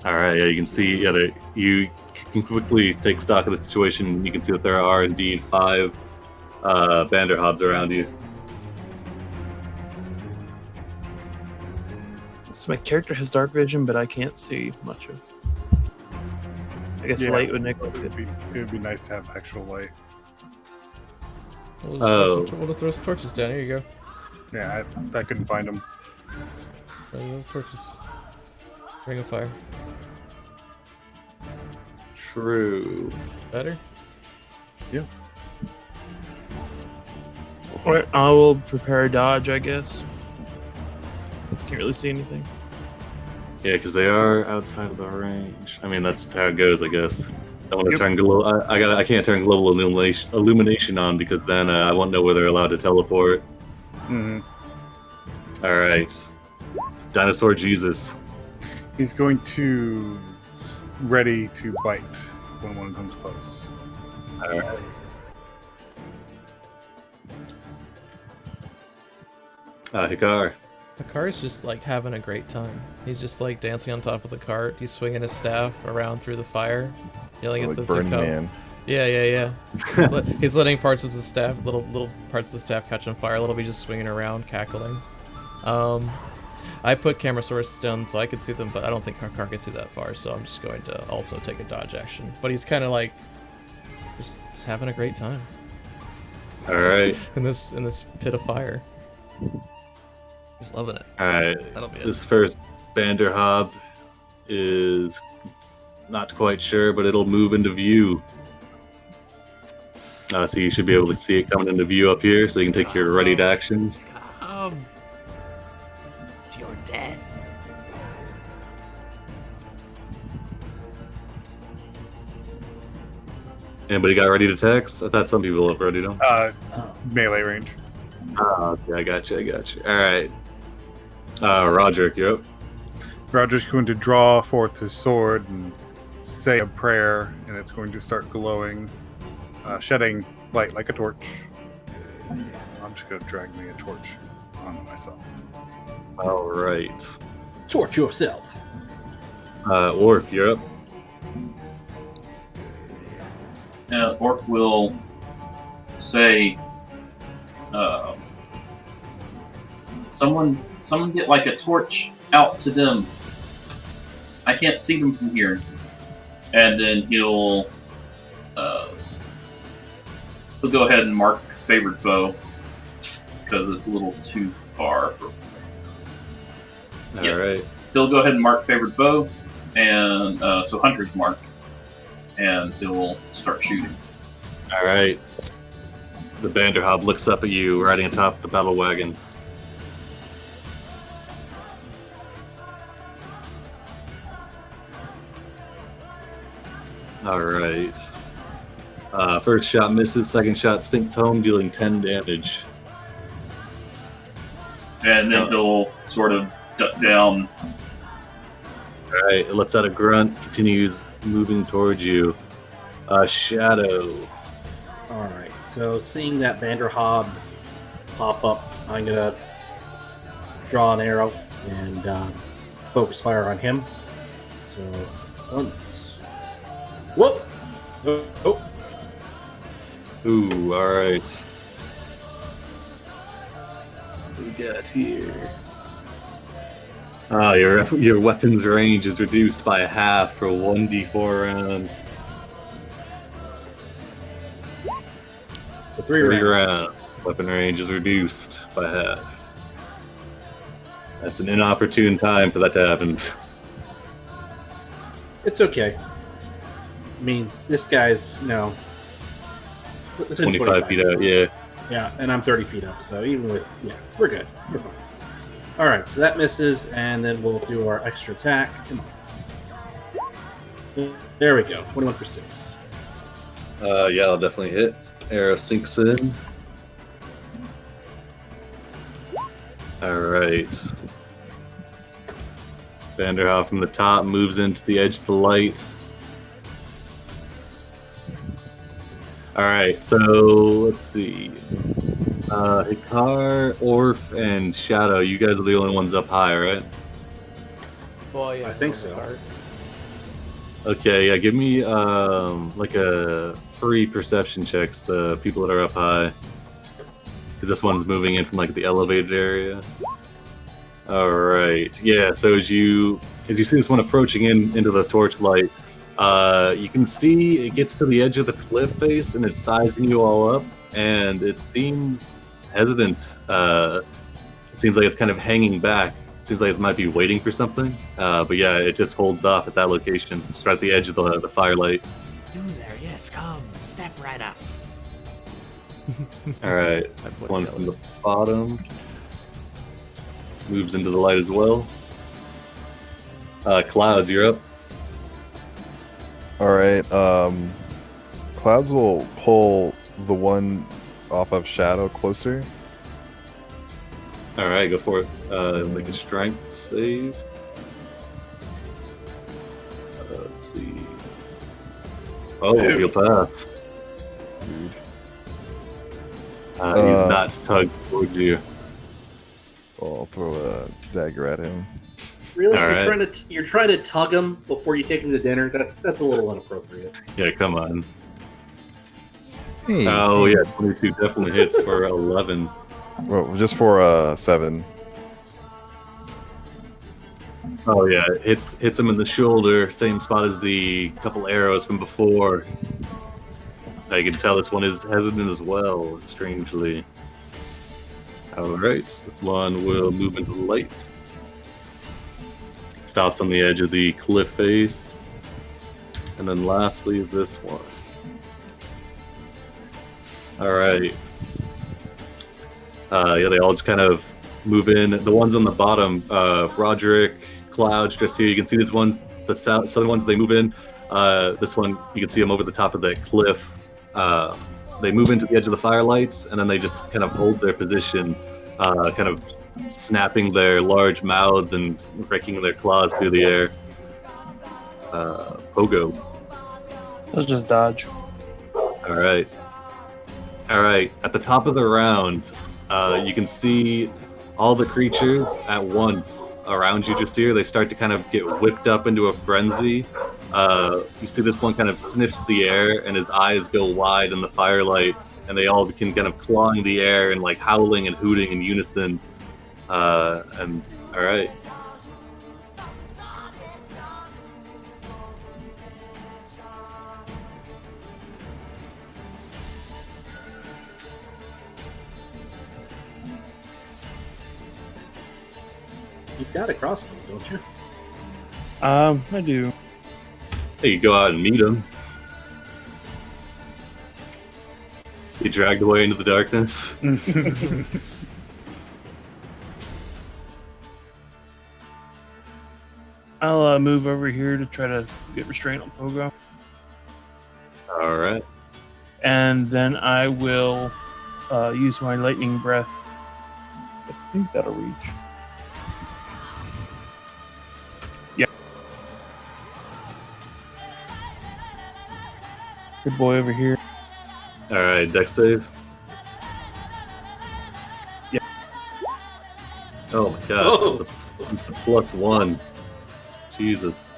All right, yeah, you can see, you can quickly take stock of the situation. You can see that there are indeed 5 Banderhobbs around you. So my character has dark vision, but I can't see much of. I guess Yeah, light would make it would be nice to have actual light. We'll just throw some torches down. Here you go. Yeah, I couldn't find them. Those torches. Ring of fire. True. Better? Yeah. Alright, I will prepare a dodge, I guess. Can't really see anything. Yeah, because they are outside of the range. I mean, that's how it goes, I guess. I want to turn global. I can't turn global illumination on because then I won't know where they're allowed to teleport. Mm-hmm. All right, Dinosaur Jesus. He's going to ready to bite when one comes close. All right. Hikar. The car's just like having a great time. He's just like dancing on top of the cart. He's swinging his staff around through the fire, yelling at Like the Burning Man. Yeah. He's letting parts of the staff, little parts of the staff catch on fire. A little bit just swinging around, cackling. I put camera sources down so I could see them, but I don't think our car can see that far. So I'm just going to also take a dodge action. But he's kind of like just having a great time. All right. In this pit of fire. He's loving it. All right. That'll be it. This first Banderhobb is not quite sure, but it'll move into view. So you should be able to see it coming into view up here, so you can take your readied actions. Come to your death. Anybody got ready to text? I thought some people have already done. Melee range. Okay, I got you. All right. Roger, you're up. Roger's going to draw forth his sword and say a prayer, and it's going to start glowing, shedding light like a torch. I'm just going to drag me a torch on myself. All right. Torch yourself. Orf, you're up. Orc will say, someone get like a torch out to them. I can't see them from here. And then he'll go ahead and mark favored foe because it's a little too far. All right. He'll go ahead and mark favored foe, and so hunter's mark, and he'll start shooting. All right. The Banderhobb looks up at you, riding atop the battle wagon. All right. First shot misses. Second shot sinks home, dealing 10 damage. And then he'll sort of duck down. All right. It lets out a grunt. Continues moving towards you. Shadow. Alright, so seeing that Banderhobb pop up, I'm gonna draw an arrow and focus fire on him. So, once. Whoop! Oh. Ooh, all right. What we got here? Your weapon's range is reduced by half for 1d4 rounds. For 3 rounds. Weapon range is reduced by half. That's an inopportune time for that to happen. It's okay. I mean, this guy's, 25 feet out, yeah. Yeah, and I'm 30 feet up, so even with, we're good. We're fine. Alright, so that misses, and then we'll do our extra attack. Come on. There we go. 21 for 6. Yeah, that'll definitely hit. Arrow sinks in. Alright. Banderhobb from the top moves into the edge of the light. Alright, so let's see. Hikar, Orf, and Shadow, you guys are the only ones up high, right? Well, yeah, I think so. Okay, yeah, give me like a free perception checks, the people that are up high. Because this one's moving in from like the elevated area. Alright, yeah, so as you see this one approaching into the torchlight, you can see it gets to the edge of the cliff face and it's sizing you all up, and it seems hesitant. It seems like it's kind of hanging back. It seems like it might be waiting for something. But yeah, it just holds off at that location, just right at the edge of the firelight. You there, yes, come. Step right up. Alright, that's one from the bottom. Moves into the light as well. Clouds, you're up. Alright, Clouds will pull the one off of Shadow closer. Alright, go for it. Make a strength save. Let's see. Oh, he'll pass. Dude. He's not tugged towards you. I'll throw a dagger at him. Really? All You're trying to tug him before you take him to dinner? That's a little inappropriate. Yeah, come on. Hey. Oh, yeah, 22 definitely hits for 11. Well, just for 7. Oh, yeah, hits him in the shoulder, same spot as the couple arrows from before. I can tell this one is hesitant as well, strangely. Alright, this one will move into the light. Stops on the edge of the cliff face. And then lastly, this one. Alright. Yeah, they all just kind of move in. The ones on the bottom, Roderick, Cloud, just here, you can see these ones, the southern ones, they move in. This one, you can see them over the top of the cliff. They move into the edge of the firelights, and then they just kind of hold their position, kind of snapping their large mouths and raking their claws through the air. Pogo. Let's just dodge. All right. At the top of the round, you can see all the creatures at once around you. Just here, they start to kind of get whipped up into a frenzy. You see this one kind of sniffs the air, and his eyes go wide in the firelight, and they all begin kind of clawing the air and like howling and hooting in unison. And all right. You've got a crossbow, don't you? I do. Hey, you go out and meet him. He dragged away into the darkness. I'll move over here to try to get restraint on Pogo. All right. And then I will use my lightning breath. I think that'll reach. Yeah. Good boy over here. All right, dex save. Yeah. Oh my god. Oh. +1. Jesus.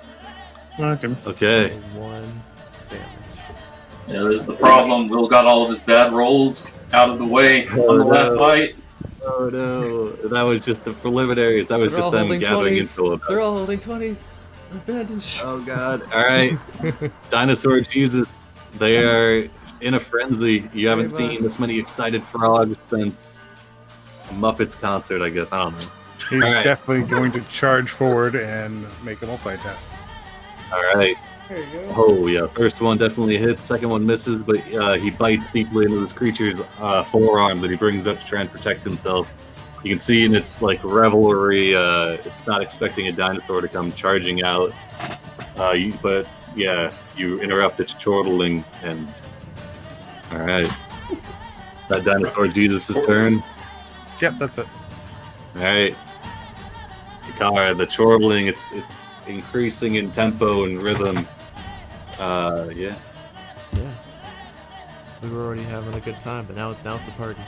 Okay. Okay. 1 damage. Yeah, this is the problem. Will got all of his bad rolls out of the way on the last fight. Oh no. That was just the preliminaries. That was They're just all them holding gathering 20s. into a... They're all holding 20s. Advantage. Oh god. All right. Dinosaur Jesus. They are in a frenzy. You haven't Very much. seen this many excited frogs since a Muppets concert, I guess. I don't know. He's All right. definitely going to charge forward and make a multi-attack. All right. There you go. Oh yeah, first one definitely hits. Second one misses, but he bites deeply into this creature's forearm that he brings up to try and protect himself. You can see in its like revelry, it's not expecting a dinosaur to come charging out. But yeah, you interrupt its chortling, and all right, that dinosaur Jesus' turn. Yep, that's it. All right, the chortling, it's increasing in tempo and rhythm. Yeah. Yeah. We were already having a good time, but now it's a party.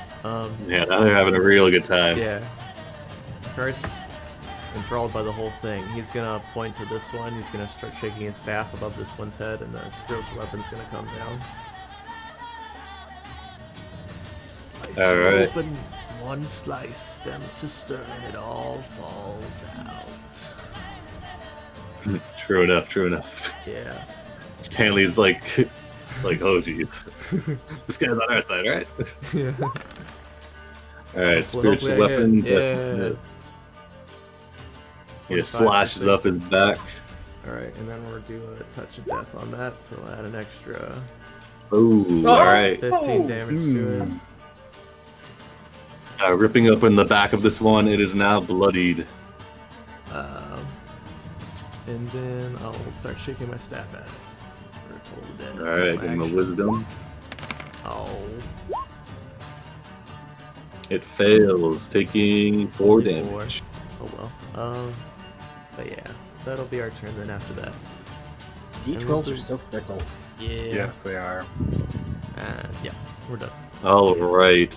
Yeah, now they're having a real good time. Yeah. Christ is enthralled by the whole thing. He's gonna point to this one. He's gonna start shaking his staff above this one's head, and the spiritual weapon's gonna come down. Slice All right. open one slice, stem to stern, it all falls out. True enough. Yeah. Stanley's like, oh geez, this guy's on our side, right? Yeah. All right, Well, spiritual hopefully I weapon. hit. He slashes up his back. Alright, and then we're doing a touch of death on that, so we'll add an extra Ooh, all right. 15 damage to it. Ripping open the back of this one, it is now bloodied. And then I'll start shaking my staff at it. For a total dead. All right, give him a wisdom. Oh. It fails, taking 4 damage. Oh well. But yeah, that'll be our turn then after that. D12s are so fickle. Yeah. Yes, they are. Yeah, we're done. All right.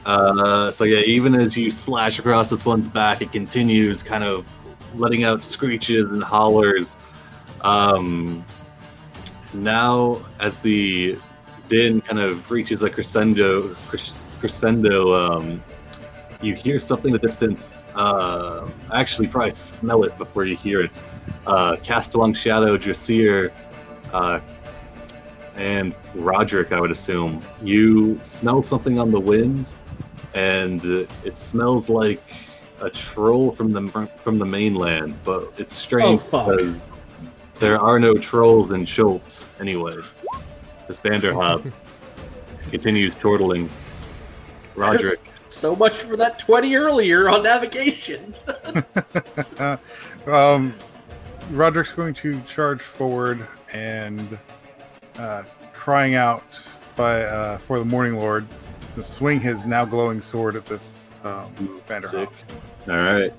So yeah, even as you slash across this one's back, it continues kind of letting out screeches and hollers. Now, as the din kind of reaches a crescendo, you hear something in the distance. Actually, probably smell it before you hear it. Cast Along Shadow, Dressir, and Roderick, I would assume. You smell something on the wind, and it smells like a troll from the mainland, but it's strange because there are no trolls in Chult anyway. This Banderhobb continues chortling. Roderick. So much for that 20 earlier on navigation. Roderick's going to charge forward and crying out for the Morning Lord to swing his now glowing sword at this Banderhobb. All right.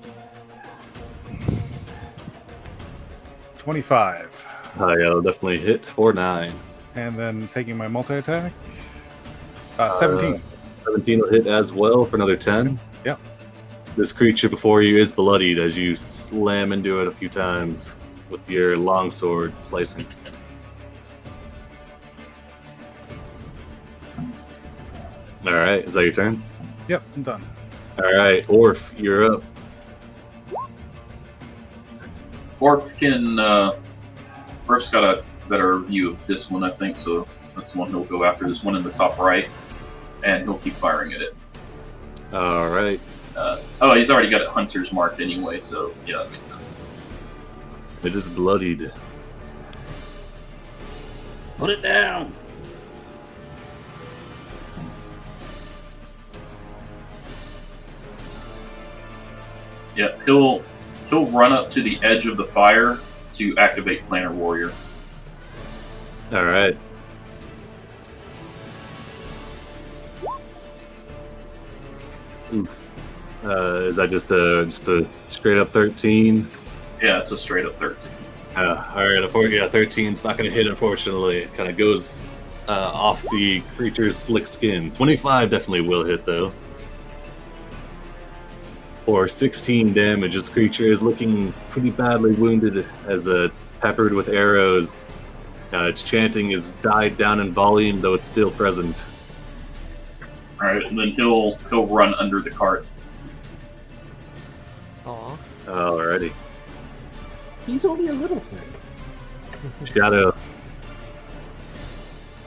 25. Yeah, it'll definitely hit for 9. And then taking my multi-attack. 17. 17 will hit as well for another 10. Yep. This creature before you is bloodied as you slam into it a few times. with your longsword slicing. All right, is that your turn? Yep, I'm done. All right, Orf, you're up. Orf can. Orf's got a better view of this one, I think, so that's the one he'll go after. This one in the top right, and he'll keep firing at it. All right. He's already got it hunter's marked anyway, so yeah, that makes sense. It is bloodied. Put it down. Yeah, he'll run up to the edge of the fire to activate Planner Warrior. All right. Oof. Is that just a straight up 13? Yeah, it's a straight up 13. All right. 13's not going to hit. Unfortunately, it kind of goes off the creature's slick skin. 25 definitely will hit though. For 16 damage, this creature is looking pretty badly wounded as it's peppered with arrows. Its chanting has died down in volume, though it's still present. All right, and then he'll run under the cart. Aw. Alrighty. He's only a little thing. Shadow.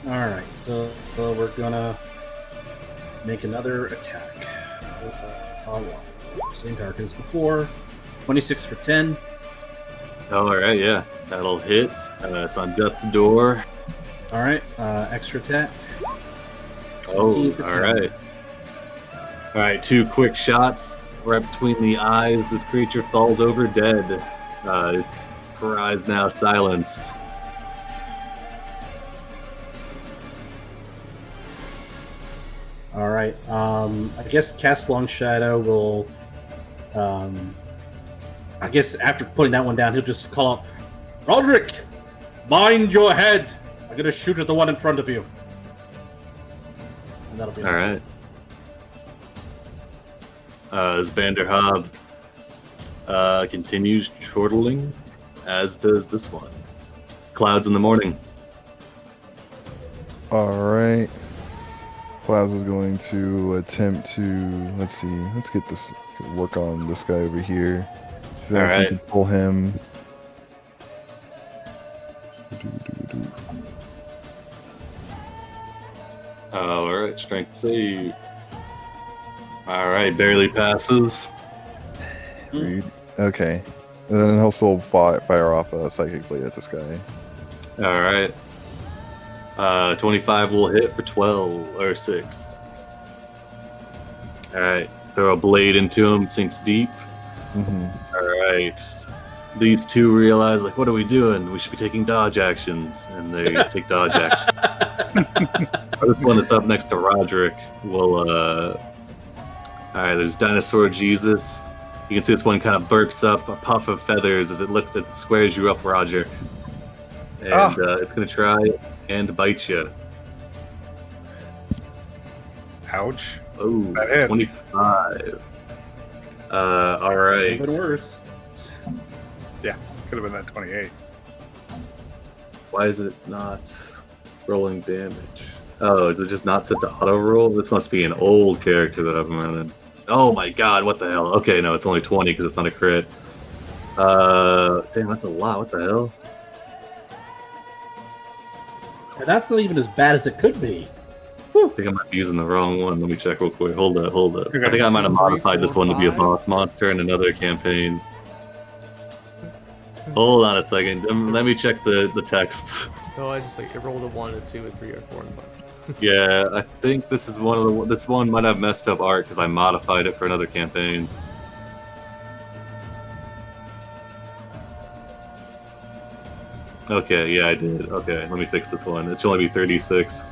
Alright, so we're gonna make another attack. Same target as before. 26 for 10. Alright, yeah. That'll hit. It's on Death's Door. Alright, extra attack. Oh, 16 for 10. alright. Alright, 2 quick shots right between the eyes. This creature falls over dead. Its cries now silenced. Alright, I guess Cast Long Shadow will... I guess after putting that one down, he'll just call out, Roderick! Mind your head! I'm gonna shoot at the one in front of you. And that'll be Alright. This Banderhobb continues chortling, as does this one. Clouds in the morning. Alright. Clouds is going to attempt to, let's get this, work on this guy over here. She's gonna attempt to pull him. Alright, strength save. Alright, barely passes. Okay. And then he'll still fire off a psychic blade at this guy. Alright. 25 will hit for 12 or 6. Alright, throw a blade into him, sinks deep. Mm-hmm. Alright. These two realize, like, what are we doing? We should be taking dodge actions. And they take dodge action. This one that's up next to Roderick will, Alright, there's Dinosaur Jesus. You can see this one kind of burps up a puff of feathers as it squares you up, Roger. And it's going to try and bite you. Ouch. Oh, That hits. 25. Alright. Even worse. Yeah, could have been that 28. Why is it not rolling damage? Oh, is it just not set to auto roll? This must be an old character that I've running. Oh my god, what the hell? Okay, no, it's only 20 because it's not a crit. Damn, that's a lot. What the hell? And that's not even as bad as it could be. I think I might be using the wrong one. Let me check real quick. Hold up. Okay. I think I might have modified this one to be a 5? boss monster in another campaign. Hold on a second. Let me check the texts. No, I just like it rolled a 1, a 2, a 3, or 4, and 5. Yeah, I think this is one of the. This one might have messed up art because I modified it for another campaign. Okay, yeah, I did. Okay, let me fix this one. It should only be 36.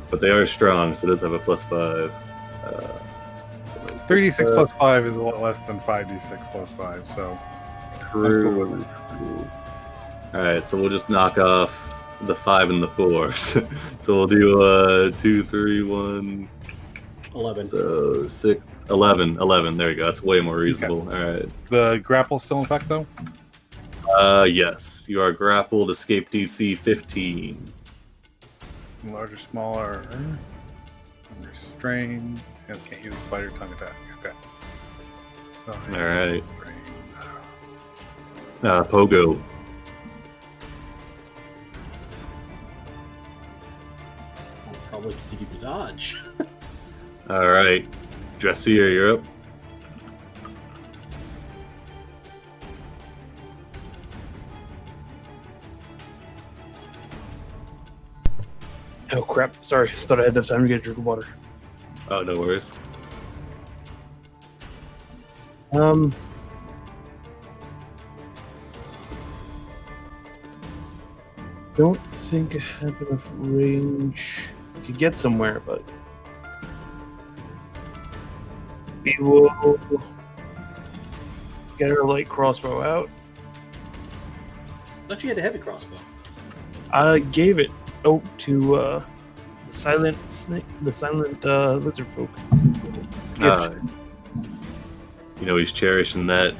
But they are strong, so it does have a +5. 36 plus 5 is a lot less than 5d6 plus 5, so... True. Alright, so we'll just knock off the 5 and the 4. So we'll do 2, 3, 1. 11. So 6, 11, 11. There you go. That's way more reasonable. All right. The grapple's still in effect, though? Yes. You are grappled, escape DC 15. Larger, smaller, restrained, and can't use bite or tongue attack. Okay. So, All right. Pogo. I'll probably continue to dodge. All right. Dressier, you're up. Oh crap! Sorry, thought I had enough time to get a drink of water. Oh, no worries. Don't think I have enough range to get somewhere, but we will get our light crossbow out. I thought you had a heavy crossbow. I gave it to the silent snake, the silent lizard folk. It's a gift. You know he's cherishing that.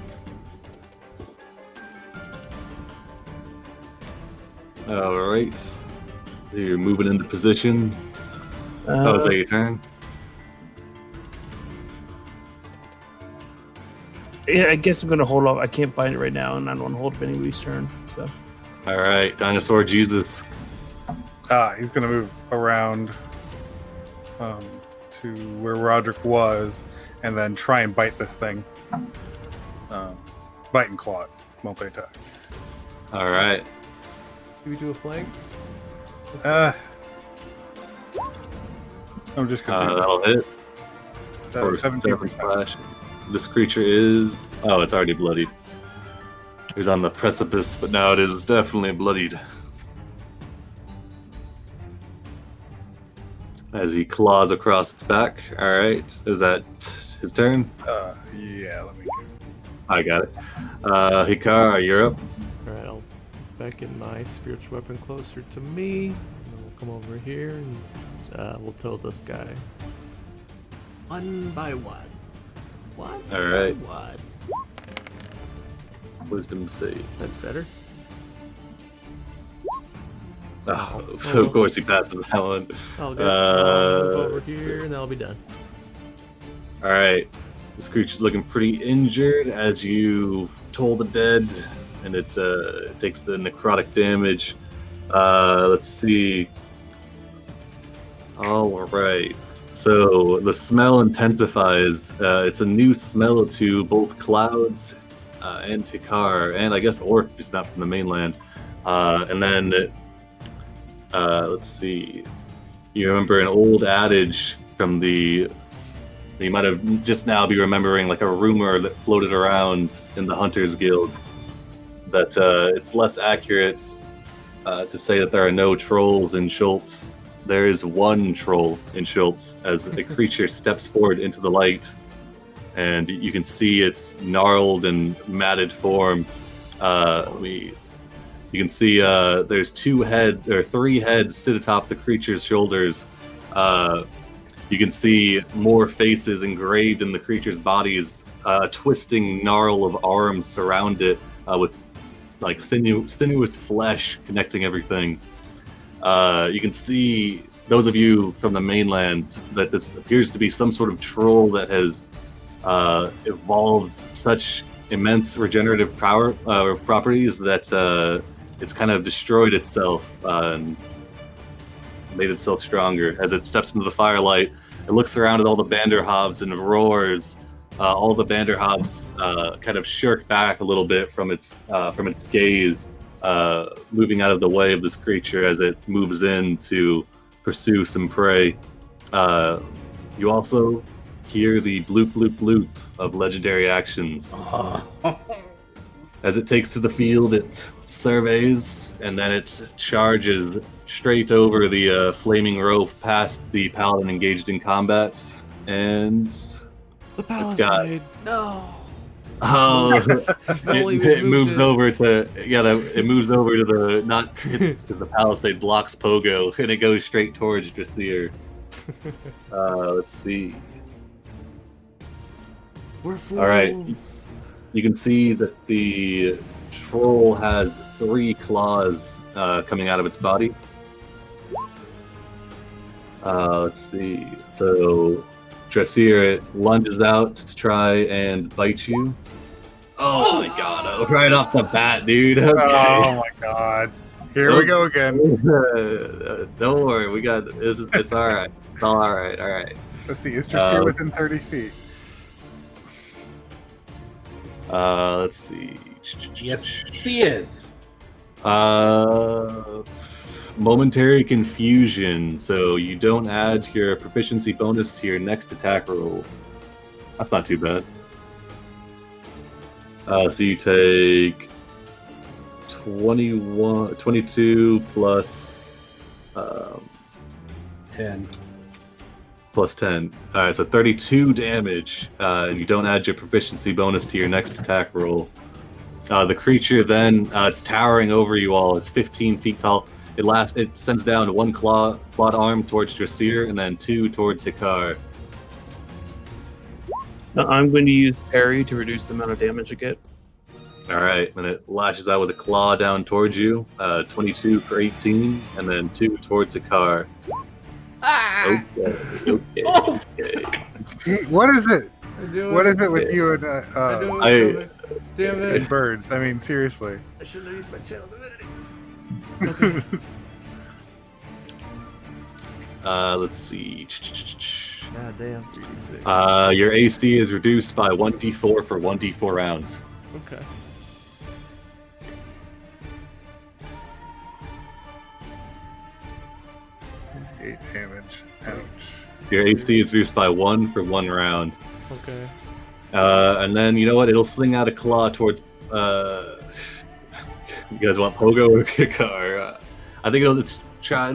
All right. So you're moving into position. Oh, is that your turn? Yeah, I guess I'm gonna hold off. I can't find it right now, and I don't want to hold up anybody's turn. So. All right, Dinosaur Jesus. He's going to move around to where Roderick was, and then try and bite this thing. Bite and claw, multi-attack. All right. Do we do a flank? I'm just going to That'll hit. so For 17 7 splash. This creature is... Oh, it's already bloodied. It was on the precipice, but now it is definitely bloodied. As he claws across its back. Alright, is that his turn? Yeah, let me I got it. Hikara, you're up. Alright, I'll beckon my spiritual weapon closer to me. And then we'll come over here and we'll tow this guy. One by one. One All right. by one. Wisdom save. That's better. Oh, so of course he passes that one. I'll go move over here and that'll be done. Alright. This creature's looking pretty injured as you toll the dead, and it takes the necrotic damage. Let's see. Alright. So the smell intensifies. It's a new smell to both clouds and Tikar, and I guess Orc if it's not from the mainland. And then, let's see. You remember an old adage from the... You might have just now be remembering like a rumor that floated around in the Hunters Guild that it's less accurate to say that there are no trolls in Chult. There is one troll in Chult as a creature steps forward into the light, and you can see its gnarled and matted form. You can see there's 3 heads sit atop the creature's shoulders. You can see more faces engraved in the creature's bodies, twisting gnarl of arms surround it with like sinuous flesh connecting everything. You can see, those of you from the mainland, that this appears to be some sort of troll that has evolved such immense regenerative power properties that it's kind of destroyed itself and made itself stronger. As it steps into the firelight, it looks around at all the Banderhobbs and roars. All the Banderhobbs kind of shirk back a little bit from its gaze, moving out of the way of this creature as it moves in to pursue some prey. You also hear the bloop bloop bloop of legendary actions. As it takes to the field, it surveys, and then it charges straight over the flaming rope past the paladin engaged in combat, and The palisade. No. oh, only we it moved moves it. over to it moves over to the not to the palisade blocks Pogo, and it goes straight towards Dressier. Let's see. We're fools. All right. You can see that the troll has 3 claws coming out of its body. Let's see. So, Dressir lunges out to try and bite you. Oh my god! Right off the bat, dude. Okay. Oh my god. Here we go again. Don't worry, we got this. It's all right. It's all right. All right. Let's see. Is Dressir within 30 feet? Let's see. Yes, she is. Momentary confusion. So you don't add your proficiency bonus to your next attack roll. That's not too bad. So you take 22 plus 10. Plus 10. Alright, so 32 damage. And you don't add your proficiency bonus to your next attack roll. The creature then, it's towering over you all. It's 15 feet tall. It sends down 1 clawed arm towards Dressir and then 2 towards Hikar. I'm going to use parry to reduce the amount of damage I get. Alright, and it lashes out with a claw down towards you. 22 for 18, and then 2 towards Hikar. Ah! Okay. Gee, what is it? What is it with you and Damn and birds? I mean, seriously. I should have used my channel divinity. Let's see. God damn, 3d6. Your AC is reduced by 1d4 for 1d4 rounds. Okay. Eight damage. Ouch. Your AC is reduced by 1 for 1 round. Okay. And then, you know what? It'll sling out a claw towards... you guys want Pogo or Hikar? I think it'll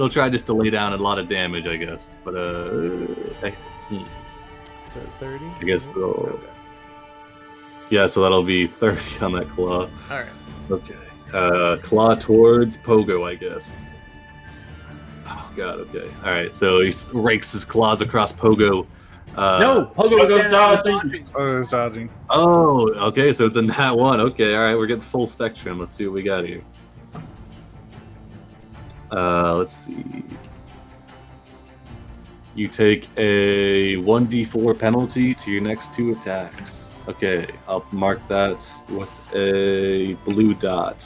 try just to lay down a lot of damage, I guess. But, 30? I guess they'll... Yeah, so that'll be 30 on that claw. Alright. Okay. Claw towards Pogo, I guess. Oh, God, okay. Alright, so he rakes his claws across Pogo. No! Pogo goes dodging! Oh, it's dodging. Oh, okay, so it's in that one. Okay, alright, we're getting full spectrum. Let's see what we got here. Let's see. You take a 1d4 penalty to your next 2 attacks. Okay, I'll mark that with a blue dot.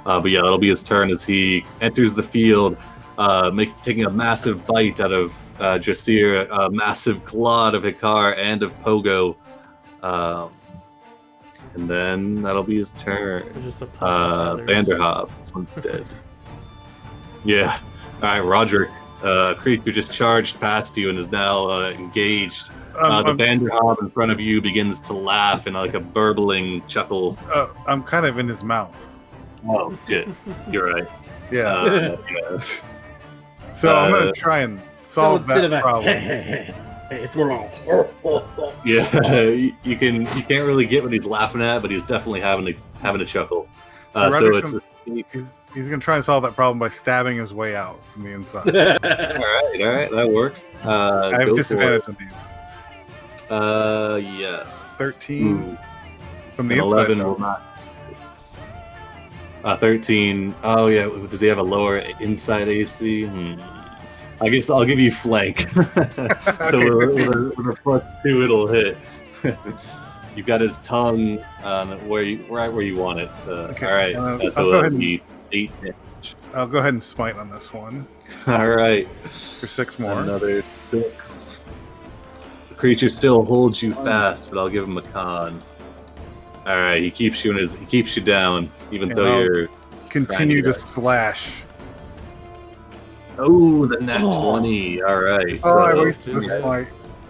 But yeah, that'll be his turn as he enters the field, taking a massive bite out of Dressir, a massive claw of Hikar and of Pogo. And then that'll be his turn. Just a Banderhobbs. This one's dead. Yeah. Alright, Roger. Creature just charged past you and is now engaged. The Banderhobb in front of you begins to laugh in like a burbling chuckle. I'm kind of in his mouth. Oh, shit. You're right. Yeah. Yeah. So I'm going to try and solve that problem. It's wrong. Yeah, you can't really get what he's laughing at, but he's definitely having a chuckle. So it's he's going to try and solve that problem by stabbing his way out from the inside. all right, that works. I have disadvantage on these. Yes. 13 from the 11 inside. will not. 13. Oh yeah. Does he have a lower inside AC? I guess I'll give you flank. So Okay. with a +2, it'll hit. You've got his tongue right where you want it. Okay. All right. So it'll be 8 damage. I'll go ahead and smite on this one All right. for 6 more. Another 6. The creature still holds you fast, but I'll give him a con. All right. He keeps you down, even And though I'll you're. Continue to grinding it. slash. Oh, the nat 20. All right. Oh, I so wasted the smite.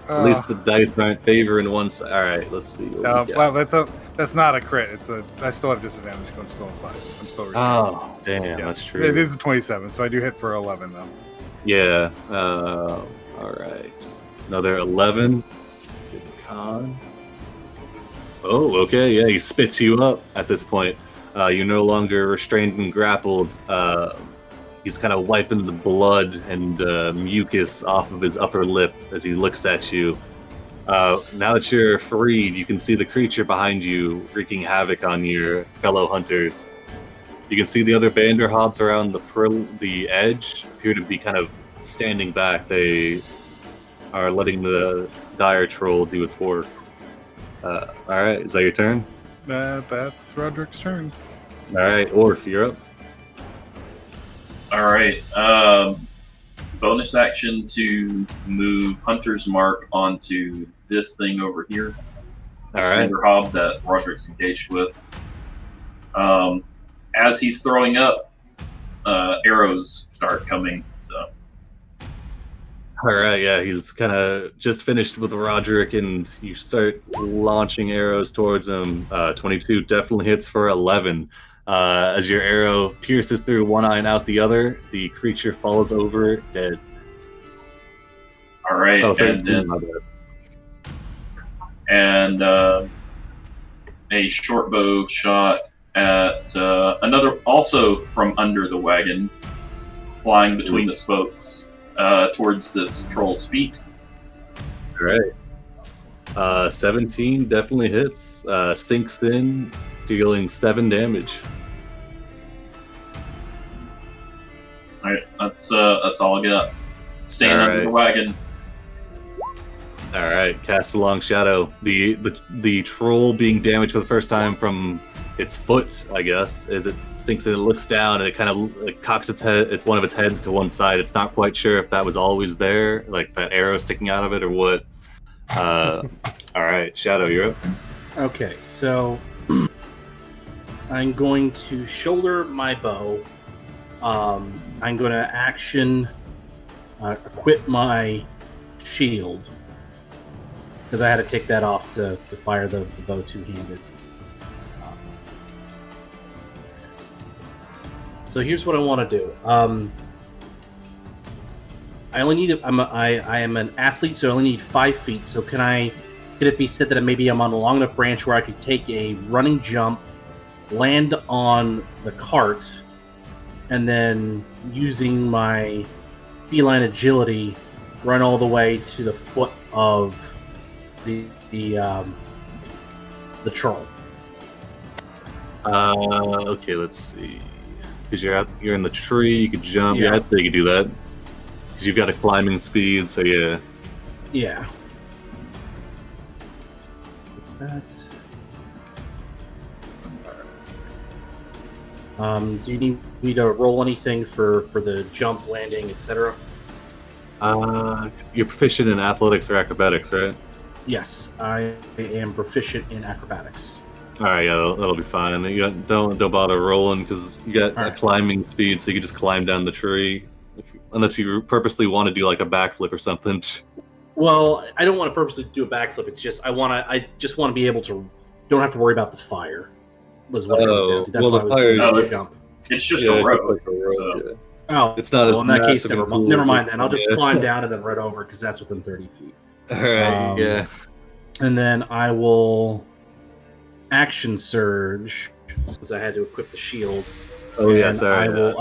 at least the dice aren't favoring one side. All right. Let's see. What we got. Well, that's not a crit. I still have disadvantage because I'm still inside. I'm still restrained. Oh, damn. Yeah. That's true. It is a 27, so I do hit for 11 though. Yeah. All right. Another 11. Good con. Oh, okay. Yeah, he spits you up at this point. You're no longer restrained and grappled. He's kind of wiping the blood and mucus off of his upper lip as he looks at you. Now that you're freed, you can see the creature behind you wreaking havoc on your fellow hunters. You can see the other Banderhobbs around the edge appear to be kind of standing back. They are letting the dire troll do its work. All right, is that your turn? That's Roderick's turn. All right, Orf, you're up. All right. Bonus action to move Hunter's Mark onto this thing over here. This Banderhobb that Roderick's engaged with. As he's throwing up, arrows start coming. So. All right, yeah, he's kind of just finished with Roderick, and you start launching arrows towards him. 22 definitely hits for 11. As your arrow pierces through one eye and out the other, the creature falls over dead. All right, and a short bow shot at another, also from under the wagon, flying between the spokes towards this troll's feet. All right, 17 definitely hits, sinks in, dealing 7 damage. All right, that's all I got. Staying under the wagon. All right, cast a long shadow. The troll being damaged for the first time from its foot, I guess, as it sinks in. It looks down and it kind of cocks its head. It's one of its heads to one side. It's not quite sure if that was always there, like that arrow sticking out of it, or what. All right, Shadow, you're up. Okay, so I'm going to shoulder my bow. I'm going to action equip my shield, because I had to take that off to fire the bow two-handed. So here's what I want to do. I only need. I am an athlete, so I only need 5 feet. So could it be said that maybe I'm on a long enough branch where I could take a running jump, land on the cart, and then using my feline agility, run all the way to the foot of the troll? Okay, let's see. Because you're in the tree, you could jump. Yeah, I'd say you could do that. Because you've got a climbing speed, so yeah. Yeah. That. Do you need me to roll anything for the jump, landing, etc.? You're proficient in athletics or acrobatics, right? Yes, I am proficient in acrobatics. All right, yeah, that'll be fine. Don't bother rolling because you got a climbing speed, so you can just climb down the tree. Unless you purposely want to do like a backflip or something. Well, I don't want to purposely do a backflip. It's just I just want to be able to don't have to worry about the fire. Was what it comes down to. That's well, the fire. It's just a rope. So. Oh, it's not as in that case, never mind then. I'll just climb down and then run over because that's within 30 feet. All right, yeah. And then I will action surge since I had to equip the shield. Oh yeah, sorry.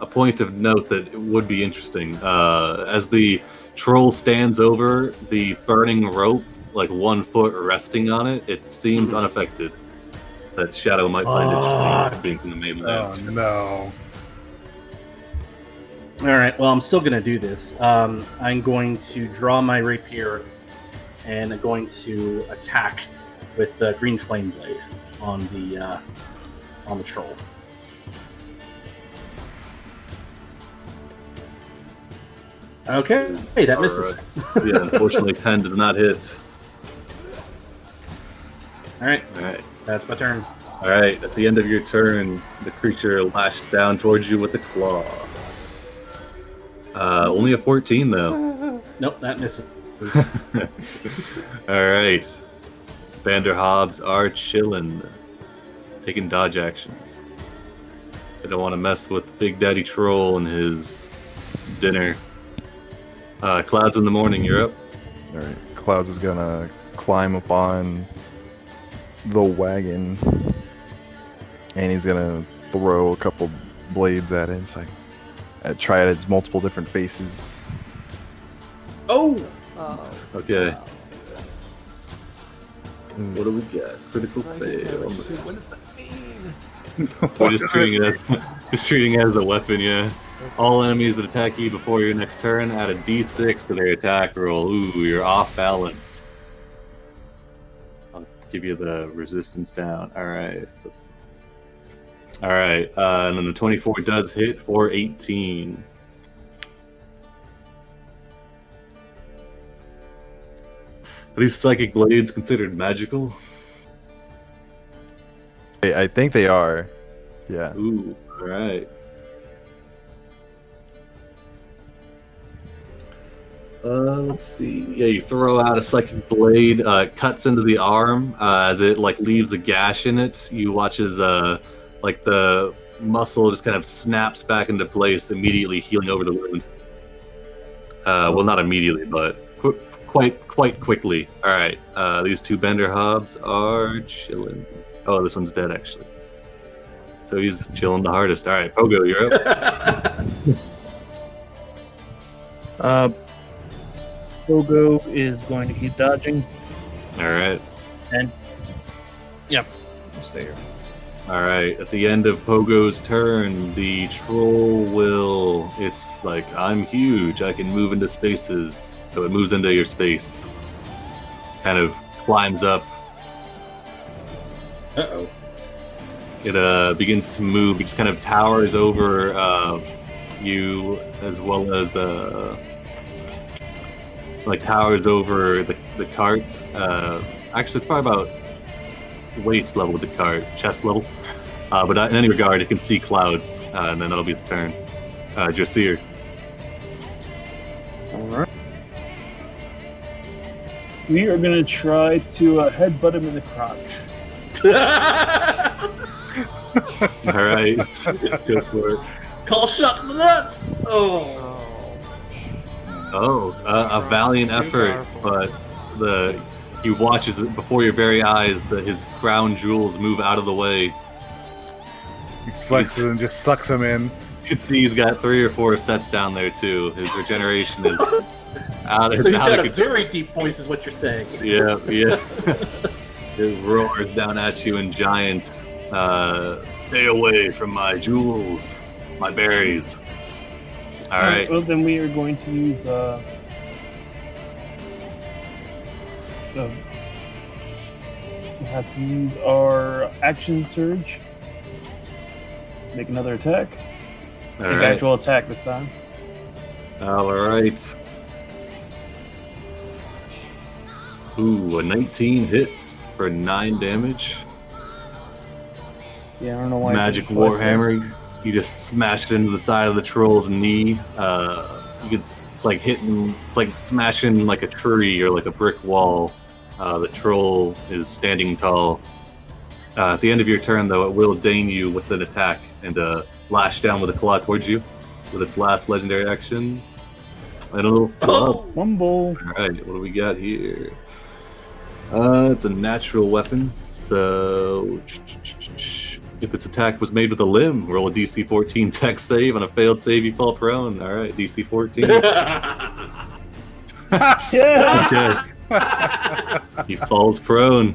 A point of note that would be interesting. As the troll stands over the burning rope, like 1 foot resting on it, it seems unaffected. That Shadow might find interesting being from the mainland. Oh no. Alright, well, I'm still going to do this. I'm going to draw my rapier and I'm going to attack with the green flame blade on the troll. Okay, hey, that misses. Right. Yeah, unfortunately, 10 does not hit. All right, that's my turn. All right, at the end of your turn, the creature lashed down towards you with a claw. Only a 14, though. Nope, that misses. All right. Banderhobbs are chilling, taking dodge actions. They don't want to mess with Big Daddy Troll and his dinner. Clouds in the morning, you're up. All right. Clouds is gonna climb up on the wagon, and he's gonna throw a couple blades at it. It's like, try it at multiple different faces. Oh! Okay. Wow. What do we got? Critical fail. What does that mean? We're just treating it as a weapon, yeah. All enemies that attack you before your next turn add a d6 to their attack roll. Ooh, you're off balance. I'll give you the resistance down. Alright. Alright, and then the 24 does hit for 18. Are these psychic blades considered magical? I think they are. Yeah. Ooh, alright. Let's see. Yeah, you throw out a psychic blade, cuts into the arm as it like leaves a gash in it. You watch as like the muscle just kind of snaps back into place, immediately healing over the wound. Well, not immediately, but quite quickly. All right, these two Banderhobbs are chilling. Oh, this one's dead actually. So he's chilling the hardest. All right, Pogo, you're up. Pogo is going to keep dodging. All right. And yep, stay here. All right. At the end of Pogo's turn, the troll will. It's like, I'm huge. I can move into spaces. So it moves into your space. Kind of climbs up. Uh-oh. It begins to move. It just kind of towers over you, as well as like towers over the cart. Actually, it's probably about waist level with the cart, chest level. But in any regard, it can see clouds, and then that'll be its turn. Josir. Alright. We are going to try to headbutt him in the crotch. All right, go for it. Call shot to the nuts! Oh. A valiant Too effort, powerful. but you watch as before your very eyes his crown jewels move out of the way. He flexes and just sucks him in. You can see he's got 3 or 4 sets down there too. His regeneration is out. So It's he's out got of a control. very deep voice, is what you're saying. Yeah. It roars down at you in giant. Stay away from my jewels, my berries. All right. Well, then we are going to use we have to use our action surge. Make another attack. All Make right. actual attack this time. All right. Ooh, a 19 hits for 9 damage. Yeah, I don't know why. I Magic did it twice there. Warhammer. You just smash it into the side of the troll's knee. It's like hitting. It's like smashing like a tree or like a brick wall. The troll is standing tall. At the end of your turn, though, it will deign you with an attack and lash down with a claw towards you with its last legendary action. And a little club. Fumble. All right, what do we got here? It's a natural weapon, so if this attack was made with a limb, roll a DC 14 Dex save. On a failed save, you fall prone. All right, DC 14. Yeah. Okay. He falls prone.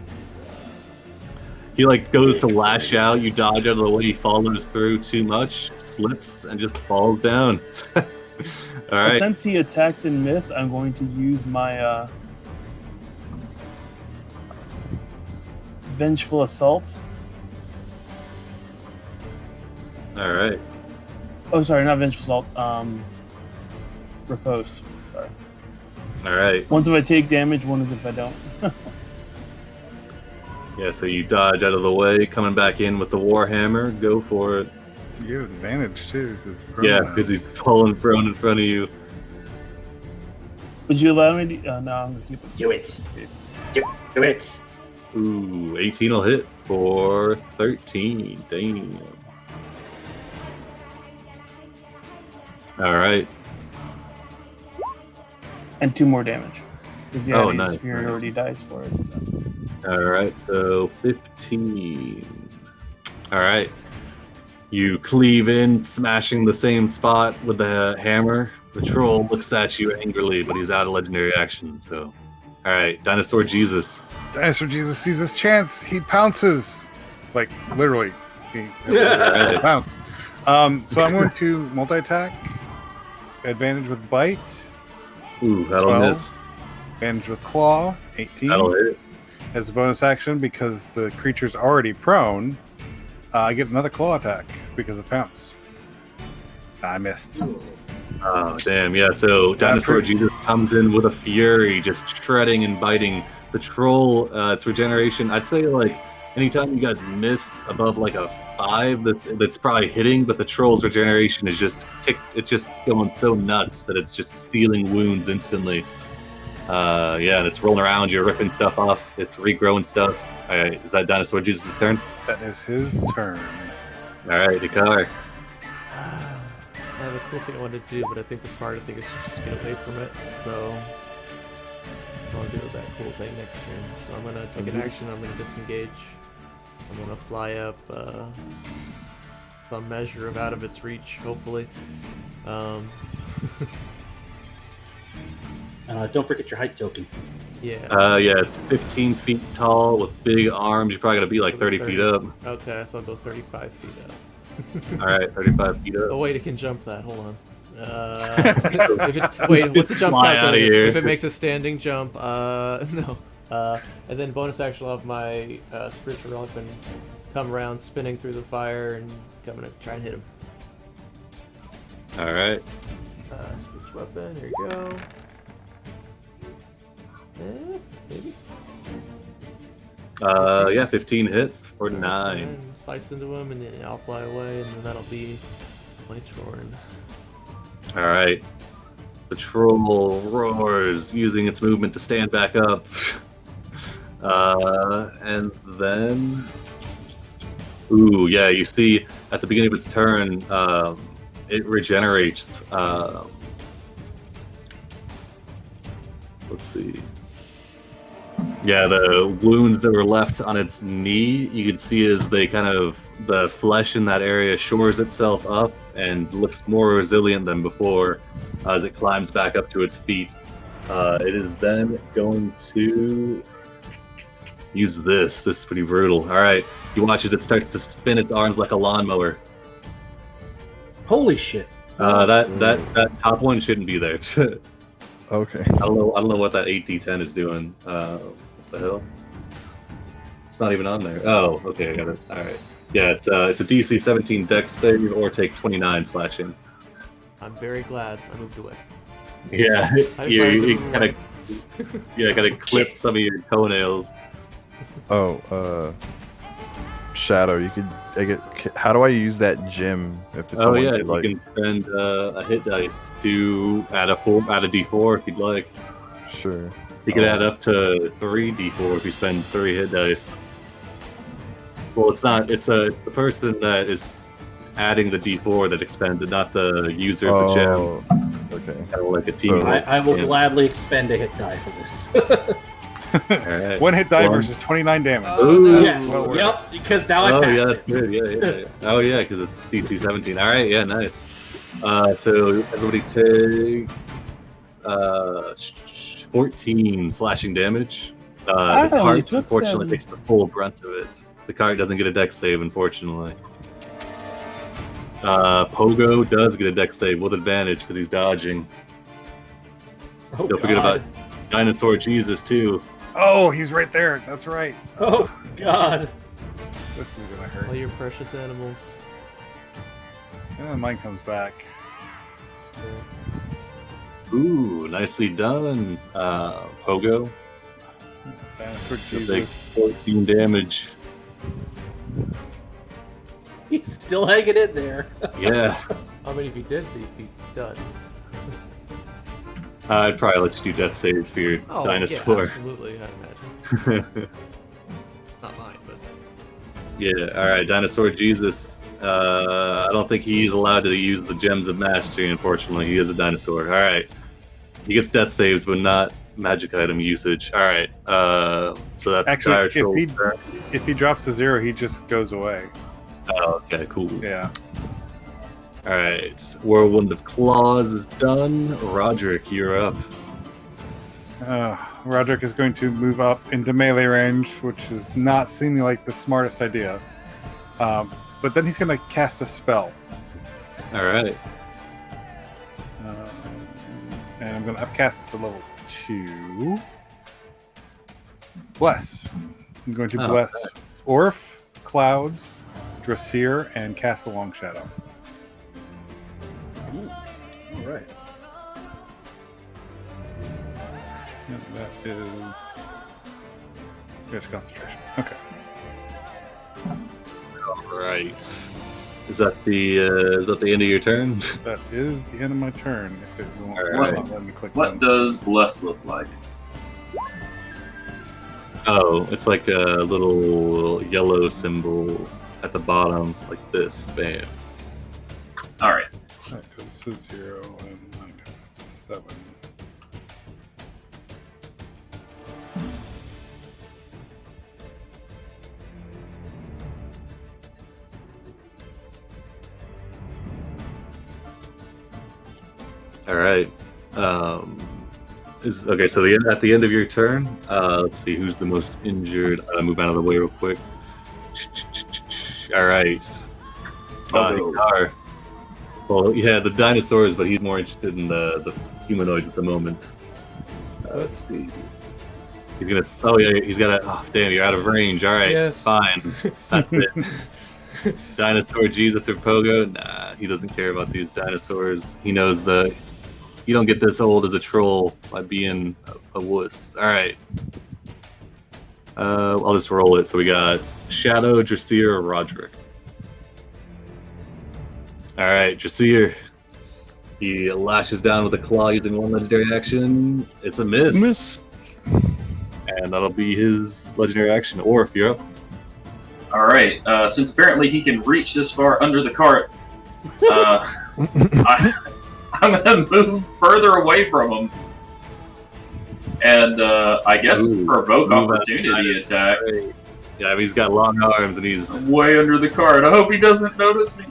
He like goes to lash out. You dodge out of the way. He follows through too much, slips, and just falls down. All right. Since he attacked and missed, I'm going to use my Vengeful Assault. All right. Oh, sorry, not Vengeful Assault. Riposte. Sorry. All right. Once if I take damage, one is if I don't. Yeah. So you dodge out of the way, coming back in with the Warhammer. Go for it. You get advantage too. Yeah, because he's falling prone in front of you. Would you allow me to? No, I'm gonna keep it. Do it. Do it. Ooh, 18 will hit for 13. Damn. All right. And 2 more damage. Because Oh, his nice, superiority dice for it. So. All right. So 15. All right. You cleave in, smashing the same spot with the hammer. The troll looks at you angrily, but he's out of legendary action. So, all right, Dinosaur Jesus. Dinosaur Jesus sees his chance. He pounces. Like, literally. He pounces. So I'm going to multi-attack. Advantage with bite. Ooh, that'll 12. miss. Advantage with claw. 18. That'll hit. As a bonus action, because the creature's already prone, I get another claw attack because of pounce. I missed. Oh, damn. Yeah, so Dinosaur Jesus comes in with a fury, just shredding and biting. The troll, its regeneration, I'd say, like, anytime you guys miss above, like, a 5, that's probably hitting, but the troll's regeneration is just it's just going so nuts that it's just stealing wounds instantly. Yeah, and it's rolling around, you're ripping stuff off, it's regrowing stuff. Alright, is that Dinosaur Jesus' turn? That is his turn. Alright, Hikar. I have a cool thing I wanted to do, but I think the smarter thing is to just get away from it, so I'll do that cool thing next turn. So I'm going to take an action, I'm going to disengage. I'm going to fly up some measure of out of its reach, hopefully. Don't forget your height token. Yeah. Yeah, it's 15 feet tall with big arms. You're probably going to be like 30 feet up. Okay, so I'll go 35 feet up. Alright, 35 feet up. Oh wait, it can jump that. Hold on. Wait, what's the jump fly out of calculator? here. If it makes a standing jump, no. And then bonus action, I'll have my spiritual relic and come around, spinning through the fire, and coming to try and hit him. Alright. Switch weapon. Here you go. Maybe. Yeah, 15 hits for 9. Slice into him, and then I'll fly away, and then that'll be my turn. Alright. The troll roars, using its movement to stand back up. And then... Ooh, yeah, you see, at the beginning of its turn, it regenerates. Let's see. Yeah, the wounds that were left on its knee, you can see as they the flesh in that area shores itself up and looks more resilient than before as it climbs back up to its feet. It is then going to use this. This is pretty brutal. All right, you watch as it starts to spin its arms like a lawnmower. Holy shit! That top one shouldn't be there. Okay. I don't know what that 8d10 is doing. What the hell? It's not even on there. Oh, okay, I got it. All right. Yeah, it's a DC 17 Dex save or take 29 slashing. I'm very glad I moved away. Yeah, you kind of clip some of your toenails. Oh, Shadow, you could. How do I use that gem? If it's Oh yeah, could, you like... can spend a hit dice to add a D4 if you'd like. Sure. You could add up to 3 D4 if you spend 3 hit dice. Well, it's not. It's the person that is adding the D4 that expends it, not the user of the gem. Okay. Kind of like a team. I will gladly expend a hit die for this. Right. 1 hit die versus 29 damage. Ooh. Yes. Yep. Because now I passed yeah, that's it. good. Yeah. Oh yeah, because it's DC 17. All right, yeah, nice. So everybody takes 14 slashing damage. The cart unfortunately takes the full brunt of it. The cart doesn't get a dex save, unfortunately. Pogo does get a dex save with advantage because he's dodging. Oh, Don't forget about Dinosaur Jesus too. Oh, he's right there. That's right. Oh God. This is gonna hurt. All your precious animals. And then mine comes back. Ooh, nicely done, Pogo. Dinosaur You'll take Jesus. 14 damage. He's still hanging in there. Yeah. I mean, if you did, you'd be done. I'd probably let you do death saves for your dinosaur. Yeah, absolutely, I'd imagine. Not mine, but... Yeah, alright, Dinosaur Jesus. I don't think he's allowed to use the Gems of Mastery, unfortunately. He is a dinosaur. Alright. He gets death saves, but not magic item usage. Alright, so that's Actually, Dire Troll's turn. if he drops to 0, he just goes away. Oh, okay, cool. Yeah. All right, Whirlwind of Claws is done. Roderick, you're up. Roderick is going to move up into melee range, which is not seeming like the smartest idea. But then he's going to cast a spell. All right. And I'm going to upcast it to level 2. Bless. I'm going to bless nice. Orf, Clouds, Dressir, and cast a Long Shadow. Ooh. All right. And that is... There's concentration. Okay. All right. Is that the end of your turn? That is the end of my turn. If it won't Alright. let me click What does bless look like? Oh, it's like a little yellow symbol at the bottom, like this. Bam. All right. That goes to 0 and mine goes to 7. All right. Okay. So at the end of your turn, let's see who's the most injured. Move out of the way real quick. All right. Hikar. Well, yeah, the dinosaurs, but he's more interested in the humanoids at the moment. Let's see. He's gonna. Oh yeah, he's got a. Oh damn, you're out of range. All right, Yes. fine. That's it. Dinosaur Jesus or Pogo? Nah, he doesn't care about these dinosaurs. He knows you don't get this old as a troll by being a wuss. All right. I'll just roll it. So we got Shadow, Dressir, or Roderick. All right, Dressir. He lashes down with a claw using one legendary action. It's a miss. Miss. And that'll be his legendary action. Or if you're up. All right. Since apparently he can reach this far under the cart, I'm gonna move further away from him, and I guess provoke opportunity attack. Yeah, I mean, he's got long arms and he's Way under the cart. I hope he doesn't notice me.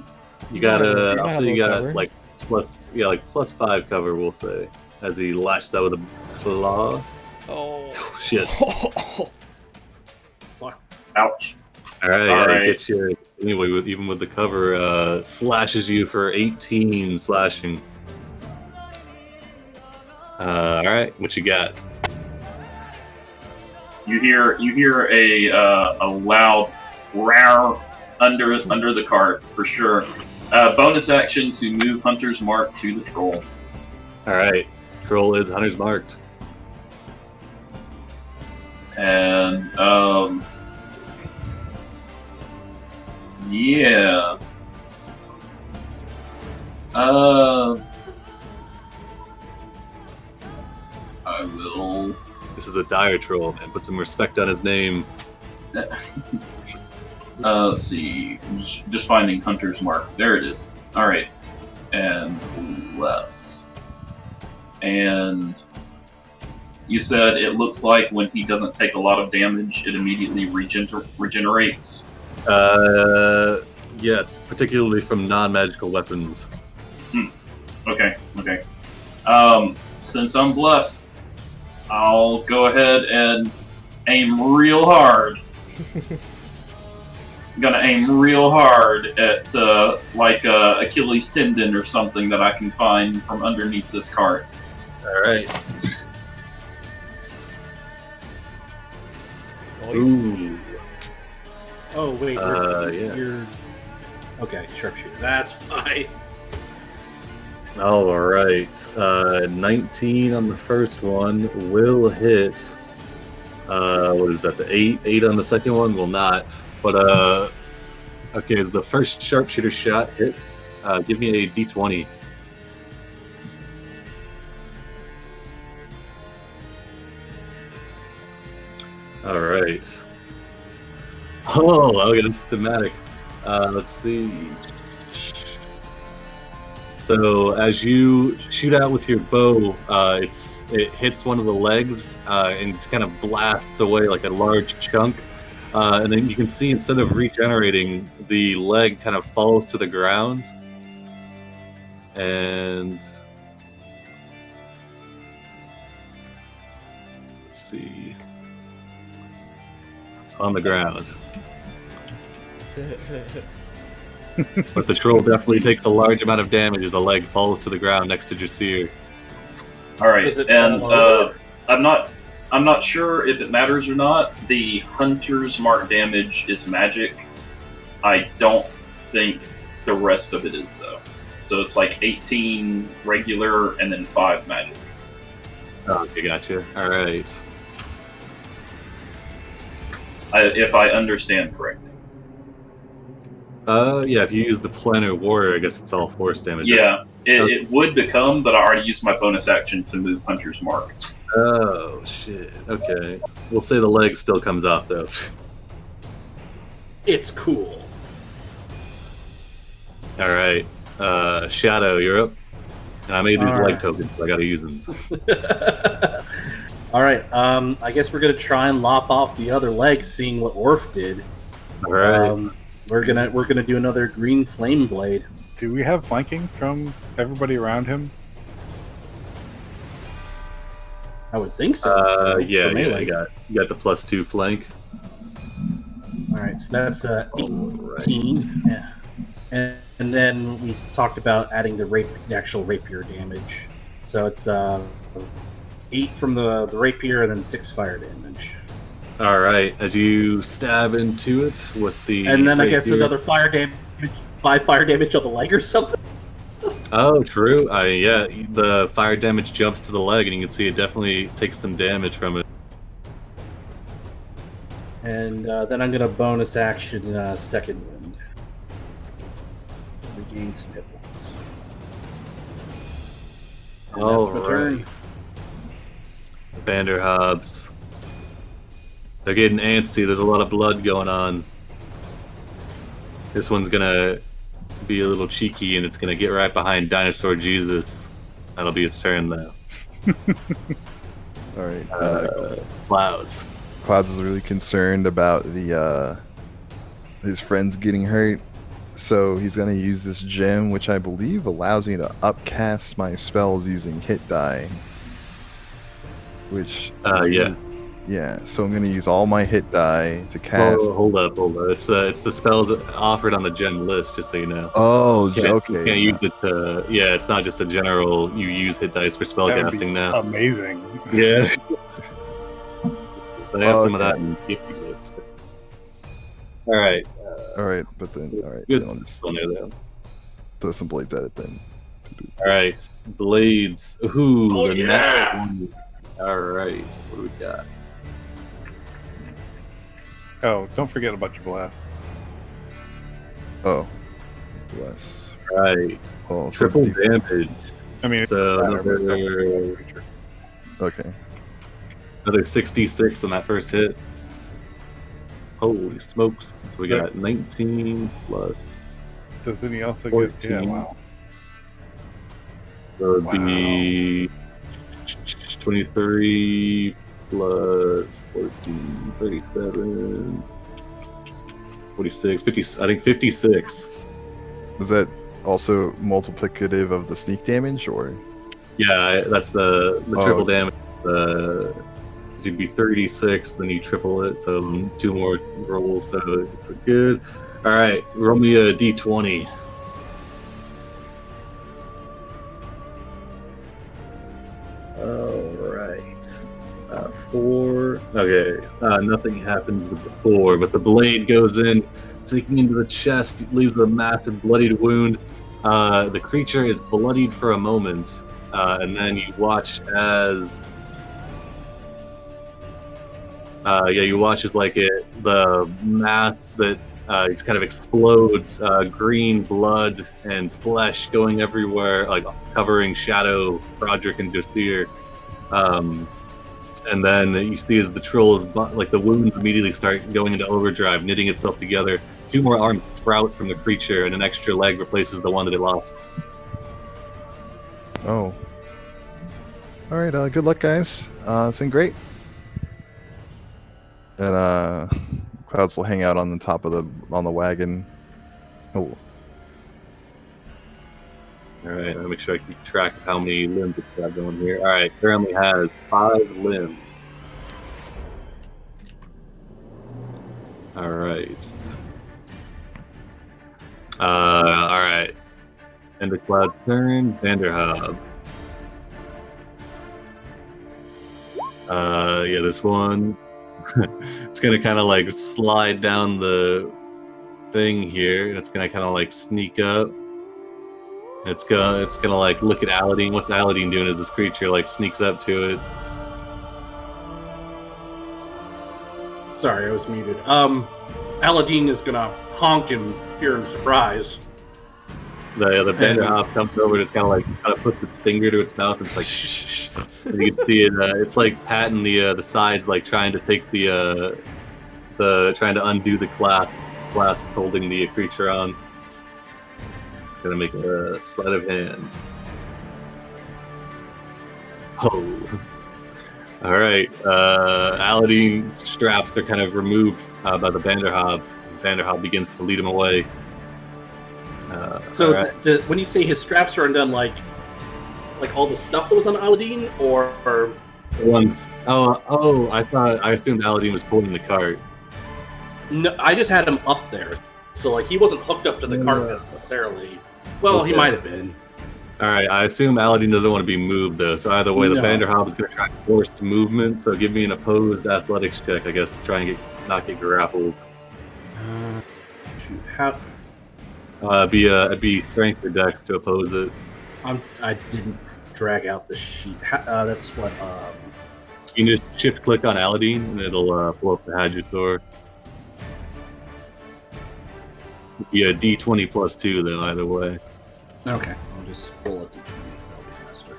you got You're I'll not say you low got cover. like +5 cover. We'll say as he lashes out with a claw. Oh shit! Fuck. Ouch. All right, All yeah, right. he gets you anyway. Even with the cover, slashes you for 18 slashing. All right, what you got? You hear a loud roar under the cart for sure. Bonus action to move Hunter's Mark to the troll. All right, troll is Hunter's marked. And yeah. I will. This is a dire troll, man. Put some respect on his name. Let's see. Just finding Hunter's Mark. There it is. All right, and less. And you said it looks like when he doesn't take a lot of damage, it immediately regenerates. Yes, particularly from non-magical weapons. Okay. Since I'm blessed, I'll go ahead and aim real hard. I'm gonna aim real hard at like Achilles tendon or something that I can find from underneath this cart. All right. Nice. Ooh. Oh wait. Yeah. You're... Okay, sharpshooter. That's fine. All right. 19 on the first one will hit. What is that? The 8 on the second one will not. But okay, as the first sharpshooter shot hits, give me a d20. All right. Oh, okay, that's thematic. Let's see. So as you shoot out with your bow, it hits one of the legs and kind of blasts away like a large chunk. and then you can see instead of regenerating, the leg kind of falls to the ground, and let's see, it's on the ground. But the troll definitely takes a large amount of damage as a leg falls to the ground next to Jasir. All right, Does it and fall over? I'm not sure if it matters or not. The hunter's mark damage is magic. I don't think the rest of it is though. So it's like 18 regular and then 5 magic. Oh, okay, gotcha. All right. If I understand correctly. Yeah, if you use the planar warrior, I guess it's all force damage. Yeah, it would become, but I already used my bonus action to move hunter's mark. Oh, shit. Okay. We'll say the leg still comes off, though. It's cool. All right. Shadow, you're up. And I made these All leg right. tokens, so I gotta use them. All right. I guess we're gonna try and lop off the other leg, seeing what Orf did. All right. We're gonna do another green flame blade. Do we have flanking from everybody around him? I would think so. Yeah, For you melee. got the +2 flank. All right, so that's 18. Right. Yeah. And then we talked about adding the actual rapier damage. So it's 8 from the rapier and then 6 fire damage. All right. As you stab into it with the, And then I guess rapier- another fire damage, 5 fire damage on the leg or something. Oh, true. Yeah, the fire damage jumps to the leg, and you can see it definitely takes some damage from it. And then I'm gonna bonus action second wind. Regain some hit points. And All that's my right. turn. Banderhobbs. They're getting antsy. There's a lot of blood going on. This one's gonna be a little cheeky, and it's gonna get right behind Dinosaur Jesus. That'll be its turn, though. All right. Clouds. Clouds is really concerned about the his friends getting hurt, so he's gonna use this gem, which I believe allows me to upcast my spells using hit die. Which yeah. So I'm gonna use all my hit die to cast. Oh, hold up. It's the spells offered on the gem list, just so you know. Oh, You okay. can't use it to. Yeah, it's not just a general. You use hit dice for That would be spellcasting now. amazing. Yeah. They have some of Okay. that in gifty books. All right. All right, but then Good. then I'll just Still near them. throw some blades at it then. All right. Blades. Ooh, Oh, the yeah. nat one. All right. What do we got? Oh, don't forget about your blasts. Oh, bless. Right. Oh, so Triple deep- damage. I mean, So another- Okay. another 66 on that first hit. Holy smokes. So we got 19 plus. doesn't he also get? Yeah, 14. wow. So it would be 23 plus 14, 37, 46, 50, I think 56. Is that also multiplicative of the sneak damage, or? Yeah, that's the Oh. triple damage. It'd be 36, then you triple it, so 2 more rolls, so it's a good. All right, roll me a d20. All right. 4. Okay, nothing happens with the 4, but the blade goes in, sinking into the chest, leaves a massive bloodied wound. The creature is bloodied for a moment, and then you watch as the mass that it kind of explodes, green blood and flesh going everywhere, like covering Shadow, Broderick, and Jasir. And then you see as the troll's the wounds immediately start going into overdrive, knitting itself together. 2 more arms sprout from the creature, and an extra leg replaces the one that it lost. Oh. All right. Good luck, guys. It's been great. And Clouds will hang out on the top of the wagon. Oh, All right, I'll make sure I keep track of how many limbs it's got going here. All right, currently has 5 limbs. All right. All right. End of Cloud's turn. Banderhobb. Yeah, this one. It's gonna kind of like slide down the thing here, and it's gonna kind of like sneak up. It's gonna like look at Aldine. What's Aldine doing as this creature like sneaks up to it? Sorry, I was muted. Aladdin is gonna honk and peer in surprise. The Banderhobb comes over and it's kind of puts its finger to its mouth. And it's like you can see it. It's like patting the sides, like trying to take trying to undo the clasp holding the creature on. It's gonna make a sleight of hand. Oh. All right. Aladine's straps are kind of removed by the Banderhobb. Banderhobb begins to lead him away. So right. when you say his straps are undone, like all the stuff that was on Aladdin, or ones? Oh! I assumed Aladdin was pulling the cart. No, I just had him up there, so like he wasn't hooked up to the cart necessarily. Well, Okay. he might have been. All right. I assume Aladdin doesn't want to be moved though. So either way, the No. Banderhobb is going to try to force movement. So give me an opposed athletics check, I guess, to try and not get grappled. Shoot, how? It'd be strength or dex to oppose it. I didn't drag out the sheet. That's what. You can just shift click on Aladdin and it'll pull up the Hadjusaur. It'd be a D20 plus 2 though, either way. Okay, I'll just roll a d20. That'll be faster.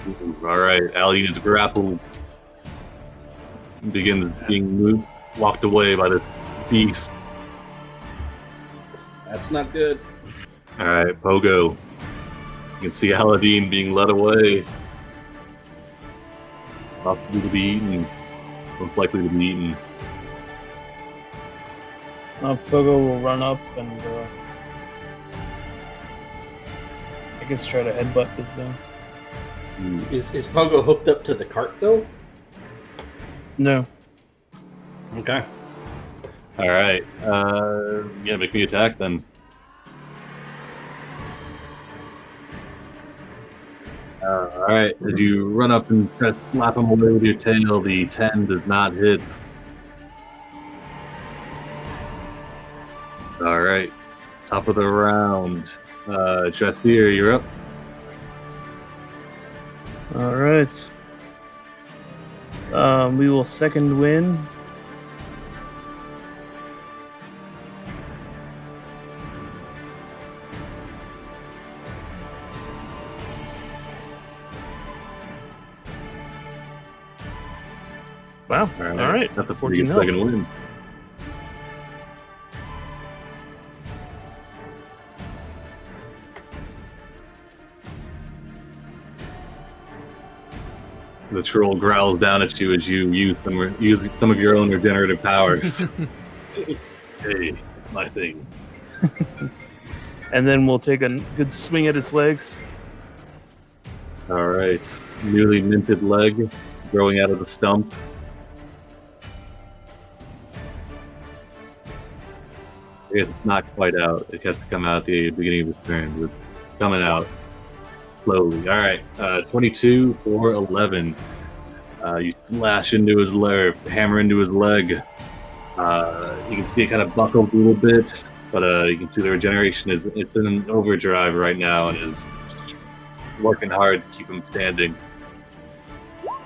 Ooh, all right, Aladdin is grappled. Begins being walked away by this beast. That's not good. All right, Pogo. You can see Aladdin being led away. Possibly to be eaten. Most likely to be eaten. Pogo will run up and I guess try to headbutt this thing. Is Pogo hooked up to the cart though? No. Okay. All right. Yeah, make me attack then. All right. As you run up and try to slap him away with your tail, the 10 does not hit. All right. Top of the round. Dressier, you're up. All right. We will second win. Wow. All right. That's a 14 14 health. second win. The troll growls down at you as you use some of your own regenerative powers. Hey, it's my thing. And then we'll take a good swing at its legs. All right. Newly minted leg growing out of the stump. I guess it's not quite out. It has to come out at the beginning of the turn. But it's coming out slowly. All right. 22 for 11. You slash into his leg, hammer into his leg. You can see it kind of buckled a little bit, but you can see the regeneration it's in an overdrive right now and is working hard to keep him standing. All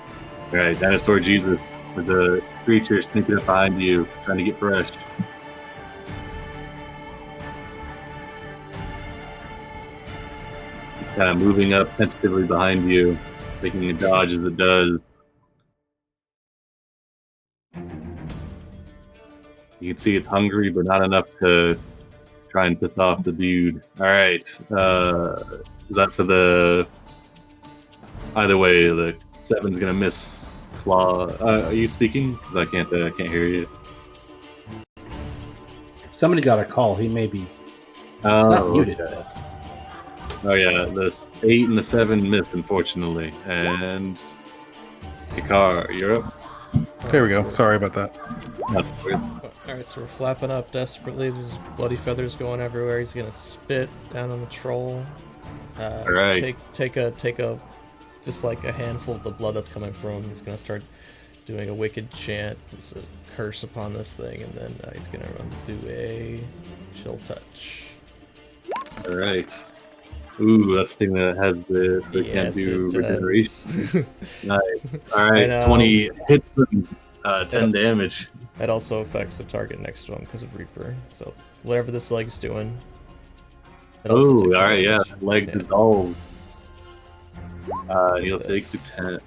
right, Dinosaur Jesus with the creature sneaking up behind you, trying to get fresh. Kind of moving up tentatively behind you, making a dodge as it does. You can see it's hungry, but not enough to try and piss off the dude. All right, is that for the? Either way, the 7's gonna miss claw. Are you speaking? Because I can't hear you. Somebody got a call. He may be. It's Oh, not muted. okay. Oh yeah, this 8 and the 7 miss, unfortunately. And Picard, you're up. There we go. Sorry about that. Alright, so we're flapping up desperately. There's bloody feathers going everywhere. He's gonna spit down on the troll. Alright. Take a just like a handful of the blood that's coming from him. He's gonna start doing a wicked chant. It's a curse upon this thing, and then he's gonna do a chill touch. Alright. Ooh, that's the thing that has the can't Yes, do it does. regeneration. Nice. I Alright, know. 20 hits and 10 damage. That also affects the target next to him because of Reaper. So whatever this leg's doing. it also Ooh, takes the alright, yeah. damage. Leg Yeah. dissolved. He'll This. take the 10.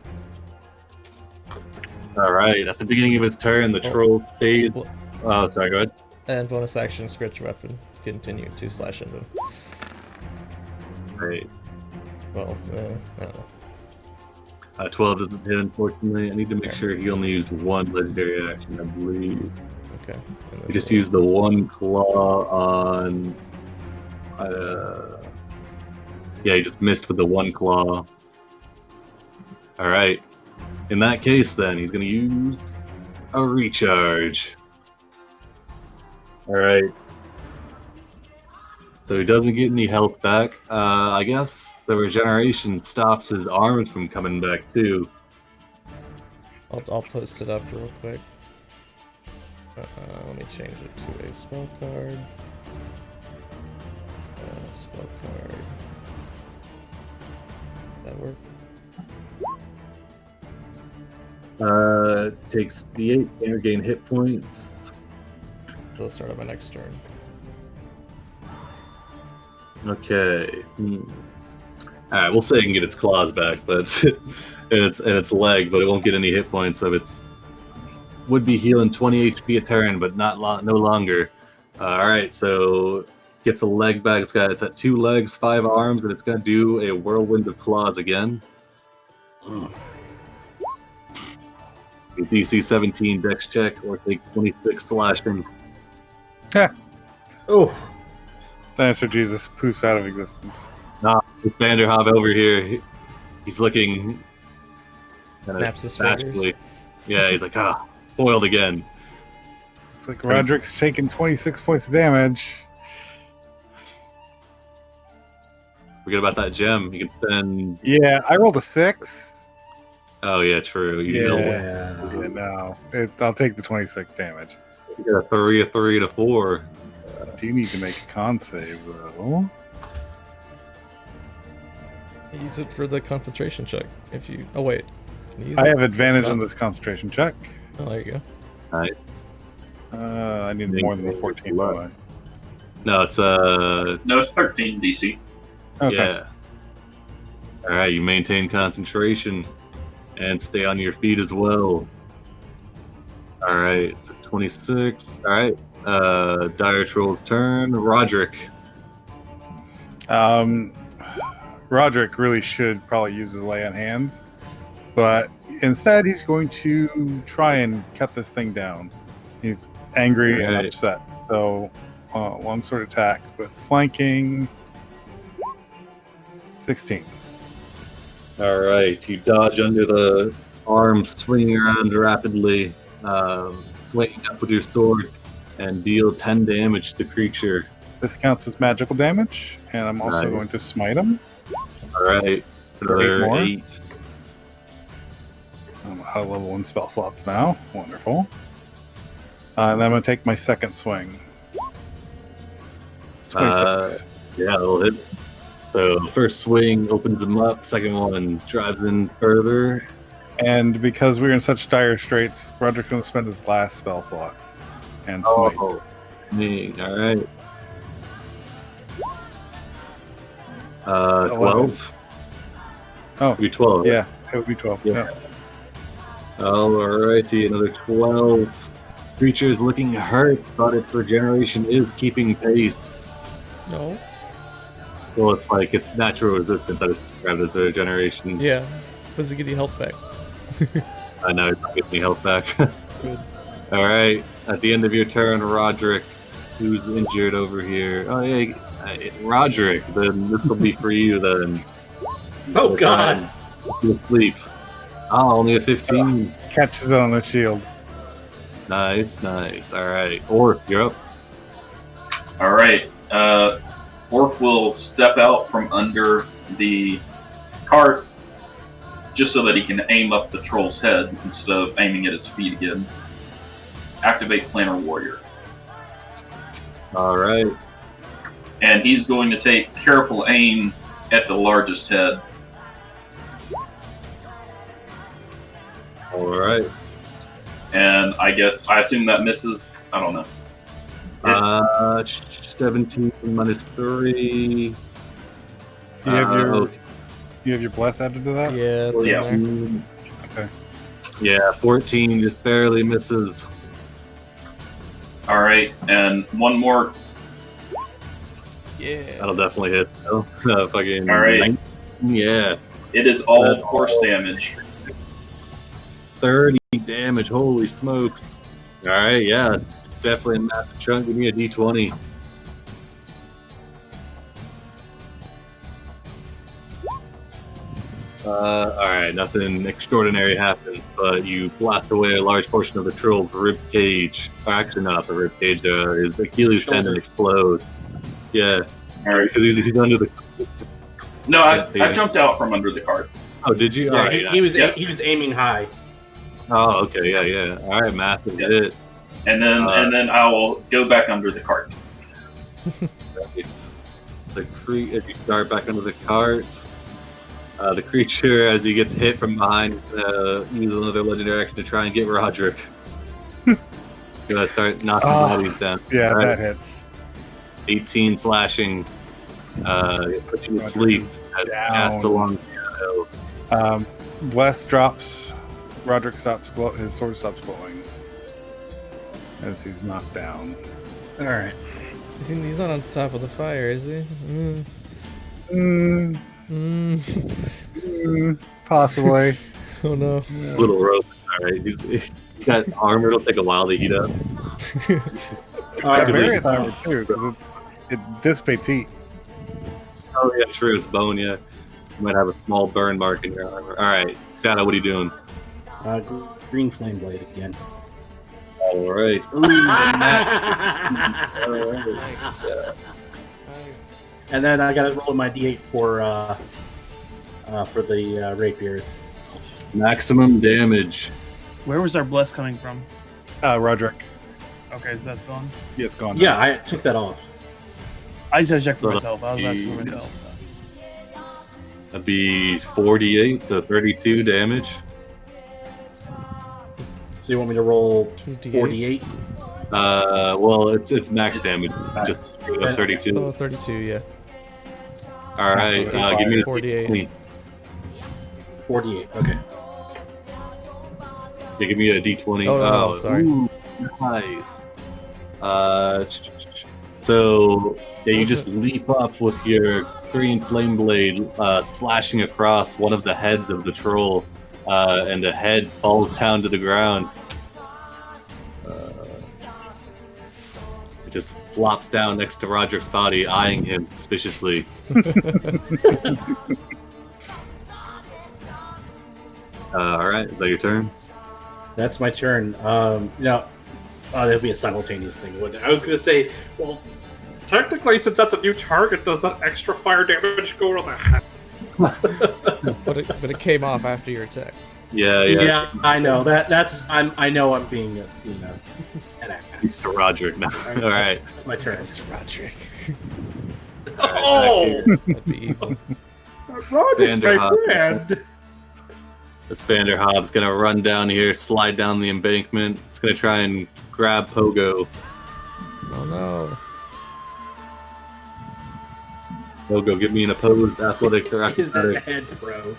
Alright, at the beginning of his turn, the troll stays. Well- Oh, sorry, go ahead. And bonus action, scratch your weapon. Continue to slash into him. Right. Well, I don't know. 12 doesn't hit, unfortunately. I need to make sure he only used one legendary action, I believe. Okay. And He then just we'll- used the one claw on. Yeah, he just missed with the one claw. Alright. In that case, then, he's going to use a recharge. Alright. So he doesn't get any health back. I guess the regeneration stops his arms from coming back, too. I'll post it up real quick. Let me change it to a spell card. Spell card. That work? Takes D8, can't regain hit points. Let's start on my next turn. Okay. Alright, we'll say it can get its claws back, but and its leg, but it won't get any hit points, so it's would be healing 20 HP a turn, but no longer. Alright, so gets a leg back. It's at 2 legs, 5 arms, and it's gonna do a whirlwind of claws again. A DC 17 dex check or take 26 slashing. Oh, Dinosaur Jesus poofs out of existence. With Banderhobb over here, he's looking kind Snaps his of bashfully. fingers. Yeah, he's like, foiled again. It's like Roderick's taking 26 points of damage. Forget about that gem. You can spend. Yeah, I rolled a 6. Oh yeah, true. You know, Yeah, no. I'll take the 26 damage. you got a 3, a 3, and a 4. Do you need to make a con save, though? Use it for the concentration check. If you. Oh wait. Can you use I it? have advantage It's on not- this concentration check. Oh, there you go. Nice. I need more than a 14, don't I? No, it's No, it's 13 DC. Okay. yeah. All right, you maintain concentration and stay on your feet as well. All right, it's at 26. All right, Dire Troll's turn. Roderick. Roderick really should probably use his lay on hands, but instead he's going to try and cut this thing down. He's angry and Right. upset. So, longsword attack with flanking. 16. All right, you dodge under the arm, swinging around rapidly, swinging up with your sword, and deal 10 damage to the creature. This counts as magical damage, and I'm also Nice. going to smite him. All right, another more? 8. I'm out of level 1 spell slots now. Wonderful. And then I'm going to take my second swing. 26. Yeah, that'll hit. So first swing opens him up. Second one drives in further. And because we're in such dire straits, Roderick's going to spend his last spell slot and smite. Oh, dang. All right. 12. Oh, Be 12. yeah, it would be 12. Yeah. Yeah. Alrighty, another 12. Creature is looking hurt, but its regeneration is keeping pace. No. Well, it's like it's natural resistance. I just described as the regeneration. Yeah. Does it give you health back? I know it's not getting me health back. Good. All right. At the end of your turn, Roderick, Who's injured over here? Oh yeah, Roderick. Then this will be for you then. Oh God! You'll sleep. Oh, only a 15. Catches it on the shield. Nice. All right, Orf, you're up. All right. Orf will step out from under the cart just so that he can aim up the troll's head instead of aiming at his feet again. Activate Planner Warrior. All right. And he's going to take careful aim at the largest head. All right. And I assume that misses. I don't know. 17 minus 3. You have your bless added to that? Yeah, it's in there. Okay. Yeah, 14 just barely misses. All right, and one more. Yeah. That'll definitely hit. Oh, fucking All right. 19. Yeah. It is all That's force all. damage. 30 damage. Holy smokes. All right, yeah, it's definitely a massive chunk. Give me a d20. All right, nothing extraordinary happened, but you blast away a large portion of the troll's rib cage. Or actually, not the rib cage. His Achilles tendon explodes. Yeah, All right. because he's under the. No, I jumped out from under the cart. Oh, did you? Yeah, All right. he was Yeah. he was aiming high. Oh, okay, yeah. All right, massive hit. And then I will go back under the cart. Nice. If you start back under the cart, the creature, as he gets hit from behind, use another legendary action to try and get Roderick. Gonna start knocking bodies down. Yeah, All right. that hits. 18 slashing. Put you to sleep. Cast along. Bless drops. Roderick stops. His sword stops glowing as he's knocked down. All right. He's not on top of the fire, is he? Possibly. Oh no. Little rope. All right. He's got armor. It'll take a while to heat up. Variant armor too, 'cause it dissipates heat. Oh yeah, true. It's bone. Yeah. You might have a small burn mark in your armor. All right, Shadow. What are you doing? Green flame blade again. All right. Nice. And then I got to roll my d8 for the rapier. It's Maximum damage. Where was our bless coming from? Roderick. Okay, so that's gone. Yeah, it's gone. yeah, I took that off. I just had to check for So myself. I was asking for myself. That'd be 48, so 32 damage. So you want me to roll 2d8? 48? Well, it's max damage. Just 32. Oh, 32, yeah. All right, give me a 48. D20. 48. Okay. Yeah, give me a d20. Oh, no, sorry. Ooh, nice. So yeah, you just leap up with your green flame blade, slashing across one of the heads of the troll, and the head falls down to the ground. It just flops down next to Roderick's body, eyeing him suspiciously. All right, is that your turn? That's my turn. That'll be a simultaneous thing. I was going to say, well, technically, since that's a new target, does that extra fire damage go to the head? But it came off after your attack. Yeah. I know I know I'm being an ass. Mr. Roderick now. All right. It's my turn. Mr. Roderick. Oh, That'd be evil. Roderick's my Banderhobbs. friend. This Banderhobbs gonna run down here, slide down the embankment. It's gonna try and grab Pogo. Oh no. Pogo, give me an opposed athletics or Is that acrobatics. head, bro?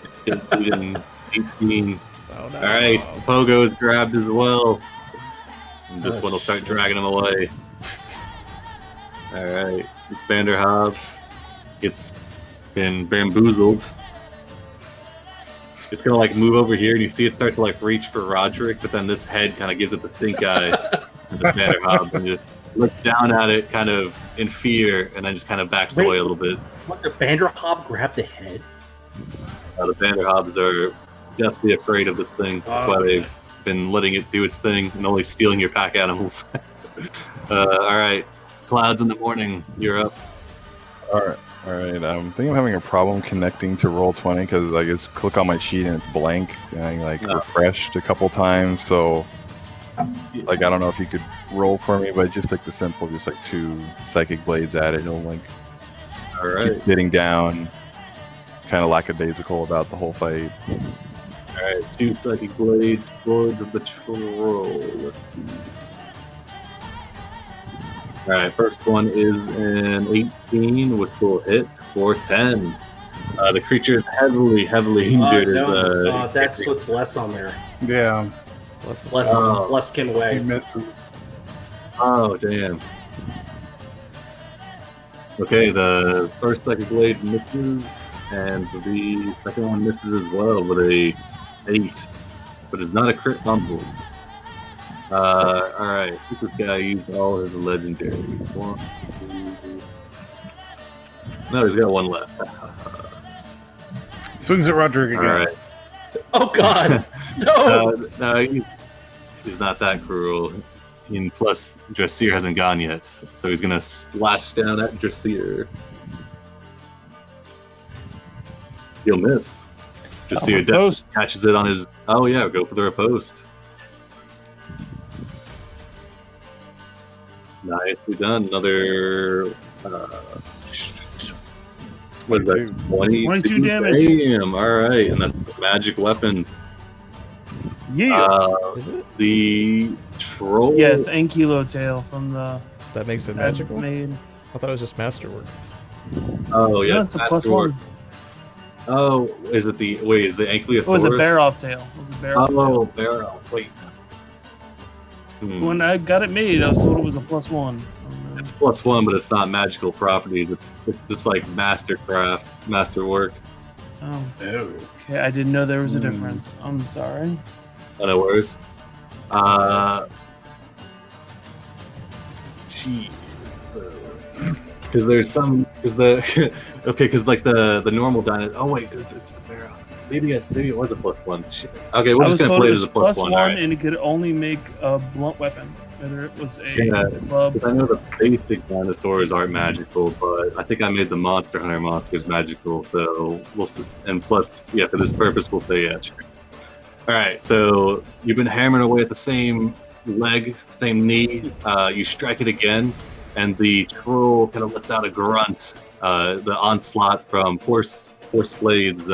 18. Oh no. All right, Pogo is grabbed as well. And this one will start dragging him away. All right, this Banderhobb gets been bamboozled. It's gonna like move over here, and you see it start to like reach for Roderick, but then this head kind of gives it the stink eye. And this Banderhobb and just looks down at it kind of in fear, and then just kind of backs Wait. away a little bit. What, the Banderhobb grabbed the head? The Banderhobbs are deathly afraid of this thing. That's why they've been letting it do its thing and only stealing your pack animals. All right, Clouds in the morning, you're up. All right. I think I'm having a problem connecting to Roll20 because I just click on my sheet and it's blank, and I refreshed a couple times. So, I don't know if you could roll for me, but just the simple, just 2 psychic blades at it. It'll All right, keep getting down, kind of lackadaisical about the whole fight. All right, 2 psychic blades for the patrol. Let's see. All right, first one is an 18, which will hit for 10. The creature is heavily injured. That's with Bless on there. Yeah. Bless can He weigh. misses. Oh, damn. Okay, the first psychic blade misses, and the second one misses as well with a 8, but it's not a crit fumble. Alright, I think this guy used all his legendaries. 1, 2. No, he's got 1 left. Swings at Roderick again. Alright. Oh God! No! No, he's not that cruel. And plus, Dressir hasn't gone yet, so he's gonna slash down at Dressir. He'll miss. Dressir Riposte. catches it on his. Oh yeah, go for the riposte. Nicely done. Another. What is that? 22 damage. Damn. All right, and that's a magic weapon. Yeah. Is it? The troll. Yeah, it's Ankylo tail from the That makes it magical? Made. I thought it was just masterwork. Oh yeah, No, it's a Masterwork. +1. Oh, is it the wait? Is the Ankylosaurus? Oh, it was a bear off tail. It was a bear off Oh, bear off. Wait. When I got it made, I was told it was a +1. It's +1, but it's not magical properties. It's just like masterwork. Oh. Okay, I didn't know there was a difference. I'm sorry. No worries. Jeez. Because there's some, because the the normal dino. Oh wait, it's the barrel. Maybe it was a +1. Shit. Okay, we're I just was gonna told play it it was as a +1. All right. and it could only make a blunt weapon, whether it was a club. Because I know the basic dinosaurs aren't magical, but I think I made the Monster Hunter monsters magical, so we'll see. And plus, yeah, for this purpose, we'll say yeah. Sure. All right, so you've been hammering away at the same leg, same knee. You strike it again, and the troll kind of lets out a grunt. The onslaught from Force Blade's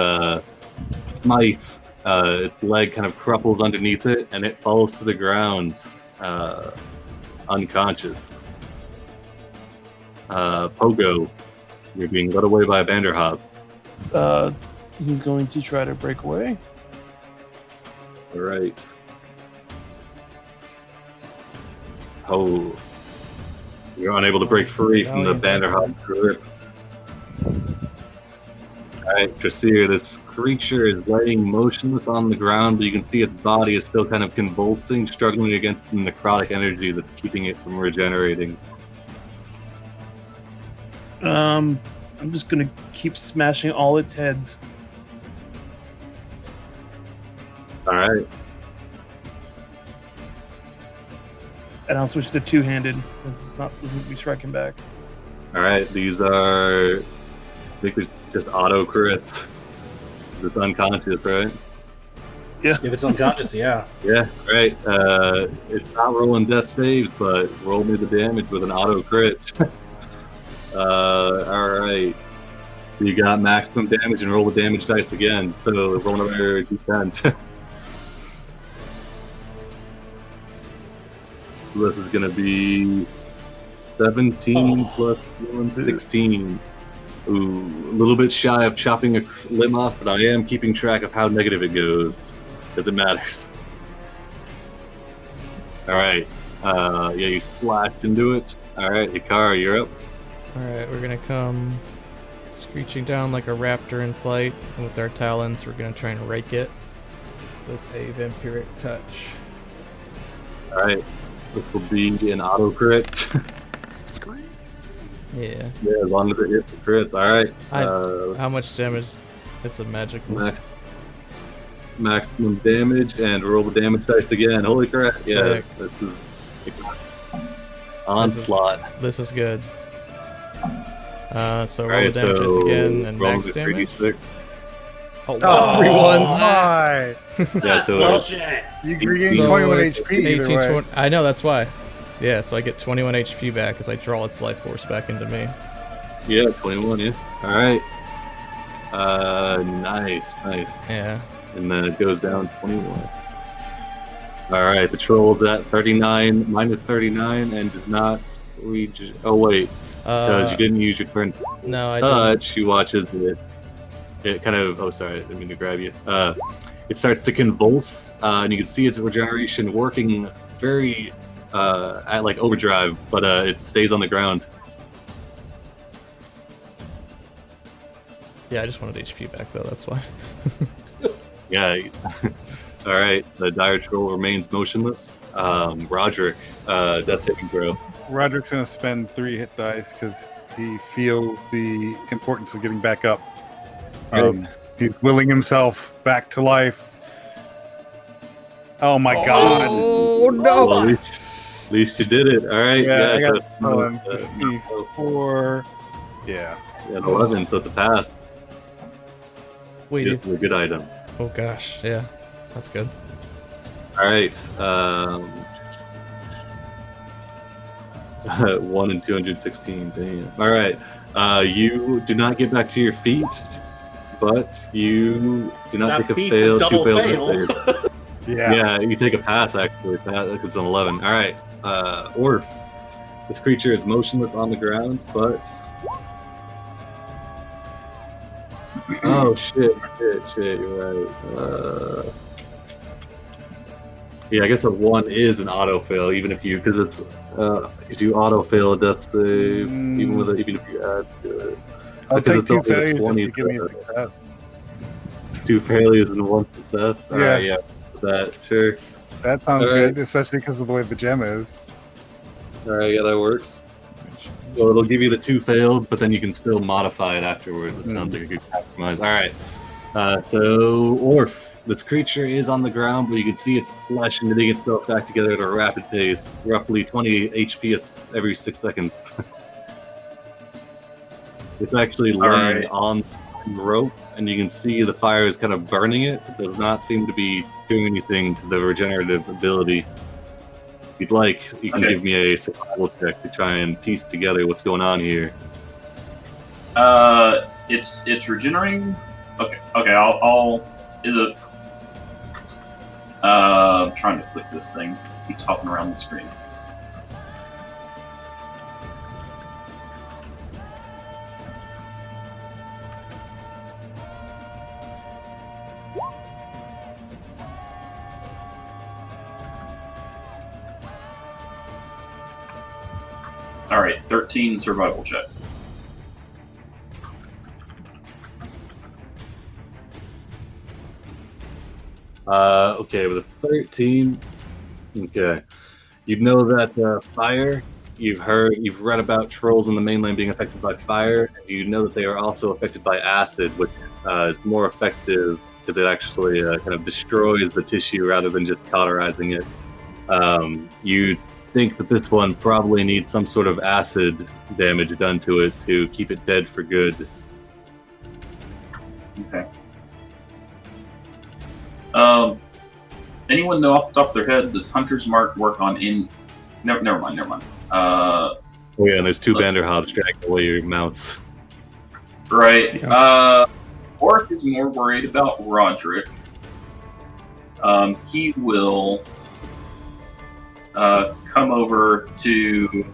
smites. Its leg kind of crumples underneath it, and it falls to the ground, unconscious. Pogo, you're being led away by a Banderhobb. He's going to try to break away. All right. Oh, you're unable to break free from the Banderhobb grip. Alright, Dressir, this creature is laying motionless on the ground, but you can see its body is still kind of convulsing, struggling against the necrotic energy that's keeping it from regenerating. I'm just gonna keep smashing all its heads. Alright. And I'll switch to two-handed, since it's not doesn't be striking back. Alright, these are... I think there's just auto crits. It's unconscious, right? Yeah. If it's unconscious, yeah. Yeah, right. It's not rolling death saves, but roll me the damage with an auto crit. Alright. You got maximum damage and roll the damage dice again. So roll another d10. So this is going to be 17 plus 1, 16. Ooh, a little bit shy of chopping a limb off, but I am keeping track of how negative it goes, because it matters. Alright. Yeah, you slashed into it. Alright, Ikara, you're up. Alright, we're gonna come screeching down like a raptor in flight, and with our talons, we're gonna try and rake it with a vampiric touch. Alright. This will be an auto crit. Yeah. Yeah, as long as it hits the crits. All right. How much damage? It's a magical. Maximum damage and roll the damage dice again. Holy crap! Yeah, Sick. this is onslaught. This is good. So roll Alright, the damage dice again and roll max the damage. 3d6. Oh, wow. 3 ones. my! Yeah, so Bullshit. You regain So 21 it's HP either 18, way. 20 I know, that's why. Yeah, so I get 21 HP back as I draw its life force back into me. yeah, 21. Yeah. All right. Nice. Yeah. And then it goes down 21. All right, the troll's at 39, minus 39, and does not reach. Oh wait, because you didn't use your current No, I didn't. touch. She watches it kind of. Oh, sorry, I didn't mean to grab you. It starts to convulse, and you can see its regeneration working very at like overdrive, but it stays on the ground. Yeah, I just wanted HP back though, that's why. Yeah. All right. The dire troll remains motionless. Roderick, death saving throw. Roderick's gonna spend 3 hit dice because he feels the importance of getting back up. He's willing himself back to life. Oh my god! Oh no! Well, at least you did it. All right. Yeah, I so got 4. Yeah. yeah, 11. So it's a pass. Wait, It's a good item. oh gosh, yeah. That's good. All right. 1 and 216. Damn. All right. You do not get back to your feet, but you do not That take a beats a fail. 2 double failed. fail. Yeah, you take a pass actually. Because it's an 11. All right. Orf. This creature is motionless on the ground, but oh shit! You're right. Yeah, I guess a 1 is an auto fail, even if you, because it's if you auto fail a death save, even if you add to it. I'll Because take it's 2 only a failures 20 if you give me a success. 2 failures and 1 success. All right, yeah, that sure. That sounds All right. good, especially because of the way the gem is. All right, yeah, that works. So it'll give you the 2 failed, but then you can still modify it afterwards. It sounds like a good compromise. All right. So Orf, this creature is on the ground, but you can see its flesh knitting itself back together at a rapid pace, roughly 20 HP every 6 seconds. It's actually laying on the rope, and you can see the fire is kind of burning it. It does not seem to be doing anything to the regenerative ability. If you'd like, you can give me a survival check to try and piece together what's going on here. It's regenerating. Okay. I'll. Is it? I'm trying to click this thing. It keeps hopping around the screen. All right, 13 survival check. Okay, with a 13. Okay, you know that fire. You've read about trolls in the mainland being affected by fire. You know that they are also affected by acid, which is more effective because it actually kind of destroys the tissue rather than just cauterizing it. You think that this one probably needs some sort of acid damage done to it to keep it dead for good. Okay. Anyone know off the top of their head, does Hunter's Mark work on in... Never mind. Oh yeah, and there's 2 Banderhobbs dragging away your mounts. Right. Orc is more worried about Roderick. He will come over to,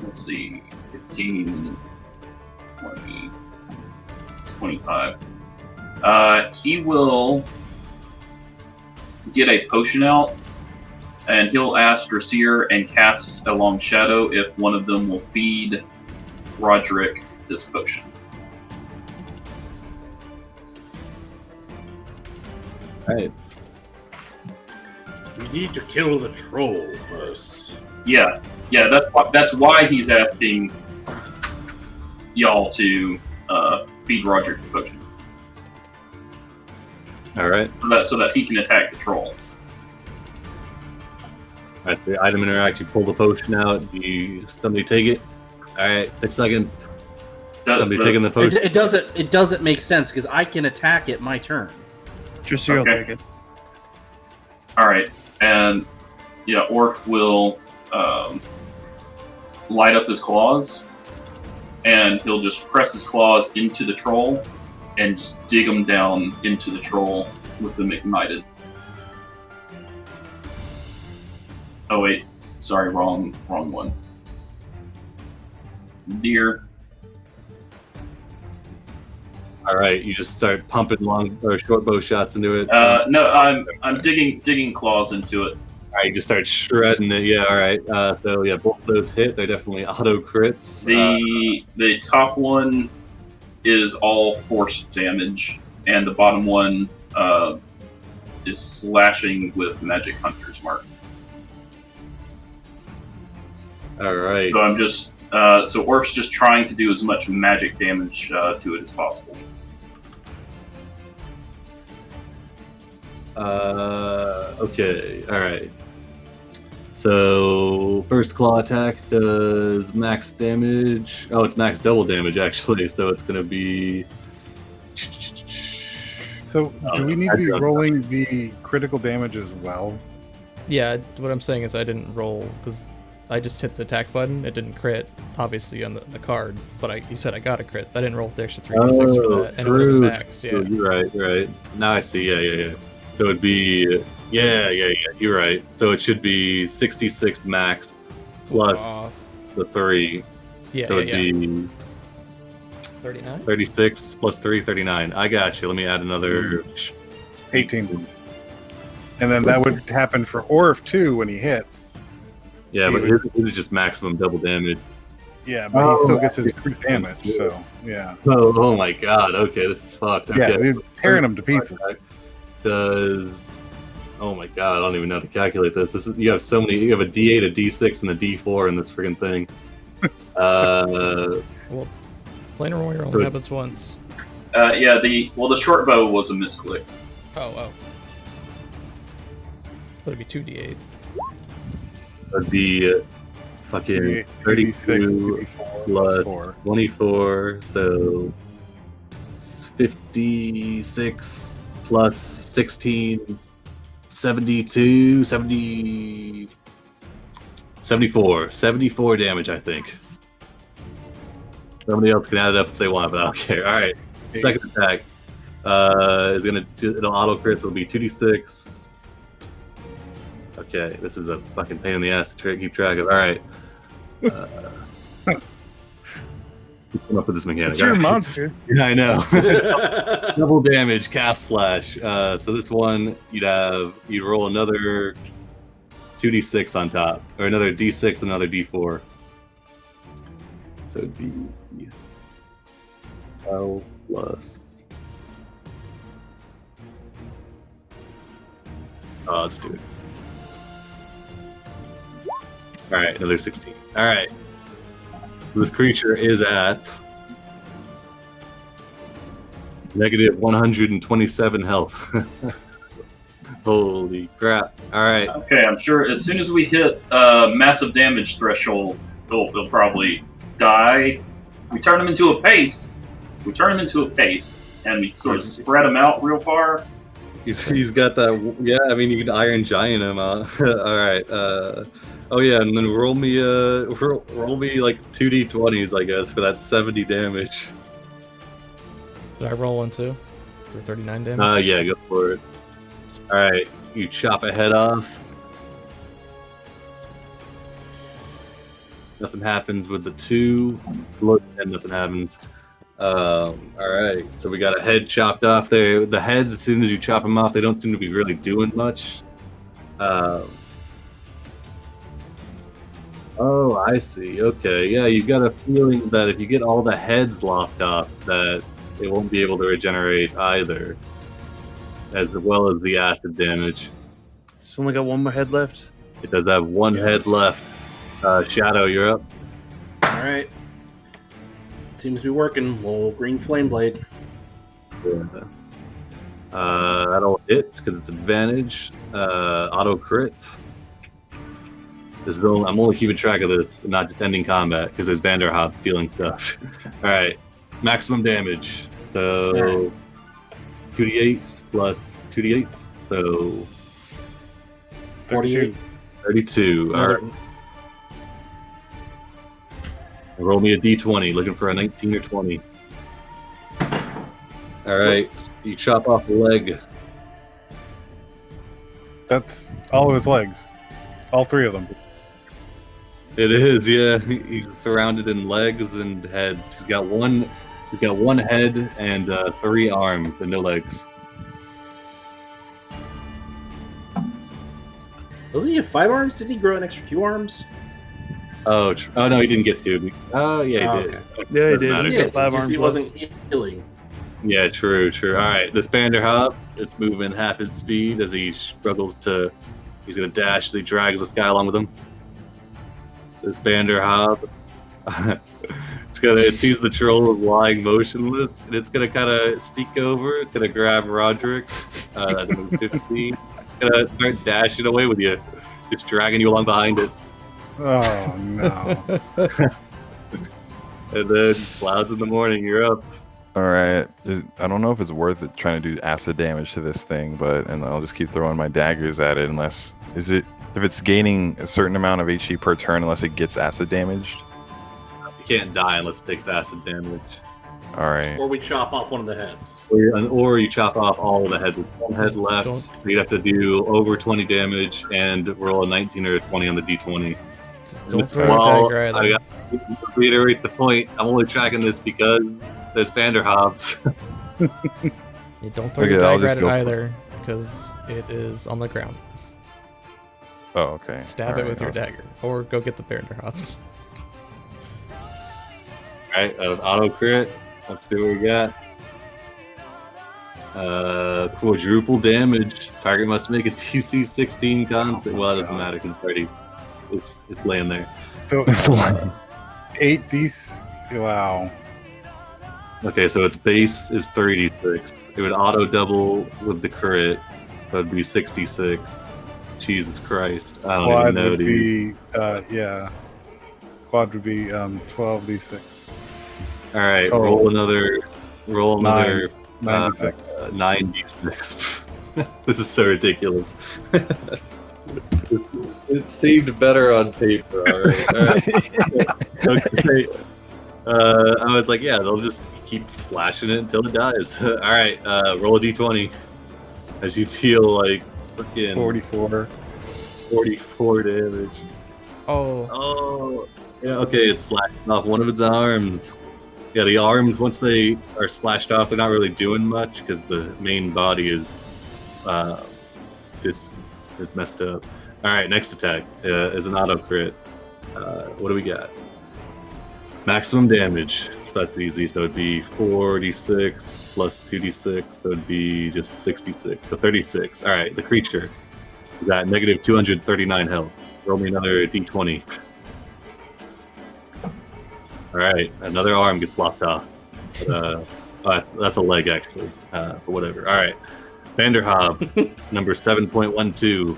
let's see, 15, 20, 25. He will get a potion out, and he'll ask Dressir and cast a long shadow if one of them will feed Roderick this potion. Right. We need to kill the troll first. Yeah, that's why he's asking y'all to feed Roger the potion. All right. So that he can attack the troll. All right. The item interact. You pull the potion out. Somebody take it. All right. 6 seconds. Somebody taking the potion. It doesn't make sense because I can attack it my turn. Just you'll take it. All right, and yeah, Orf will light up his claws, and he'll just press his claws into the troll and just dig them down into the troll with them ignited. Oh wait, sorry, wrong one. Deer. All right, you just start pumping long or short bow shots into it. No, I'm digging claws into it. All right, you just start shredding it. Yeah, all right. So yeah, both those hit. They're definitely auto crits. The top one is all force damage, and the bottom one is slashing with Magic Hunter's Mark. All right. So I'm just so Orf's just trying to do as much magic damage to it as possible. Okay. All right. So first claw attack does max damage. Oh, it's max double damage actually. So it's gonna be. So do we need to be rolling the critical damage as well? Yeah, what I'm saying is I didn't roll because I just hit the attack button. It didn't crit, obviously, on the card. But you said I got a crit. I didn't roll the extra 3d6 for that. And it would have been maxed, yeah. You're right, right. Now I see. Yeah. So it'd be... Yeah. You're right. So it should be 66 max plus the 3. Yeah, so it'd be... 39? 36 plus 3, 39. I got you. Let me add another... 18. And then that would happen for Orf, too, when he hits. Yeah, but his is just maximum double damage. Yeah, but he still gets his crit damage, so, yeah. Oh my god, okay, this is fucked. Okay. Yeah, they're tearing him to pieces. Does... Oh my god, I don't even know how to calculate this. You have so many... You have a D8, a D6, and a D4 in this freaking thing. Well, plain or only roll happens once. Yeah, the short bow was a misclick. Oh. That'd be 2d8. That'd be fucking 32 plus 24, so 56 plus 16, 72, 70, 74. 74 damage, I think. Somebody else can add it up if they want, but I don't care. Alright, second attack is gonna... It'll auto crit, so it'll be 2d6. Okay, this is a fucking pain in the ass to keep track of. All right. Come up with this mechanic. It's your monster. Yeah, I know. Double damage, calf slash. So this one, you'd roll another 2d6 on top, or another d6, another d4. So it'd be 12 plus. Oh, I'll just do it. Alright, another 16. Alright. So this creature is at negative 127 health. Holy crap. Alright. Okay, I'm sure as soon as we hit massive damage threshold, they'll probably die. We turn them into a paste. And we sort of spread them out real far. He's got that... Yeah, I mean, you can Iron Giant him out. Alright, oh yeah, and then roll me like 2d20s, I guess, for that 70 damage. Did I roll one too? For 39 damage? Yeah, go for it. Alright, you chop a head off. Nothing happens with the 2. Look, and nothing happens. Alright, so we got a head chopped off there. The heads, as soon as you chop them off, they don't seem to be really doing much. Oh, I see. Okay, yeah, you've got a feeling that if you get all the heads lopped off, that it won't be able to regenerate either, as well as the acid damage. It's only got one more head left. It does have one head left. Shadow, you're up. All right. Seems to be working. Little green flame blade. Yeah. That'll hit because it's advantage. Auto crit. I'm only keeping track of this, not just ending combat, because there's Banderhobbs stealing stuff. All right, maximum damage. So 2d8 plus 2d8, so 48. 32. All right. Roll me a d20, looking for a 19 or 20. All right, you chop off a leg. That's all of his legs. All three of them. It is, yeah. He's surrounded in legs and heads. He's got one head and 3 arms and no legs. Doesn't he have 5 arms? Did he grow an extra 2 arms? Oh no, he didn't get to. Oh yeah, he did. Okay. Yeah, he Doesn't did. matter. He's got 5 arms. He wasn't healing. Yeah, true. All right, this Banderhobb, it's moving half his speed as he struggles to. He's gonna dash as he drags this guy along with him. This Banderhobb, it sees the troll lying motionless, and it's gonna kind of sneak over. It's gonna grab Roderick, 15. Gonna start dashing away with you, just dragging you along behind it. Oh no! And then clouds in the morning. You're up. All right. I don't know if it's worth it trying to do acid damage to this thing, and I'll just keep throwing my daggers at it if it's gaining a certain amount of HP per turn unless it gets acid damaged. You can't die unless it takes acid damage. All right. Or we chop off one of the heads. Or you chop off all of the heads with one head left. Don't- So you'd have to do over 20 damage and roll a 19 or a 20 on the d20. Don't Just throw your while dagger I either. got to reiterate the point, I'm only tracking this because there's Banderhobbs. You don't throw Okay, your I'll dagger just at it go for either, because it is on the ground. Oh, okay. Stab All it right, with your I'll- dagger, or go get the Banderhobbs. Alright, auto crit. Let's see what we got. Quadruple damage. Target must make a DC 16 con save. Well, it doesn't matter because it's laying there. So 8 these. Wow. Okay, so its base is 36. It would auto double with the crit, so it'd be 66. Jesus Christ. I don't Quad even know, would dude. be yeah. Quad would be 12d6. Alright, Oh. roll another 96. 9d6. This is so ridiculous. It seemed better on paper, alright. Okay. I was like, yeah, they'll just keep slashing it until it dies. Alright, roll a d20 as you deal like freaking 44 damage. Oh, yeah, okay, it's slashing off one of its arms. Yeah, the arms, once they are slashed off, they're not really doing much because the main body is just is messed up. Alright, next attack is an auto crit. What do we got? Maximum damage, so that's easy. So it'd be 4d6 plus 2d6, so it'd be just 66. So 36. All right, the creature is at negative 239 health. Roll me another d20. All right, another arm gets lopped off. That's a leg actually, but whatever. All right, Banderhobb, number 7.12,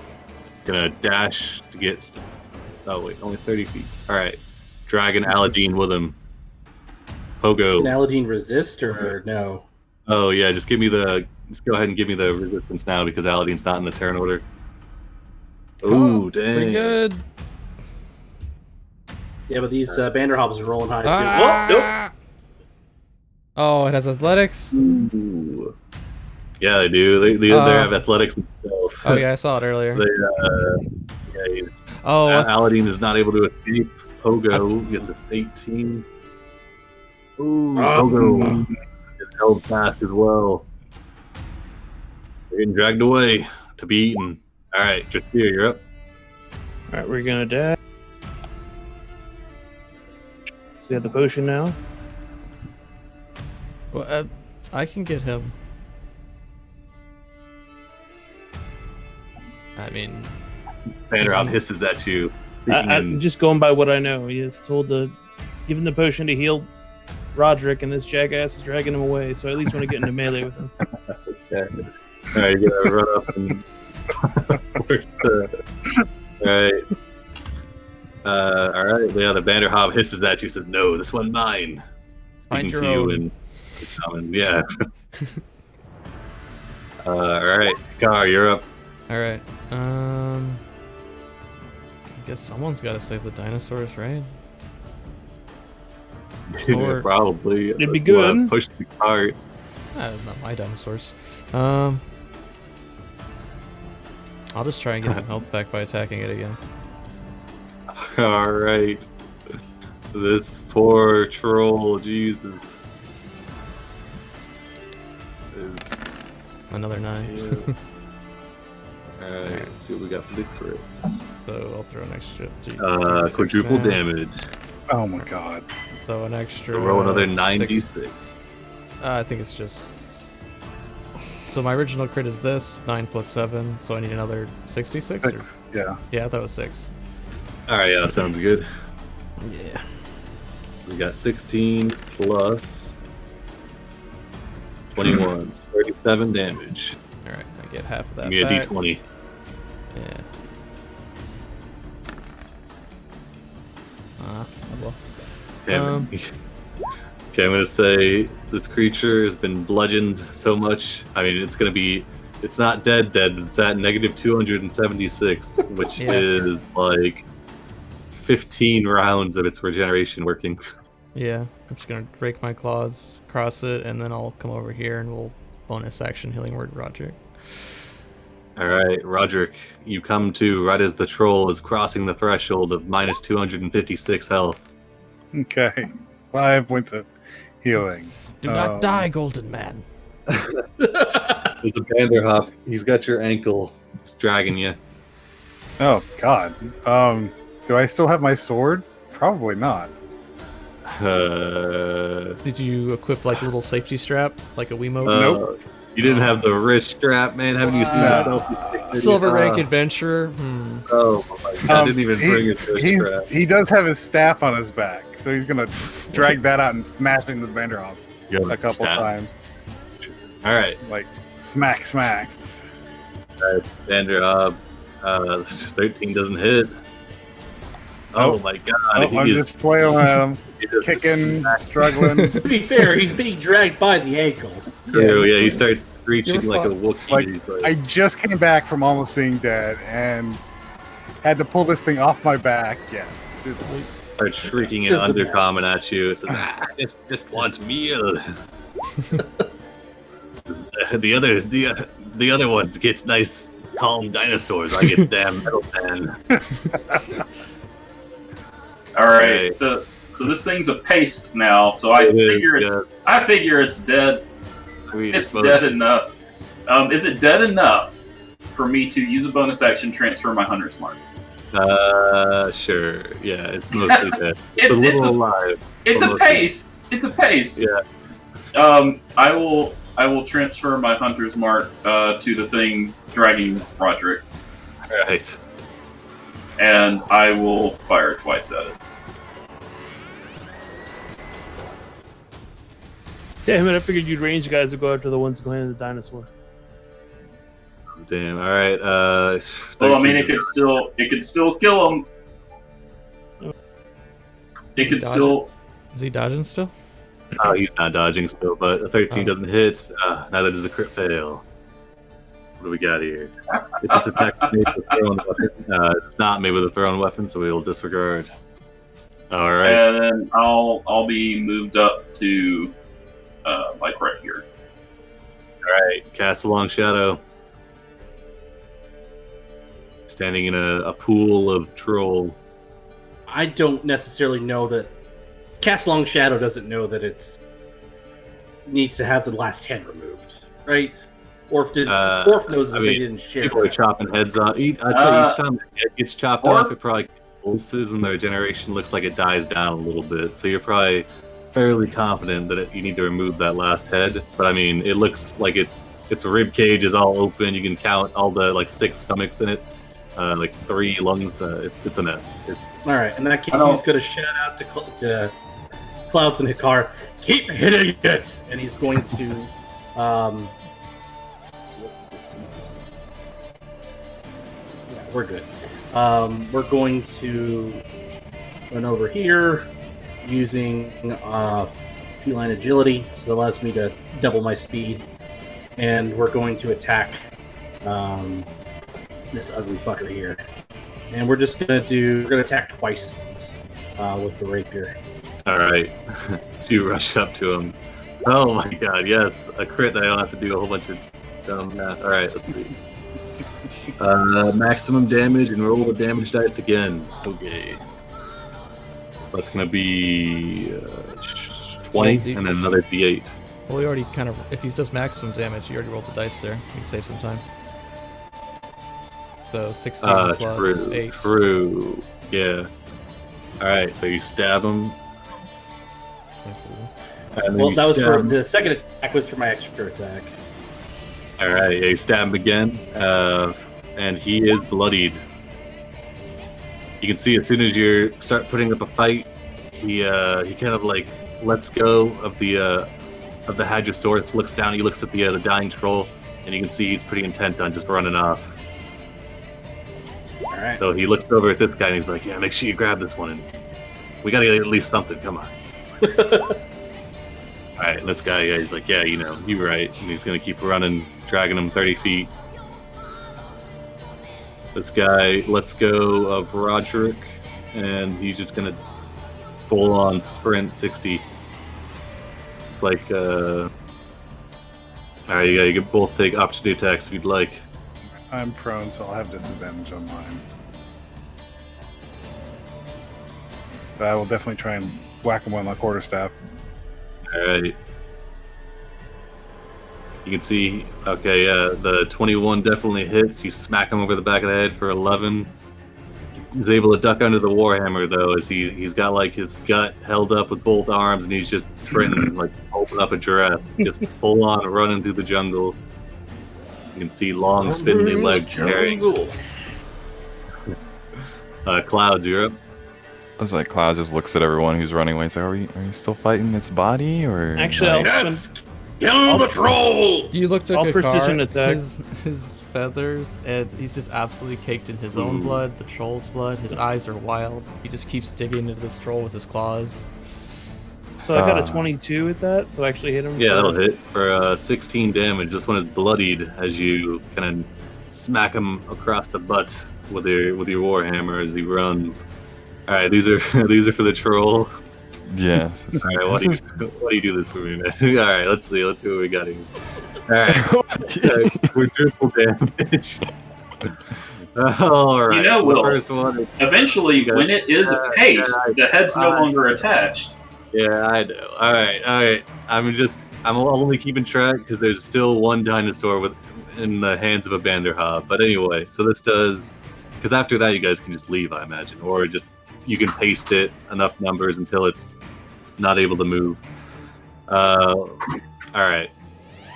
gonna dash to get. Oh wait, only 30 feet. All right. Dragon Aldani with him. Pogo. Can Aladdin resist or no? Oh yeah, just go ahead and give me the resistance now because Aladdin's not in the turn order. Ooh, dang. Pretty good. Yeah, but these Banderhobbs are rolling high too. Ah! Oh, it has athletics. Ooh. Yeah, they do. They have athletics and stuff. Oh yeah, I saw it earlier. Aladdin is not able to escape. Pogo gets us 18. Ooh, Pogo is held fast as well. They're getting dragged away to be eaten. All right, Jasir, you're up. Alright, we're gonna dash. So you have the potion now. Well, I can get him. I mean, Banderhobb hisses at you. I'm just going by what I know. He is told to give him the potion to heal Roderick, and this jackass is dragging him away. So I at least want to get into melee with him. Okay. All right, you gotta run up and. All right. Yeah, the Banderhobb hisses at you. Says, "No, this one mine." Find Speaking your to you own. in common. Yeah. All right, Car, you're up. All right. I guess someone's got to save the dinosaurs, right? Or- Probably. It'd be Well, good. push the cart. Not my dinosaurs. I'll just try and get some health back by attacking it again. All right. This poor troll, Jesus. Is Another 9. all right. Let's see what we got for the crit. So I'll throw an extra. Quadruple now. damage. Oh my god. So an extra. So roll another 6. 96. I think it's just. So my original crit is this 9 plus 7. So I need another 66. 6. Yeah. Yeah, that was 6. All right, yeah, that sounds good. Yeah. We got 16 plus 21, 37 damage. All right, I get half of that. Give me a back. d20. Yeah. Oh well. Damn it. Okay, I'm gonna say this creature has been bludgeoned so much. I mean, it's not dead. It's at negative 276, which Yeah. is like 15 rounds of its regeneration working. Yeah, I'm just gonna break my claws, cross it, and then I'll come over here and we'll bonus action healing word Roderick. All right, Roderick, you come to right as the troll is crossing the threshold of minus 256 health. Okay. 5 points of healing. Do not die, Golden Man. There's the Banderhobb. He's got your ankle. He's dragging you. Oh god. Do I still have my sword? Probably not. Did you equip like a little safety strap, like a Wiimote? Nope. You didn't have the wrist strap, man. Haven't you seen the selfie stick video? Silver rank adventurer. Oh my god! I didn't even bring his wrist strap. He does have his staff on his back, so he's gonna drag that out and smash into the Vanderhoff a couple times. All right, Like smack, smack. Banderhobb. 13 doesn't hit. Oh my god! I'm just flailing at him, kicking, struggling. To be fair, he's being dragged by the ankle. Yeah, he starts screeching like a Wookiee. Like, He's like, I just came back from almost being dead and had to pull this thing off my back. Yeah. starts shrieking in Just a Undercommon at you. It says, just want meal. The other ones gets nice, calm dinosaurs. I get damn metal man. All right, so this thing's a paste now. So I figure it's dead. It's dead enough. Is it dead enough for me to use a bonus action transfer my hunter's mark? Sure. Yeah, it's mostly dead. It's a little alive. It's a paste. It's a paste. Yeah. I will transfer my hunter's mark to the thing dragging Roderick. Right. And I will fire twice at it. Damn it, I figured you'd range guys to go after the ones going into the dinosaur. Damn. All right. Well, I mean, it could still kill him. It could still. Is he dodging still? Oh, he's not dodging still, but a 13 doesn't hit. Neither does a crit fail. What do we got here? It's this attack made with a thrown weapon. It's not made with a thrown weapon, so we'll disregard. All right. And then I'll be moved up to like right here. All right. Cast a long shadow. Standing in a pool of troll. I don't necessarily know that. Cast Long Shadow doesn't know that it's needs to have the last head removed, right? Orf knows that they didn't share. People are chopping heads off. I'd say each time the head gets chopped off, it probably pulses and the regeneration looks like it dies down a little bit. So you're probably fairly confident that you need to remove that last head. But I mean, it looks like it's its rib cage is all open. You can count all the like 6 stomachs in it, like 3 lungs. It's a mess. It's All right, in that case, he's going to shout out to Clouds and Hikar, keep hitting it, and he's going to. Let's see, what's the distance? Yeah, we're good. We're going to run over here using feline agility, so it allows me to double my speed, and we're going to attack this ugly fucker here. And we're just gonna attack twice with the rapier. all right. You rush up to him. Oh my god, yes, a crit that I don't have to do a whole bunch of dumb math. All right, let's see. Maximum damage and roll the damage dice again. Okay. That's gonna be 20 and then another d8. Well, he already kind of, if he does maximum damage, he already rolled the dice there. He can save some time. So 16 plus true, 8. True. Yeah. Alright, so you stab him. And Well, that was for the second attack was for my extra attack. Alright, yeah, you stab him again. And he is bloodied. You can see as soon as you start putting up a fight, he kind of like lets go of the Hadrosaurus, looks down, he looks at the dying troll, and you can see he's pretty intent on just running off. Alright. So he looks over at this guy and he's like, yeah, make sure you grab this one, and we gotta get at least something, come on. Alright, and this guy, yeah, he's like, yeah, you know, you're right, and he's gonna keep running, dragging him 30 feet. This guy lets go of Roderick, and he's just gonna full-on sprint 60. It's like, alright, you can both take opportunity attacks if you'd like. I'm prone, so I'll have disadvantage on mine. But I will definitely try and whack him with my quarterstaff. Alright. You can see, okay, yeah, the 21 definitely hits. You smack him over the back of the head for 11. He's able to duck under the Warhammer, though, as he's got, like, his gut held up with both arms, and he's just sprinting, like, open up a giraffe, just full on running through the jungle. You can see long, spindly legs carrying. Clouds, you're up. It's like Cloud just looks at everyone who's running away and says, are you still fighting its body? Or Actually, Yes! Kill the troll! You looked at I'll Gakar, precision attack. his feathers, and he's just absolutely caked in his own blood, the troll's blood. His eyes are wild. He just keeps digging into this troll with his claws. So I got a 22 at that, so I actually hit him. Yeah, that'll hit for 16 damage. This one is bloodied as you kind of smack him across the butt with your Warhammer as he runs. All right, these are these are for the troll. Yes. All right, why do you do this for me, man? All right, let's see what we got here. All right, quadruple damage. All right, You know, so Will, the first one. Eventually, when it is paced, the head's no longer attached. Yeah, I know. All right. I'm only keeping track because there's still one dinosaur in the hands of a Banderhobb. But anyway, so this does, because after that you guys can just leave, I imagine, or just you can paste it enough numbers until it's not able to move. All right.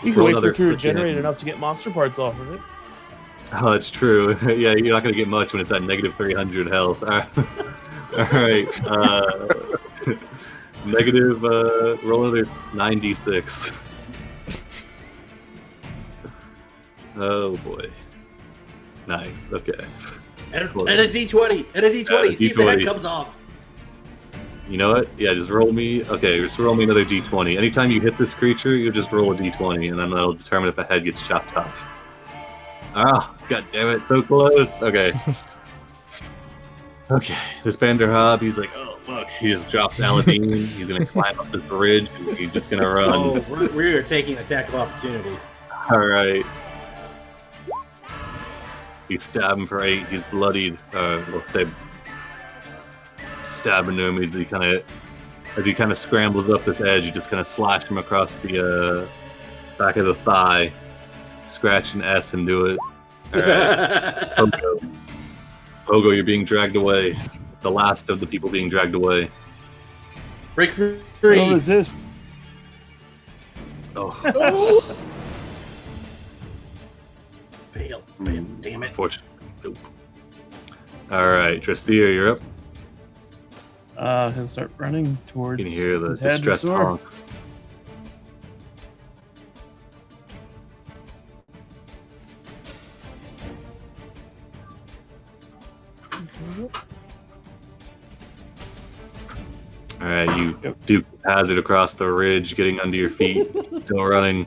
You can wait for it to regenerate enough to get monster parts off of it. Oh, that's true. Yeah, you're not gonna get much when it's at negative 300 health. All right. Negative, roll another 9d6. Oh boy. Nice, okay. And a d20! And a d20! See if the head D20. comes off! You know what? Yeah, just roll me another d20. Anytime you hit this creature, you just roll a d20, and then that'll determine if a head gets chopped off. Ah, god damn it, so close! Okay. Okay, this Banderhobb, he's like, oh fuck, he just drops Aldani, he's gonna climb up this bridge, and he's just gonna run. Oh, we're taking attack of opportunity. Alright. You stab him for 8, he's bloodied. Let's say stabbing him as he kind of scrambles up this edge, you just kind of slash him across the back of the thigh, scratch an S and do it. Alright. Pogo, you're being dragged away. The last of the people being dragged away. Break free! Don't resist. Oh. Man, damn it. Unfortunately. Nope. Alright, Dressier, you're up. He'll start running towards You can hear the his head and distressed sword. honks. Alright, you Duke Hazard across the ridge, getting under your feet, still running.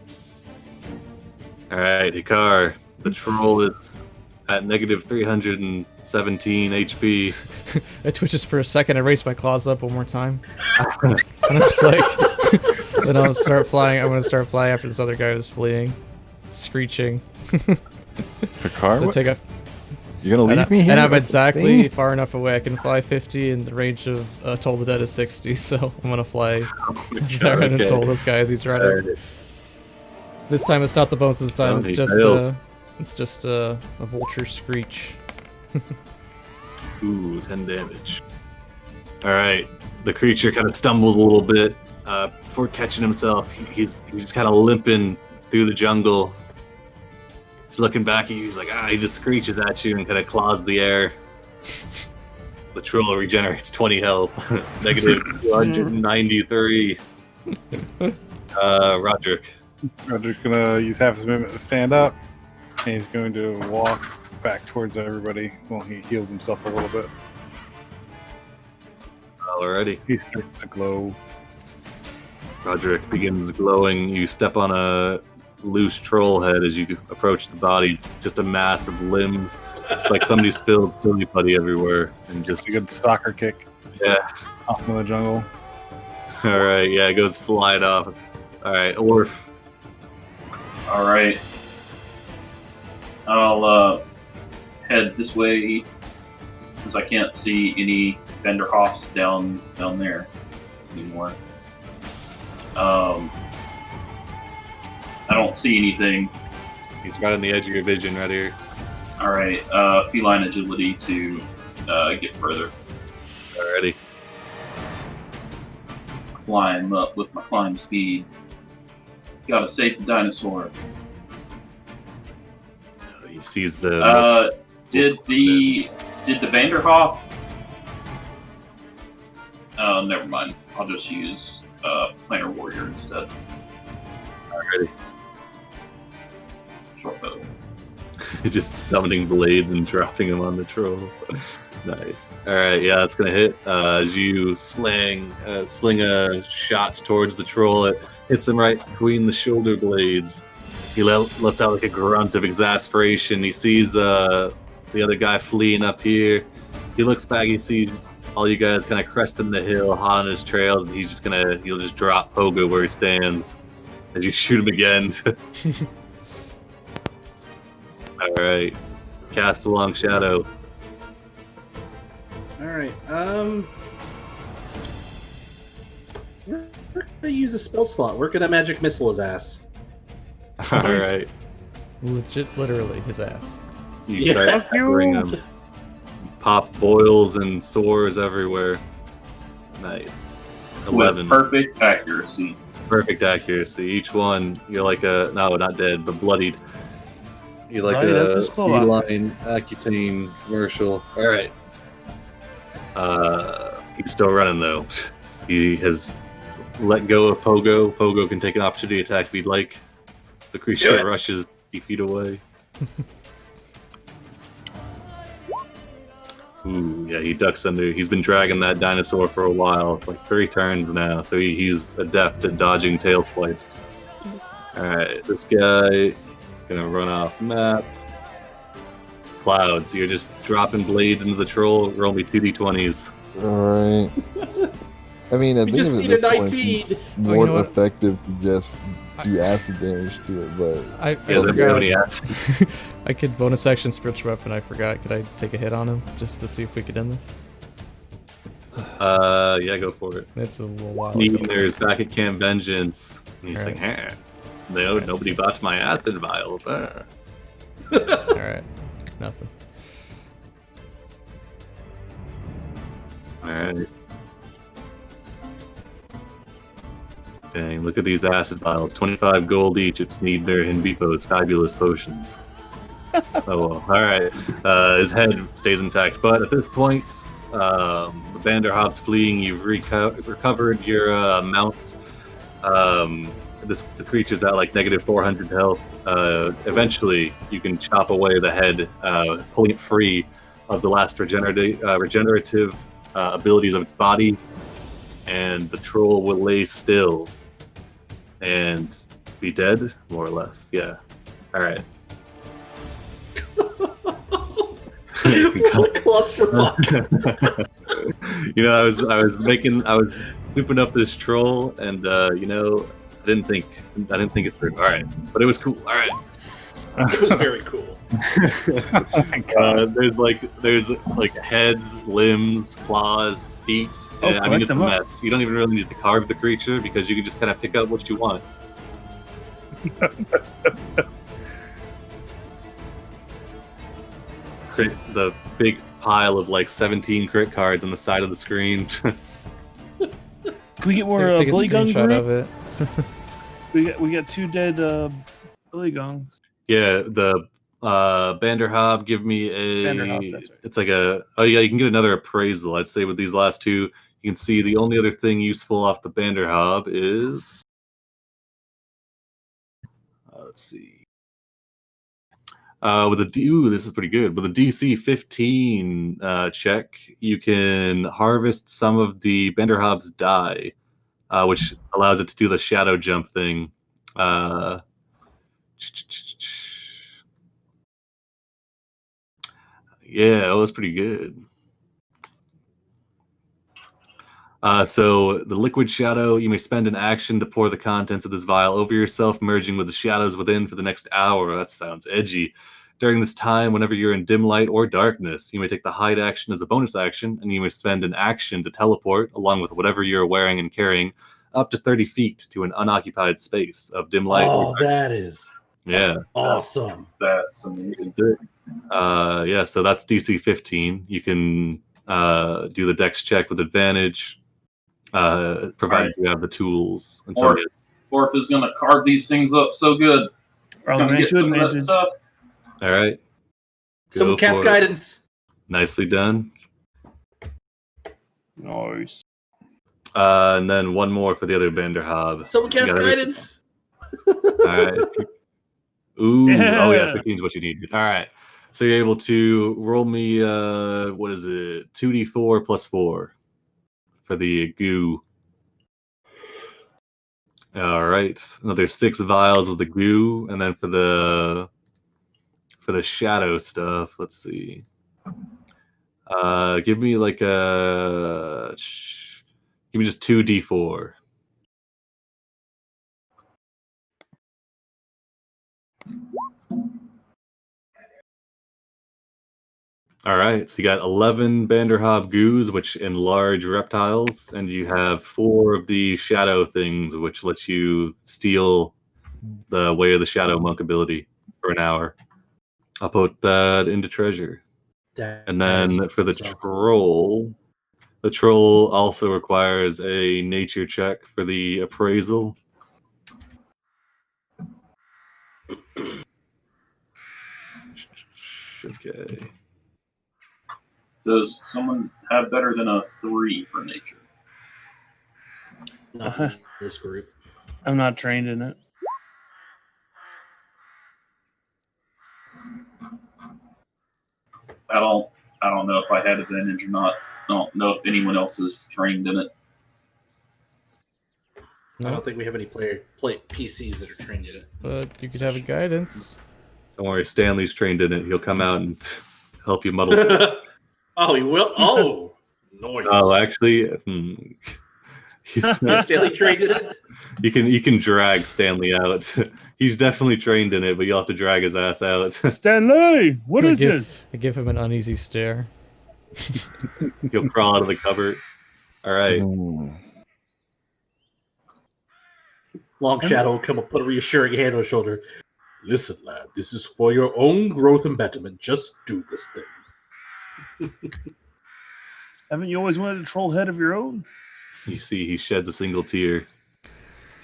Alright, Hikar, the troll is at negative 317 HP. I twitches for a second. I raise my claws up one more time. And I'm just like, then I'll start flying. I'm gonna start flying after this other guy who's fleeing, screeching. Picard, So take a, you're gonna leave me here? and I'm with the exactly thing? far enough away. I can fly 50, and the range of Toll the Dead is 60. So I'm gonna fly there and toll this guy as he's running. Alright. This time it's not the bones. This time Oh, it's he just fails. a vulture screech. Ooh, 10 damage. Alright, the creature kind of stumbles a little bit before catching himself. He's kind of limping through the jungle. He's looking back at you. He's like, he just screeches at you and kind of claws the air. The troll regenerates 20 health. Negative 293. Roderick. Roger's gonna use half his movement to stand up, and he's going to walk back towards everybody while he heals himself a little bit. Alrighty. He starts to glow. Roderick begins glowing. You step on a loose troll head as you approach the body. It's just a mass of limbs. It's like somebody spilled silly putty everywhere and just It's a good soccer kick yeah. off in the jungle. All right, yeah, it goes flying off. All right, Orf. All right. I'll head this way since I can't see any Banderhobbs down there anymore. I don't see anything. He's right on the edge of your vision, right here. All right. Feline agility to get further. Alrighty. Climb up with my climb speed. Gotta save the dinosaur. He sees the. Did the Vanderhoff? Never mind. I'll just use Planar Warrior instead. Alrighty. Short bow. Just summoning blades and dropping them on the troll. Nice. All right, yeah, that's gonna hit. As you sling a shot towards the troll, it hits him right between the shoulder blades. He lets out like a grunt of exasperation. He sees the other guy fleeing up here. He looks back. He sees all you guys kind of cresting the hill, hot on his trails, and he'll just drop Pogo where he stands as you shoot him again. All right, cast a long shadow. All right. We're gonna use a spell slot. We're gonna magic missile his ass. All right, Legit, literally, his ass. you start throwing them. Pop boils and sores everywhere. Nice. 11. With perfect accuracy. Perfect accuracy. Each one, you're like no, not dead, but bloodied. You're like Bloodied up a his claw. feline Accutane commercial. All right. He's still running though. He has let go of Pogo. Pogo can take an opportunity attack if he'd like. As the creature rushes 50 feet away. Ooh, yeah, he ducks under. He's been dragging that dinosaur for a while, like 3 turns now, so he's adept at dodging tail swipes. Alright, this guy gonna run off map. Clouds, you're just dropping blades into the troll. Roll me 2d20s. Alright. I mean, I We think just at need a this point 19. it's more know what? effective to just do acid damage to it, but I He doesn't have any ass. I could bonus action spiritual weapon. I forgot. Could I take a hit on him just to see if we could end this? Yeah, go for it. It's a little while ago. Sneaker's back at Camp Vengeance. And he's Alright. like, no, nobody bought my acid vials. All right, nothing. Alright. Dang, look at these acid vials. 25 gold each at Sneedner and Bifo's fabulous potions. Oh well. All right. His head stays intact, but at this point, the Banderhobbs fleeing. You've recovered your mounts. The creature's at like negative 400 health. Eventually, you can chop away the head, pulling it free of the last regenerative abilities of its body, and the troll will lay still and be dead, more or less. Yeah. All right. What clusterfuck? I was souping up this troll, and I didn't think it through. All right, but it was cool. All right. It was very cool. Oh my god. There's heads, limbs, claws, feet. Oh, and, collect it's them a up. mess. You don't even really need to carve the creature because you can just kind of pick up what you want. The big pile of 17 crit cards on the side of the screen. Can we get more Take a bully gun screenshot group? of it. We got 2 dead bully gongs. Yeah, the Banderhobb, give me a. Banderhobb, that's right. It's like a. Oh yeah, you can get another appraisal. I'd say with these last two, you can see the only other thing useful off the Banderhobb is. Let's see. With a this is pretty good. With a DC 15 check, you can harvest some of the Banderhobb's die, which allows it to do the shadow jump thing. Yeah, it was pretty good. So the liquid shadow, you may spend an action to pour the contents of this vial over yourself, merging with the shadows within for the next hour. That sounds edgy. During this time, whenever you're in dim light or darkness, you may take the hide action as a bonus action, and you may spend an action to teleport, along with whatever you're wearing and carrying, up to 30 feet to an unoccupied space of dim light. Oh, that is awesome. That's amazing. Yeah, so that's DC 15. You can do the dex check with advantage, provided you have the tools. And Orf is going to carve these things up so good. I'll grant you advantage. All right. Someone Go cast for it. guidance. Nicely done. Nice. And then one more for the other Banderhobb. Someone cast guidance. All right. Ooh. Yeah. Oh, yeah. 15 is what you need. All right. So you're able to roll me, what is it? 2d4 plus 4 for the goo. All right. Another 6 vials of the goo. And then for the shadow stuff, let's see. Give me like a... Give me just 2d4. All right, so you got 11 Banderhobb goos, which enlarge reptiles, and you have 4 of the shadow things, which lets you steal the Way of the Shadow Monk ability for an hour. I'll put that into treasure. And then for the troll, the troll also requires a nature check for the appraisal. Okay. Does someone have better than a 3 for nature? Not in this group. I'm not trained in it. I don't know if I had advantage or not. I don't know if anyone else is trained in it. I don't think we have any play PCs that are trained in it. But you could have a guidance. Don't worry, Stanley's trained in it. He'll come out and help you muddle. Oh, he will? Oh, nice. Oh, actually, Stanley trained in it? You can drag Stanley out. He's definitely trained in it, but you'll have to drag his ass out. Stanley, what is this? I give him an uneasy stare. He'll crawl out of the cupboard. All right. Long Shadow will come and put a reassuring hand on his shoulder. Listen, lad, this is for your own growth and betterment. Just do this thing. Haven't you always wanted a troll head of your own? You see, he sheds a single tear,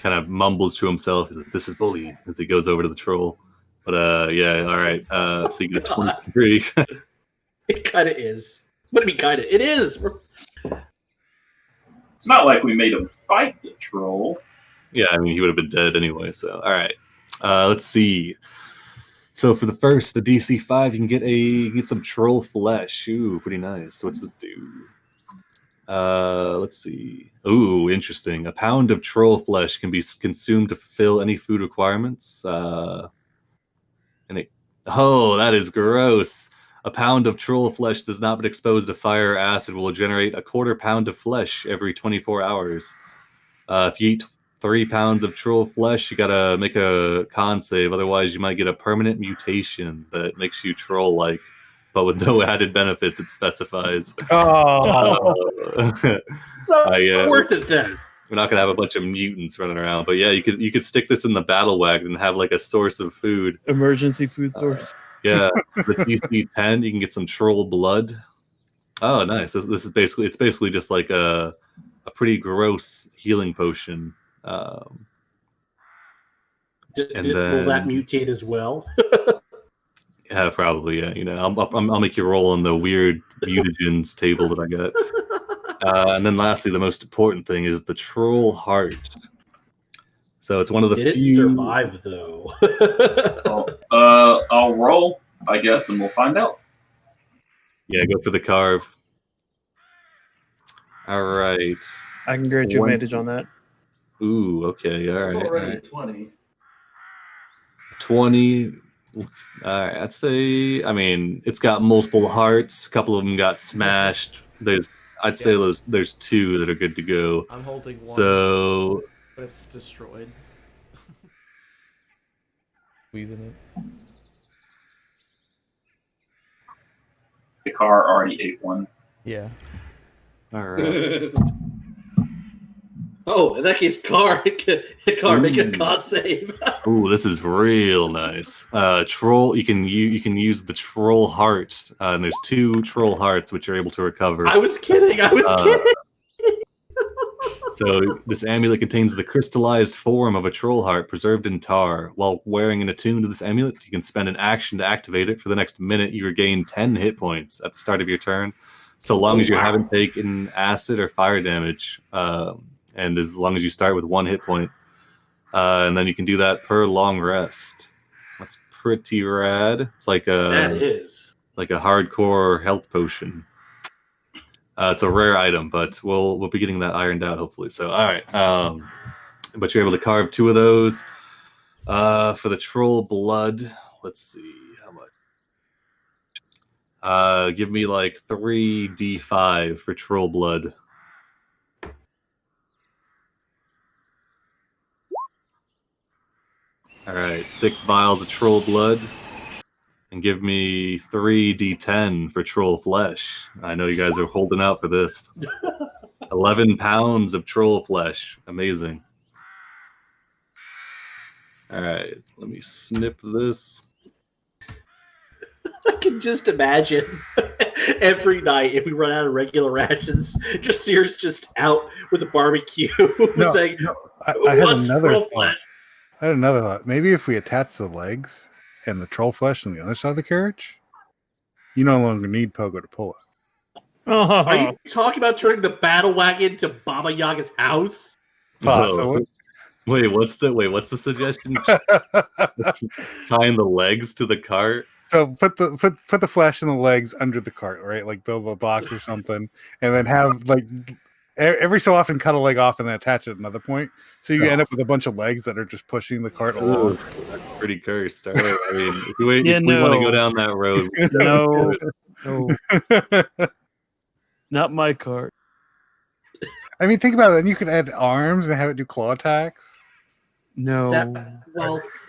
kind of mumbles to himself, "This is bullying," as he goes over to the troll. But yeah, all right. So you get a 23. It kind of is. What do you mean, kind of? It is. It's not like we made him fight the troll. Yeah, I mean, he would have been dead anyway. So, all right. Let's see. So for the first, the DC 5, you can get some troll flesh. Ooh, pretty nice. What's this do? Let's see. Ooh, interesting. A pound of troll flesh can be consumed to fulfill any food requirements. Oh, that is gross. A pound of troll flesh does not be exposed to fire or acid will generate a quarter pound of flesh every 24 hours. If you eat 3 pounds of troll flesh, you gotta make a con save. Otherwise, you might get a permanent mutation that makes you troll-like, but with no added benefits, it specifies. Oh, So worth it then. We're not gonna have a bunch of mutants running around, but yeah, you could stick this in the battle wagon and have like a source of food. Emergency food source. Yeah, with DC 10, you can get some troll blood. Oh, nice. This is basically just like a pretty gross healing potion. Will that mutate as well? Yeah, probably. Yeah, I'll make you roll on the weird mutagens table that I got. And then lastly, the most important thing is the troll heart. So it's one of the Did few... it survive though? I'll roll, I guess, and we'll find out. Yeah, go for the carve. All right. I can grant you advantage on that. Ooh, okay, all right. It's already all right. 20. 20. All right, I'd say. I mean, it's got multiple hearts. A couple of them got smashed. I'd say there's 2 that are good to go. I'm holding one. So, but it's destroyed. Squeezing it. The car already ate one. Yeah. all right. Oh, in that case, car, make a con save. Ooh, this is real nice. Troll. You can use the troll heart, and there's 2 troll hearts which are able to recover. I was kidding. Kidding. So this amulet contains the crystallized form of a troll heart preserved in tar. While wearing and attuned to this amulet, you can spend an action to activate it. For the next minute, you regain 10 hit points at the start of your turn, so long as you haven't taken acid or fire damage, and as long as you start with 1 hit point. And then you can do that per long rest. That's pretty rad. It's like That is. like a hardcore health potion. It's a rare item, but we'll be getting that ironed out hopefully. So all right, but you're able to carve 2 of those. For the troll blood, let's see how much. Give me like 3d5 for troll blood. All right, 6 vials of troll blood. And give me 3d10 for troll flesh. I know you guys are holding out for this. 11 pounds of troll flesh. Amazing. All right, let me snip this. I can just imagine every night if we run out of regular rations, just Sears just out with a barbecue saying, I had another thought. Maybe if we attach the legs and the troll flesh on the other side of the carriage, you no longer need Pogo to pull it. Are you talking about turning the battle wagon to Baba Yaga's house? Wait, what's the suggestion? Tying the legs to the cart. So put the flesh and the legs under the cart, right? Like build a box or something, and then have like every so often cut a leg off and then attach it at another point. So you end up with a bunch of legs that are just pushing the cart along. That's pretty cursed. All right. I mean, if we want to go down that road, no. Not my cart. I mean, think about it. Then you can add arms and have it do claw attacks. No.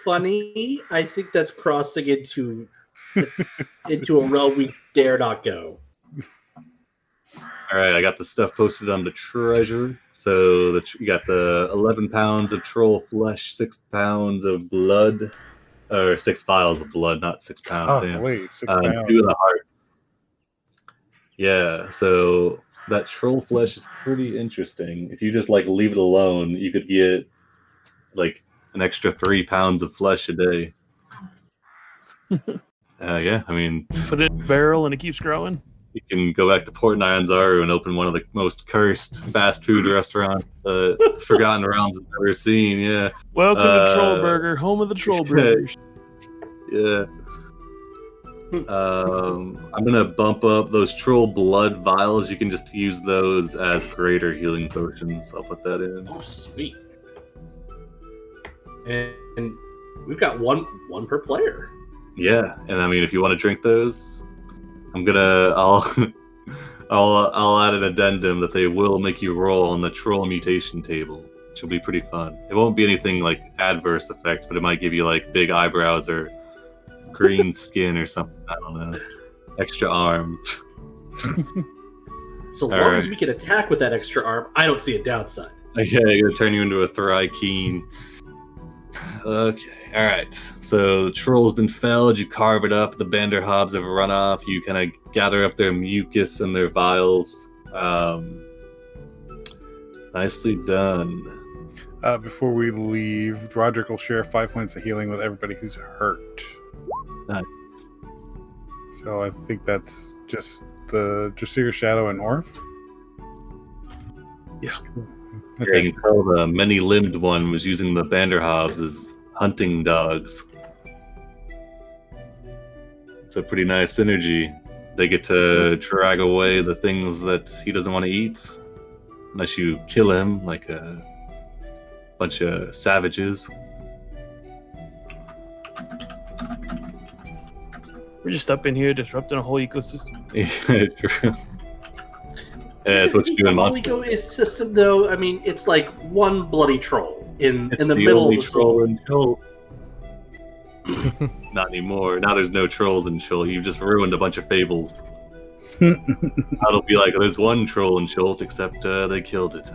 Funny. I think that's crossing into a realm we dare not go. All right, I got the stuff posted on the treasure. So you got the 11 pounds of troll flesh, 6 pounds of blood, or 6 vials of blood, not 6 pounds. Oh, wait, 6 pounds. 2 of the hearts. Yeah, so that troll flesh is pretty interesting. If you just like leave it alone, you could get like an extra 3 pounds of flesh a day. Yeah, I mean, Put it in a barrel and it keeps growing. you can go back to Port Nyanzaru and open one of the most cursed fast food restaurants that Forgotten Realms has ever seen. Yeah, Welcome to Trollburger, home of the Trollburgers. yeah. I'm gonna bump up those troll blood vials. You can just use those as greater healing potions. I'll put that in. Oh, sweet. And we've got one per player. Yeah, and I mean, if you want to drink those, I'll I'll add an addendum that they will make you roll on the troll mutation table, which will be pretty fun. It won't be anything like adverse effects, but it might give you like big eyebrows or green skin or something. I don't know. Extra arm. So long as we can attack with that extra arm, I don't see a downside. Yeah, I'm gonna turn you into a Thry-Keen. Okay, alright. So the troll's been felled, you carve it up, the Banderhobbs have run off, you kind of gather up their mucus and their vials. Nicely done. Before we leave, Roderick will share 5 points of healing with everybody who's hurt. Nice. So I think that's just the Dracir, Shadow, and Orf. Yeah. Yeah, you can tell the many-limbed one was using the Banderhobbs as hunting dogs. It's a pretty nice synergy. They get to drag away the things that he doesn't want to eat, unless you kill him like a bunch of savages. We're just up in here disrupting a whole ecosystem. Yeah, true. Yeah, that's what you do in Monster. Ecosystem, though, I mean, it's like one bloody troll in the middle of the troll in Chult. Not anymore. Now there's no trolls in Chult. You've just ruined a bunch of fables. It'll be like, there's one troll in Chult, except they killed it.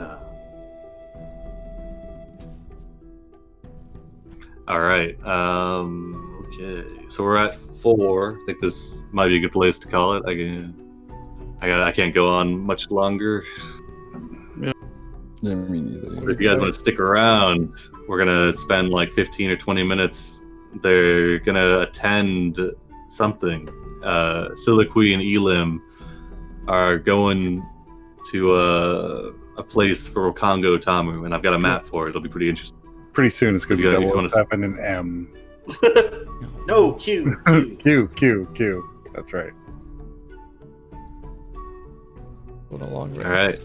Alright, okay. So we're at 4. I think this might be a good place to call it. I can't go on much longer. Yeah, me neither. But if you guys want to stick around, we're gonna spend like 15 or 20 minutes. They're gonna attend something. Siliqui and Elim are going to a place for Congo Tamu, and I've got a map for it. It'll be pretty interesting. Pretty soon it's going to be If you wanna 007 and M. No, Q. Q. That's right. What a long rest. All right.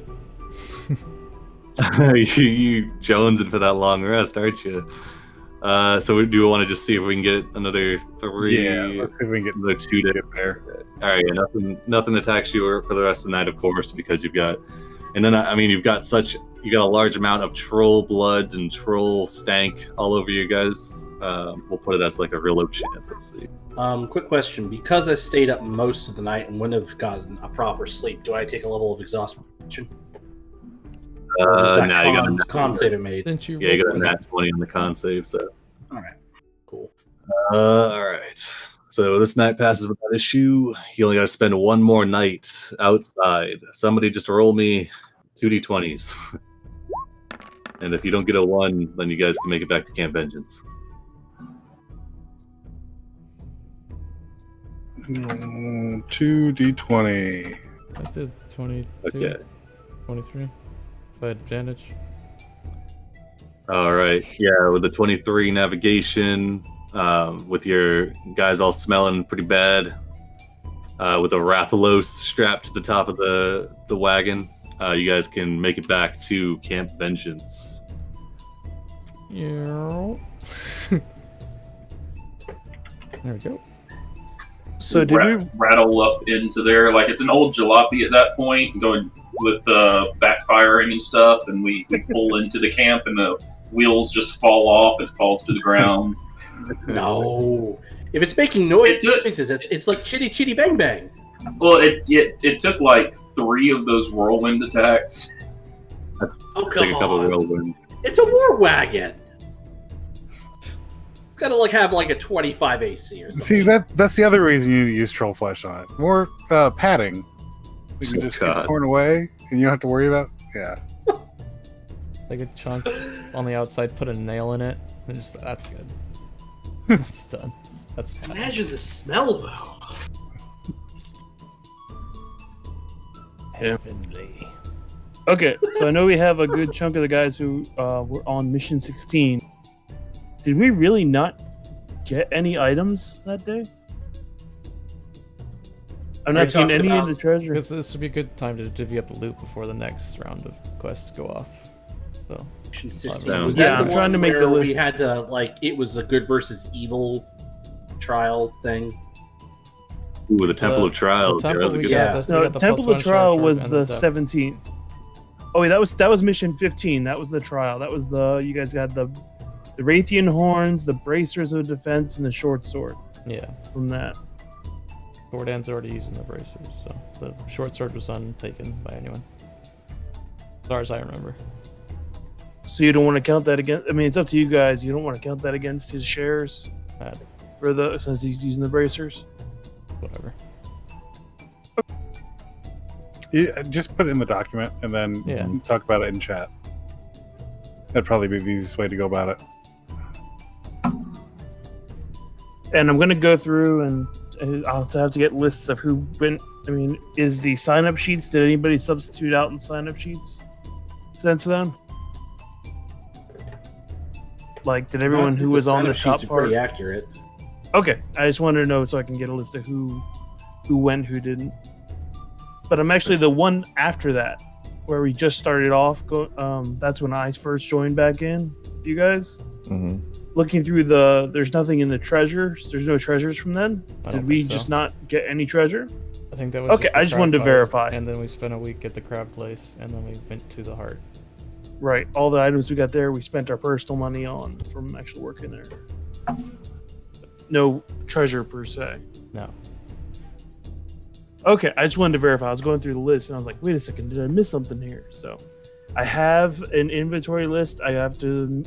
you jonesing for that long rest, aren't you? So we do want to just see if we can get another 3. Yeah, let's see if we can get another 2 days there. All right, yeah, nothing attacks you for the rest of the night, of course, because you've got, and then I mean, you got a large amount of troll blood and troll stank all over you guys. We'll put it as like a real low chance. Let's see. Quick question. Because I stayed up most of the night and wouldn't have gotten a proper sleep, do I take a level of exhaustion? Nah, you got a con save it made. Didn't you? Yeah, you got a nat 20 on the con save, so. Alright. Cool. Alright. So this night passes without issue. You only got to spend one more night outside. Somebody just roll me 2d20s. And if you don't get a 1, then you guys can make it back to Camp Vengeance. 2d20. I did 22. Okay. 23. By advantage. All right. Yeah, with the 23 navigation, with your guys all smelling pretty bad, with a Rathalos strapped to the top of the wagon, you guys can make it back to Camp Vengeance. Yeah. There we go. So did we rattle up into there like it's an old jalopy at that point, going with backfiring and stuff, and we pull into the camp and the wheels just fall off and it falls to the ground. No. If it's making noises, it's like chitty chitty bang bang. Well, it took like 3 of those whirlwind attacks. Oh, come Take a couple on. of whirlwinds. It's a war wagon. It's got to have a 25 AC or something. See, that's the other reason you need to use troll flesh on it. More padding. You can just get torn away, and you don't have to worry about. Yeah. Like a chunk on the outside, put a nail in it, and just that's good. It's done. That's fine. Imagine the smell, though. Heavenly. Okay, so I know we have a good chunk of the guys who were on mission 16. Did we really not get any items that day? I'm Are you not seeing talking any of about- the treasure. Because this would be a good time to divvy up the loot before the next round of quests go off. So Mission 16. Yeah, Was that I'm the trying one to make the where we list. had to, like, it was a good versus evil trial thing? Ooh, the Temple of Trials. The Yeah, that was a good yeah. that's- No, got the Temple +1 of Trial charge was and the depth. 17th. Oh wait, that was mission 15. That was the trial. That was the you guys got the Raytheon horns, the bracers of defense, and the short sword Yeah, from that. Gordon's already using the bracers, so the short sword was untaken by anyone, as far as I remember. So you don't want to count that against. I mean, it's up to you guys. You don't want to count that against his shares for the since he's using the bracers. Whatever. Yeah, just put it in the document and then Yeah. talk about it in chat. That'd probably be the easiest way to go about it. And I'm gonna go through and I'll have to get lists of who went. I mean, is the sign-up sheets? Did anybody substitute out in sign-up sheets since then? Like, did everyone who was on the top part? Pretty accurate. Okay, I just wanted to know so I can get a list of who went, who didn't. But I'm actually the one after that, where we just started off. That's when I first joined back in with you guys. Mm-hmm. Looking through there's nothing in the treasures. There's no treasures from then. I don't Did we think so. just not get any treasure? I think that was Okay, the I just crab wanted to fight, verify. And then we spent a week at the crab place, and then we went to the heart. Right. All the items we got there, we spent our personal money on from actual working there. No treasure per se. No. Okay, I just wanted to verify. I was going through the list and I was like, wait a second, did I miss something here? So I have an inventory list. I have to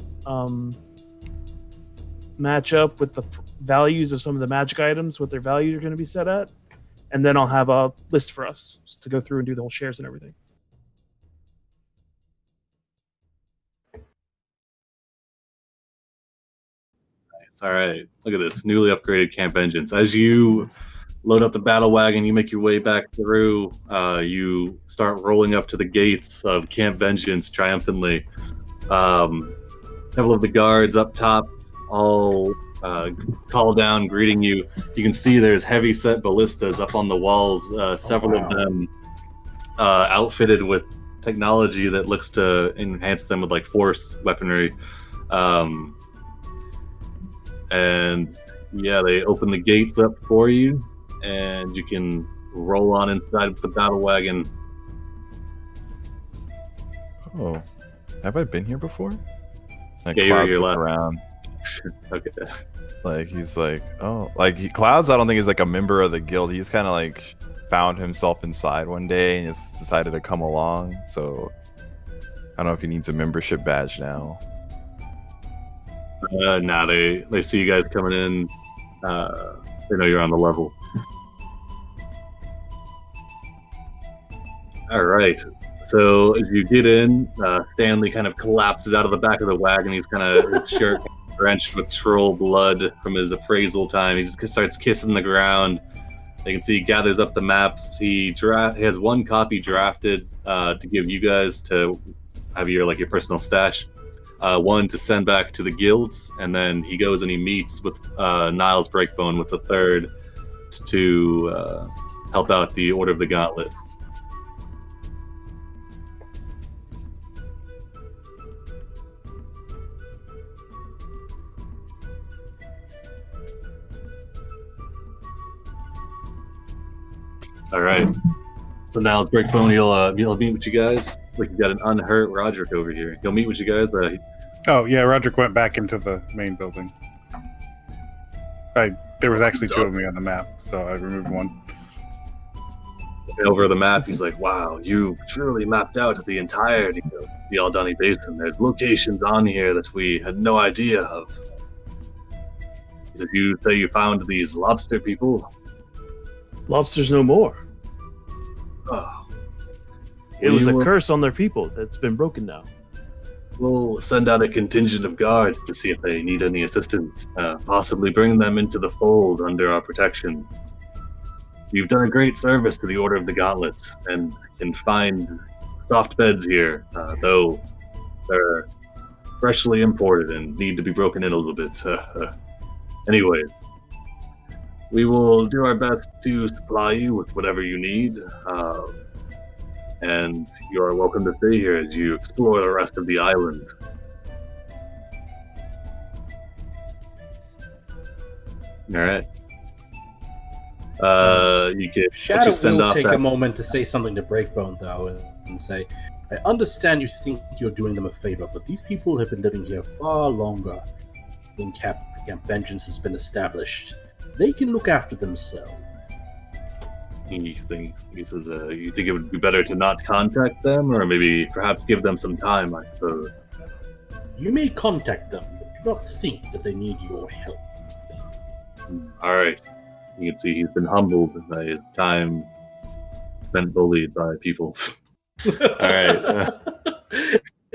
match up with the values of some of the magic items, what their values are going to be set at. And then I'll have a list for us to go through and do the whole shares and everything. All right, look at this newly upgraded camp engines. As you load up the battle wagon, you make your way back through. You start rolling up to the gates of Camp Vengeance triumphantly. Several of the guards up top all call down, greeting you. You can see there's heavy-set ballistas up on the walls. Several of them outfitted with technology that looks to enhance them with like force weaponry. And yeah, they open the gates up for you, and you can roll on inside of the battle wagon. Oh, have I been here before? Like Yeah, you were Cloud's here look last- around. Okay. Like he's like, oh, like Clouds. I don't think is like a member of the guild. He's kind of like found himself inside one day and just decided to come along. So I don't know if he needs a membership badge now. Nah, they see you guys coming in. They know you're on the level. All right. So as you get in, Stanley kind of collapses out of the back of the wagon. He's kind of his shirt drenched with troll blood from his appraisal time. He just starts kissing the ground. You can see he gathers up the maps. He has one copy drafted to give you guys to have your personal stash. One to send back to the guilds, and then he goes and he meets with Niles Breakbone with the third to help out the Order of the Gauntlet. All right. So Niles Breakbone, he'll meet with you guys. Like, you got an unhurt Roderick over here. He'll meet with you guys. Oh yeah, Roderick went back into the main building. There was actually two of me on the map, so I removed one. Over the map, he's like, wow, you truly mapped out the entirety of the Aldani Basin. There's locations on here that we had no idea of. He said, you say you found these lobster people? Lobsters no more. Oh. It was a You were- curse on their people that's been broken now. we'll send out a contingent of guards to see if they need any assistance. Possibly bring them into the fold under our protection. You've done a great service to the Order of the Gauntlet, and can find soft beds here, though they're freshly imported and need to be broken in a little bit. Anyways, we will do our best to supply you with whatever you need, and you are welcome to stay here as you explore the rest of the island. All right. You can Shadow send will off take that. a moment to say something to Breakbone, though, and say, I understand you think you're doing them a favor, but these people have been living here far longer than Camp Vengeance has been established. They can look after themselves. He says, you think it would be better to not contact them, or maybe perhaps give them some time, I suppose. You may contact them, but do not think that they need your help. All right. You can see he's been humbled by his time spent bullied by people. All right.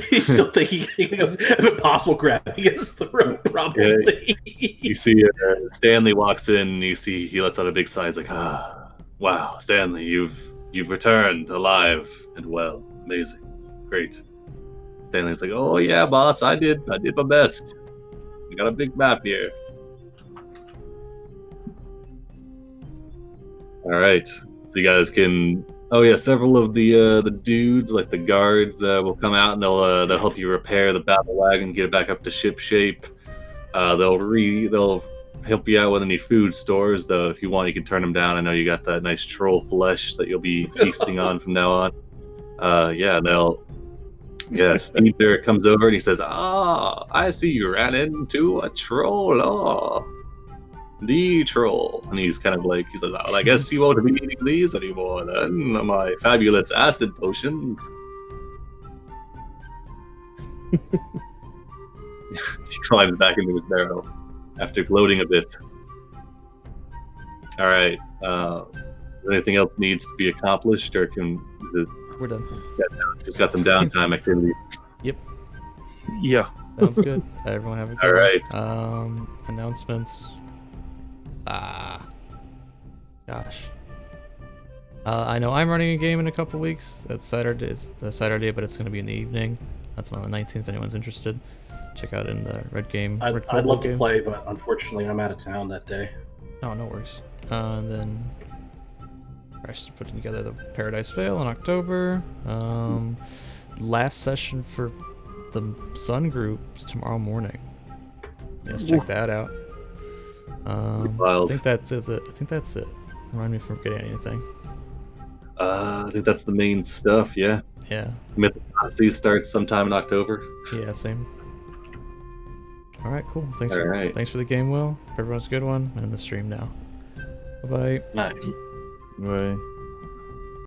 He's still thinking of it possible grabbing his throat, probably. You see Stanley walks in, and you see he lets out a big sigh. He's like, wow, Stanley, you've returned alive and well. Amazing. Great. Stanley's like, oh yeah, boss, I did my best. We got a big map here. All right, so you guys can. Oh yeah, several of the dudes, like the guards, will come out and they'll help you repair the battle wagon, get it back up to ship shape. They'll help you out with any food stores, though. If you want, you can turn them down. I know you got that nice troll flesh that you'll be feasting on from now on. Steve there comes over and he says, I see you ran into a troll. The troll. And he's kind of like, he says, well, I guess you won't be needing these anymore then, my fabulous acid potions. He climbs back into his barrel after gloating a bit. All right. Anything else needs to be accomplished, or We're done. Just got some downtime activity. Yep. Yeah. Sounds good. Everyone have a good All right. one. Announcements. Gosh. I know I'm running a game in a couple weeks. It's Saturday, but it's going to be in the evening. That's on the 19th if anyone's interested. Check out in the Red Game. I'd love to play, but unfortunately I'm out of town that day. Oh, no worries. And then Crash is putting together the Paradise Vale in October. Last session for the Sun group is tomorrow morning. Yes, check that out. I think that's it. Remind me if I'm forgetting anything. I think that's the main stuff, yeah. Yeah. Odyssey starts sometime in October. Yeah, same. Alright, cool. Thanks for the game, Will. Everyone's a good one. And the stream now. Bye-bye. Nice. Bye.